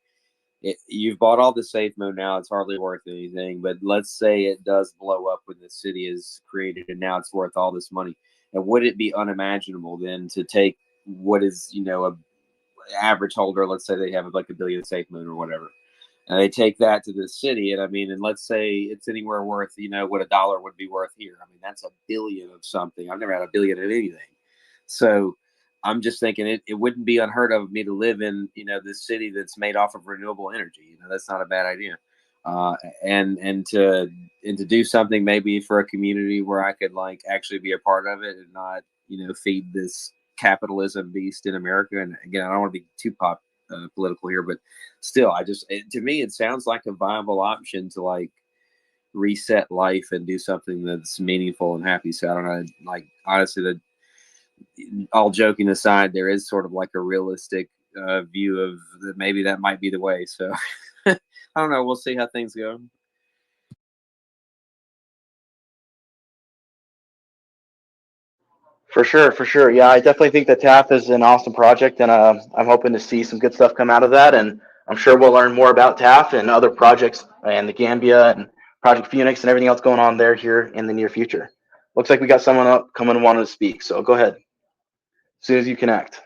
you've bought all the Safemoon now; it's hardly worth anything. But let's say it does blow up when the city is created, and now it's worth all this money. And would it be unimaginable then to take what is, you know, a average holder? Let's say they have like 1 billion Safemoon or whatever, and they take that to the city, and I mean, and let's say it's anywhere worth, you know, what $1 would be worth here. I mean, that's 1 billion of something. I've never had 1 billion in anything, so I'm just thinking it wouldn't be unheard of me to live in, you know, this city that's made off of renewable energy. You know, that's not a bad idea. and to do something maybe for a community where I could like actually be a part of it and not, you know, feed this capitalism beast in America. And again, I don't want to be too political here, but still, to me, it sounds like a viable option to like reset life and do something that's meaningful and happy. So I don't know, like honestly, all joking aside, there is sort of like a realistic view of that maybe that might be the way. So I don't know. We'll see how things go. For sure, for sure. Yeah, I definitely think that TAF is an awesome project, and I'm hoping to see some good stuff come out of that. And I'm sure we'll learn more about TAF and other projects and the Gambia and Project Phoenix and everything else going on there here in the near future. Looks like we got someone up coming and wanting to speak, so go ahead as soon as you connect.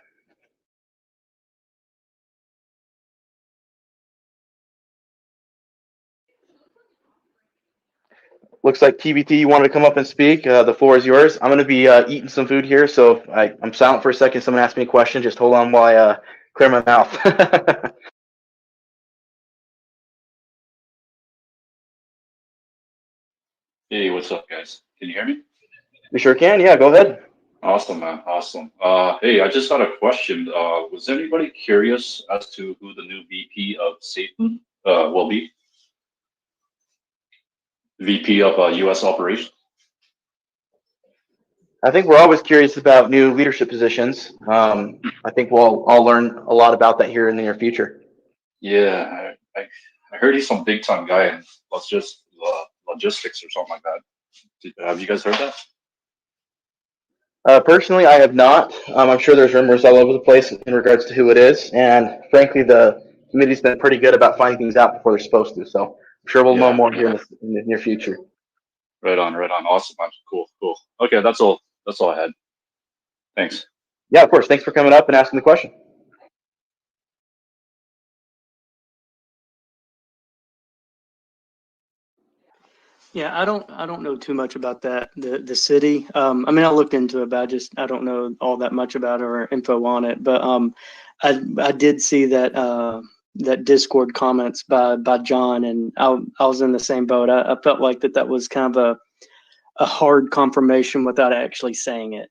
Looks like TBT, you wanted to come up and speak. The floor is yours. I'm going to be eating some food here, so if I'm silent for a second. Someone asks me a question. Just hold on while I clear my mouth. Hey, what's up, guys? Can you hear me? We sure can. Yeah, go ahead. Awesome, man. Awesome. Hey, I just had a question. Was anybody curious as to who the new VP of Safemoon will be? VP of U.S. operations? I think we're always curious about new leadership positions. I think we'll all learn a lot about that here in the near future. Yeah, I heard he's some big time guy in logistics or something like that. Have you guys heard that? Personally, I have not. I'm sure there's rumors all over the place in regards to who it is, and frankly, the committee's been pretty good about finding things out before they're supposed to. So I'm sure we'll know more here in the near future. Right on, right on. Awesome, man. Cool, cool. Okay, that's all. That's all I had. Thanks. Yeah, of course. Thanks for coming up and asking the question. Yeah, I don't know too much about that. The city. I mean, I looked into it, but I don't know all that much about it or info on it. But I did see that that Discord comments by John, and I was in the same boat. I felt like that was kind of a hard confirmation without actually saying it.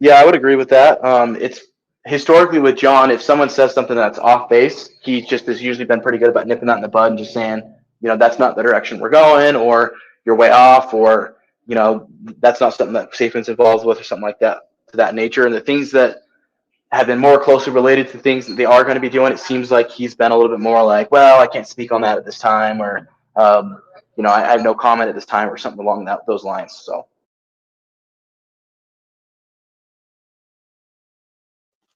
Yeah, I would agree with that. It's historically with John, if someone says something that's off base, he just has usually been pretty good about nipping that in the bud and just saying, you know, that's not the direction we're going, or you're way off, or, you know, that's not something that Safemoon's involved with, or something like that, to that nature. And the things that have been more closely related to things that they are going to be doing, it seems like he's been a little bit more like, well, I can't speak on that at this time, or, you know, I have no comment at this time, or something along those lines. So.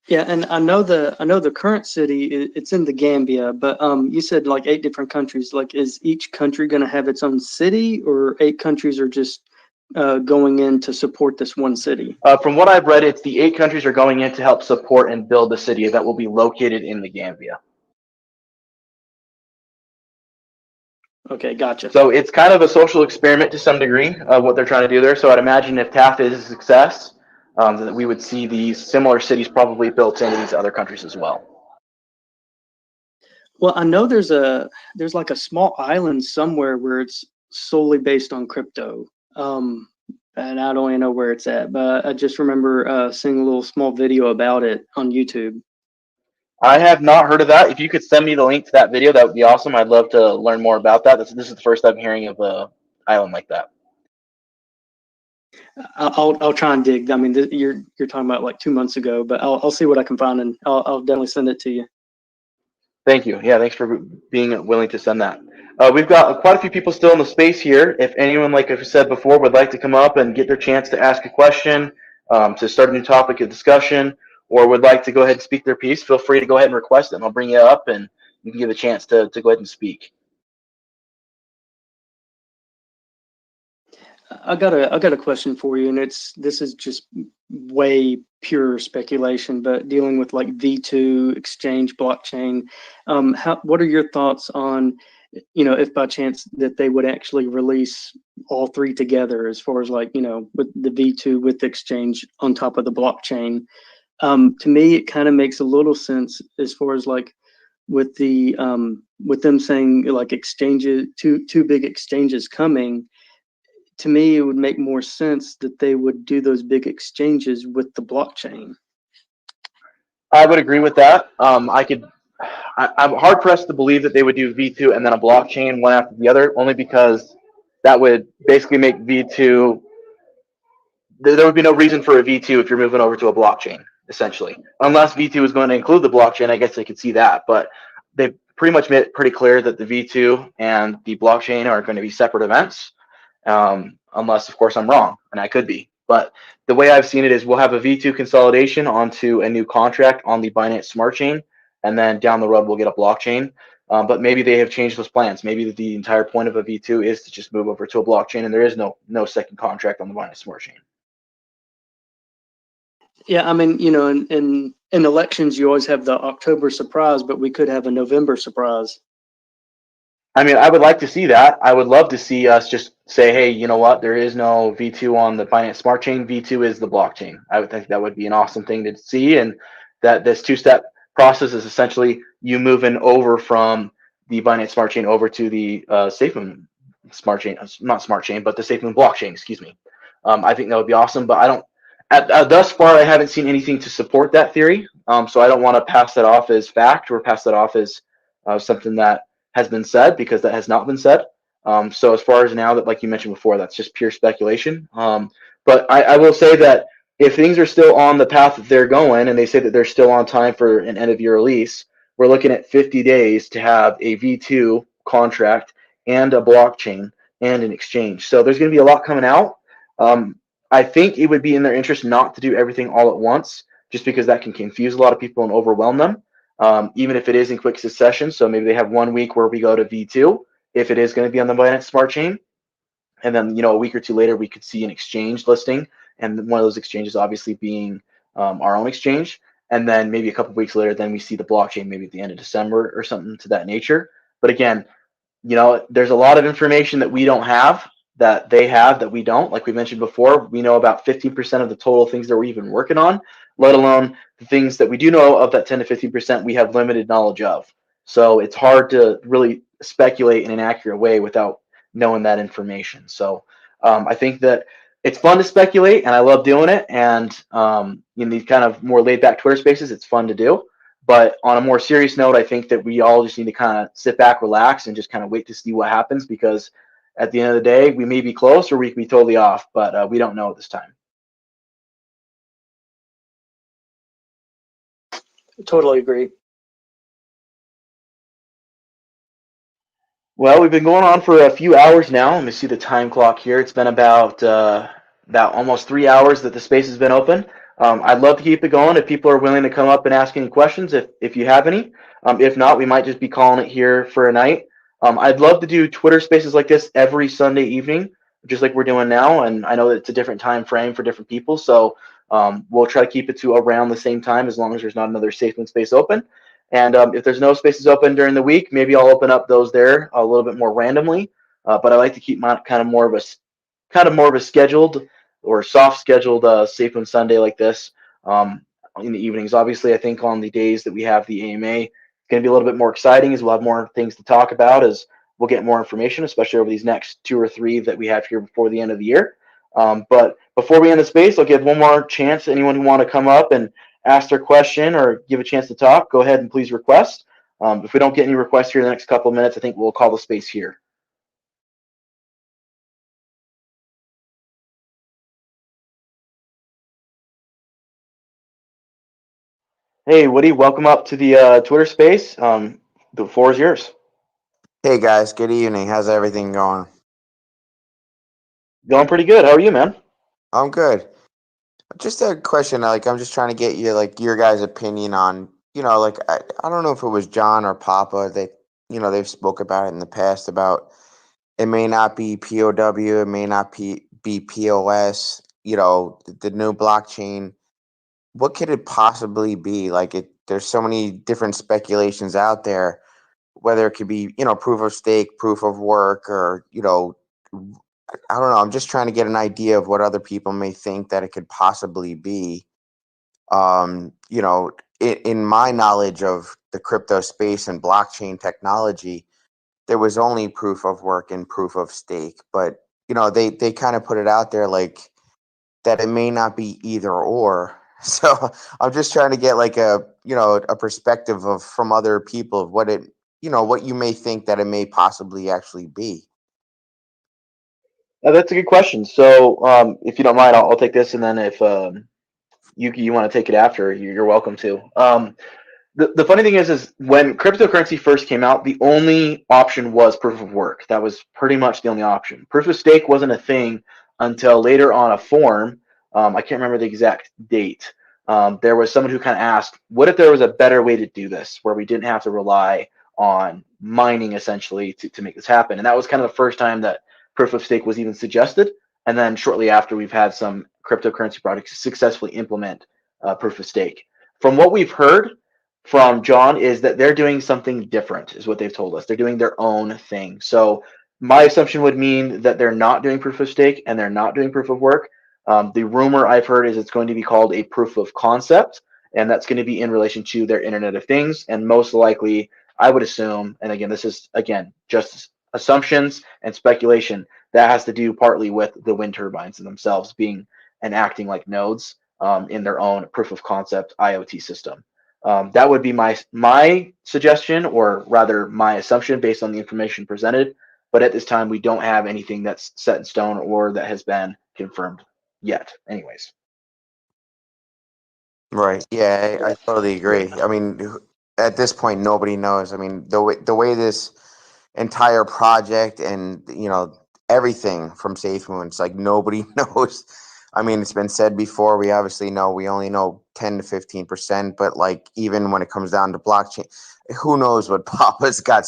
Yeah, and I know the current city. It's in the Gambia, but you said like 8 different countries. Like, is each country going to have its own city, or 8 countries are just going in to support this one city? From what I've read, it's the 8 countries are going in to help support and build the city that will be located in the Gambia. Okay, gotcha. So it's kind of a social experiment to some degree of what they're trying to do there. So I'd imagine if TAF is a success, that we would see these similar cities probably built into these other countries as well. Well, I know there's like a small island somewhere where it's solely based on crypto. And I don't even know where it's at, but I just remember seeing a little small video about it on YouTube. I have not heard of that. If you could send me the link to that video, that would be awesome. I'd love to learn more about that. This is the first I'm hearing of an island like that. I'll try and dig. I mean, you're talking about like 2 months ago, but I'll see what I can find, and I'll definitely send it to you. Thank you. Yeah, thanks for being willing to send that. We've got quite a few people still in the space here. If anyone, like I said before, would like to come up and get their chance to ask a question, to start a new topic of discussion, or would like to go ahead and speak their piece, feel free to go ahead and request it. I'll bring you up, and you can give a chance to go ahead and speak. I got a question for you, and this is just way pure speculation, but dealing with like V2 exchange blockchain, what are your thoughts on, you know, if by chance that they would actually release all 3 together, as far as like, you know, with the V2 with the exchange on top of the blockchain? To me, it kind of makes a little sense as far as like with them saying like exchanges, two big exchanges coming, to me it would make more sense that they would do those big exchanges with the blockchain. I would agree with that. I'm hard pressed to believe that they would do V2 and then a blockchain one after the other, only because that would basically make V2. There would be no reason for a V2 if you're moving over to a blockchain, essentially. Unless V2 is going to include the blockchain, I guess I could see that. But they pretty much made it pretty clear that the V2 and the blockchain are going to be separate events, unless, of course, I'm wrong, and I could be. But the way I've seen it is we'll have a V2 consolidation onto a new contract on the Binance Smart Chain, and then down the road we'll get a blockchain. But maybe they have changed those plans. Maybe the entire point of a V2 is to just move over to a blockchain, and there is no second contract on the Binance Smart Chain. Yeah, I mean, in elections, you always have the October surprise, but we could have a November surprise. I mean, I would like to see that. I would love to see us just say, hey, you know what? There is no V2 on the Binance Smart Chain. V2 is the blockchain. I would think that would be an awesome thing to see, and that this two-step process is essentially you moving over from the Binance Smart Chain over to the Safemoon Smart Chain, not Smart Chain, but the Safemoon blockchain. Excuse me. I think that would be awesome, but I don't. Thus far, I haven't seen anything to support that theory, so I don't want to pass that off as fact or pass that off as something that has been said, because that has not been said. So as far as now, that, like you mentioned before, that's just pure speculation. But I will say that if things are still on the path that they're going, and they say that they're still on time for an end of year release, we're looking at 50 days to have a V2 contract and a blockchain and an exchange. So there's going to be a lot coming out. I think it would be in their interest not to do everything all at once, just because that can confuse a lot of people and overwhelm them. Even if it is in quick succession. So maybe they have 1 week where we go to V2, if it is going to be on the Binance Smart Chain. And then, a week or two later, we could see an exchange listing. And one of those exchanges obviously being our own exchange. And then maybe a couple of weeks later, then we see the blockchain maybe at the end of December or something to that nature. But again, there's a lot of information that we don't have, that they have, that we don't. Like we mentioned before, we know about 15% of the total things that we're even working on, let alone the things that we do know of. That 10 to 15% we have limited knowledge of. So it's hard to really speculate in an accurate way without knowing that information. So I think that it's fun to speculate, and I love doing it. And in these kind of more laid back Twitter spaces, it's fun to do. But on a more serious note, I think that we all just need to kind of sit back, relax, and just kind of wait to see what happens, because at the end of the day, we may be close or we could be totally off, but we don't know at this time. Totally agree. Well, we've been going on for a few hours now. Let me see the time clock here. It's been about almost 3 hours that the space has been open. I'd love to keep it going if people are willing to come up and ask any questions, if you have any. If not, we might just be calling it here for a night. I'd love to do Twitter spaces like this every Sunday evening, just like we're doing now. And I know that it's a different time frame for different people. So we'll try to keep it to around the same time, as long as there's not another Safemoon space open. And if there's no spaces open during the week, maybe I'll open up those there a little bit more randomly. But I like to keep my kind of more of a scheduled or soft scheduled Safemoon Sunday like this in the evenings. Obviously, I think on the days that we have the AMA, it's going to be a little bit more exciting, as we'll have more things to talk about, as we'll get more information, especially over these next 2 or 3 that we have here before the end of the year. But before we end the space, I'll give one more chance to anyone who want to come up and ask their question or give a chance to talk. Go ahead and please request. If we don't get any requests here in the next couple of minutes, I think we'll call the space here. Hey, Woody, welcome up to the Twitter space. The floor is yours. Hey guys, good evening. How's everything going? Going pretty good. How are you, man? I'm good. Just a question, I'm just trying to get your guys' opinion on, I don't know if it was John or Papa that, they've spoke about it in the past about it may not be POW, it may not be POS, the new blockchain. What could it possibly be? There's so many different speculations out there, whether it could be, proof of stake, proof of work, or, I don't know. I'm just trying to get an idea of what other people may think that it could possibly be. in my knowledge of the crypto space and blockchain technology, there was only proof of work and proof of stake. But they kind of put it out there like that it may not be either or. So I'm just trying to get like a perspective of from other people of what what you may think that it may possibly actually be. That's a good question. So, if you don't mind, I'll take this, and then if you want to take it after, you're welcome to. The funny thing is when cryptocurrency first came out, the only option was proof of work. That was pretty much the only option. Proof of stake wasn't a thing until later on a forum. I can't remember the exact date. There was someone who kind of asked, what if there was a better way to do this where we didn't have to rely on mining essentially to make this happen? And that was kind of the first time that proof of stake was even suggested. And then shortly after, we've had some cryptocurrency projects successfully implement proof of stake. From what we've heard from John is that they're doing something different, is what they've told us. They're doing their own thing. So my assumption would mean that they're not doing proof of stake and they're not doing proof of work. The rumor I've heard is it's going to be called a proof of concept, and that's going to be in relation to their Internet of Things. And most likely, I would assume, and again, this is just assumptions and speculation, that has to do partly with the wind turbines themselves being and acting like nodes in their own proof of concept IoT system. That would be my suggestion, or rather my assumption based on the information presented. But at this time, we don't have anything that's set in stone or that has been confirmed yet. Anyways. Right. Yeah, I totally agree. I mean, at this point, nobody knows. I mean, the way this entire project and everything from Safemoon, it's like nobody knows. I mean, it's been said before. We obviously know we only know 10 to 15%, but like even when it comes down to blockchain, who knows what Papa's got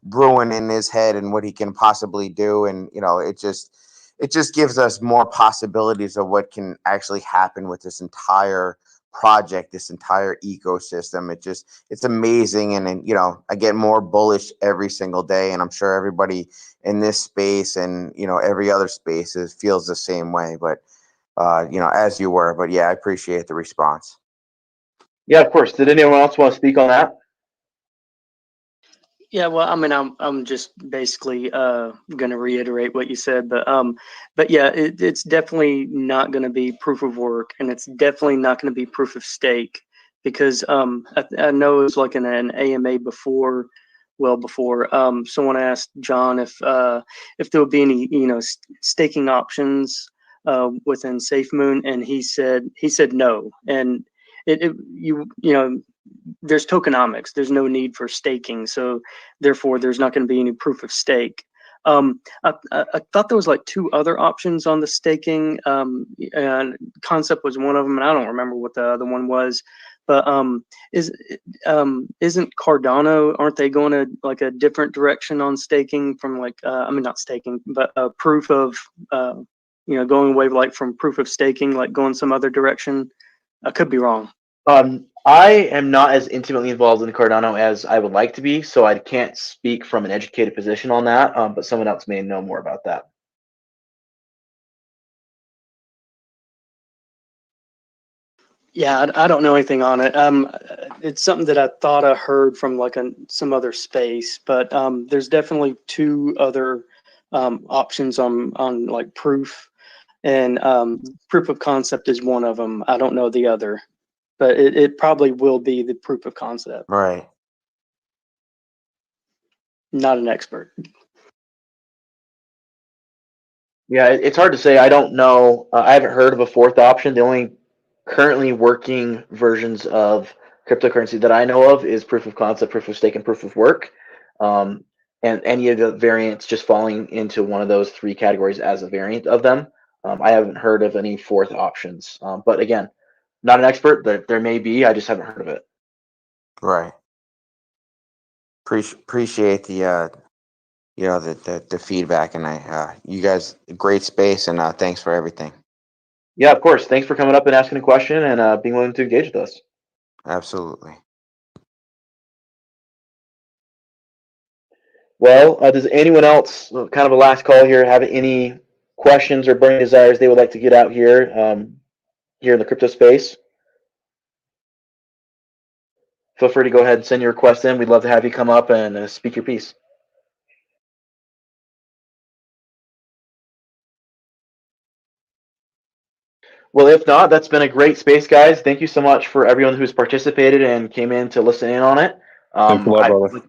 brewing in his head and what he can possibly do, and it just gives us more possibilities of what can actually happen with this entire project, this entire ecosystem. It's amazing. And then, I get more bullish every single day, and I'm sure everybody in this space and, every other space feels the same way, but, as you were, but yeah, I appreciate the response. Yeah, of course. Did anyone else want to speak on that? Yeah, well, I mean, I'm just basically going to reiterate what you said, but yeah, it's definitely not going to be proof of work, and it's definitely not going to be proof of stake, because I know it was like in an AMA before, someone asked John if there would be any staking options within Safemoon, and he said no, and there's tokenomics. There's no need for staking, so therefore there's not going to be any proof of stake. I thought there was like two other options on the staking. And concept was one of them, and I don't remember what the other one was. But isn't Cardano? Aren't they going to like a different direction on staking from like not staking, but proof of going away like from proof of staking, like going some other direction? I could be wrong. I am not as intimately involved in Cardano as I would like to be, so I can't speak from an educated position on that, but someone else may know more about that. Yeah, I don't know anything on it. It's something that I thought I heard from like some other space, but there's definitely two other options on like proof, and proof of concept is one of them. I don't know the other, but it probably will be the proof of concept. Right. Not an expert. Yeah, it's hard to say. I don't know. I haven't heard of a fourth option. The only currently working versions of cryptocurrency that I know of is proof of concept, proof of stake, and proof of work. And any of the variants just falling into one of those three categories as a variant of them. I haven't heard of any fourth options. But again, not an expert. There may be. I just haven't heard of it. Right. Appreciate the the feedback, and you guys, great space, and thanks for everything. Yeah, of course. Thanks for coming up and asking a question and being willing to engage with us. Absolutely. Well, does anyone else, kind of a last call here, have any questions or burning desires they would like to get out here, here in the crypto space? feel free to go ahead and send your request in. We'd love to have you come up and speak your piece. Well, if not, that's been a great space, guys. Thank you so much for everyone who's participated and came in to listen in on it. Thanks a lot, brother.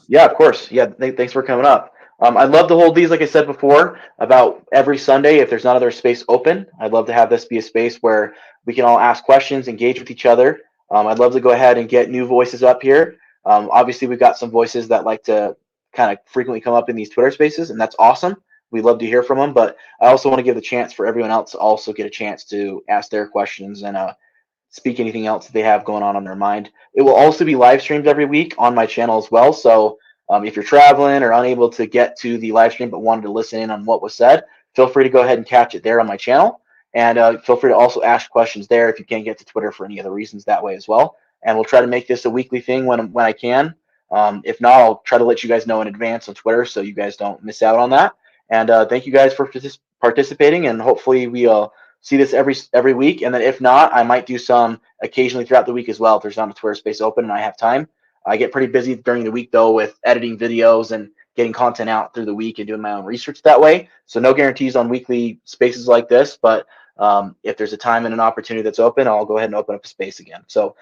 Yeah, of course. Yeah, thanks for coming up. I'd love to hold these, like I said before, about every Sunday. If there's not other space open, I'd love to have this be a space where we can all ask questions, engage with each other. I'd love to go ahead and get new voices up here. Obviously, we've got some voices that like to kind of frequently come up in these Twitter spaces, and that's awesome. We'd love to hear from them, but I also want to give the chance for everyone else to also get a chance to ask their questions and speak anything else that they have going on their mind. It will also be live streamed every week on my channel as well. So if you're traveling or unable to get to the live stream but wanted to listen in on what was said, feel free to go ahead and catch it there on my channel. And feel free to also ask questions there if you can't get to Twitter for any other reasons that way as well. And we'll try to make this a weekly thing when I can. If not, I'll try to let you guys know in advance on Twitter so you guys don't miss out on that. And thank you guys for participating, and hopefully we'll see this every week. And then if not, I might do some occasionally throughout the week as well if there's not a Twitter space open and I have time. I get pretty busy during the week though with editing videos and getting content out through the week and doing my own research that way. So no guarantees on weekly spaces like this, but if there's a time and an opportunity that's open, I'll go ahead and open up a space again. So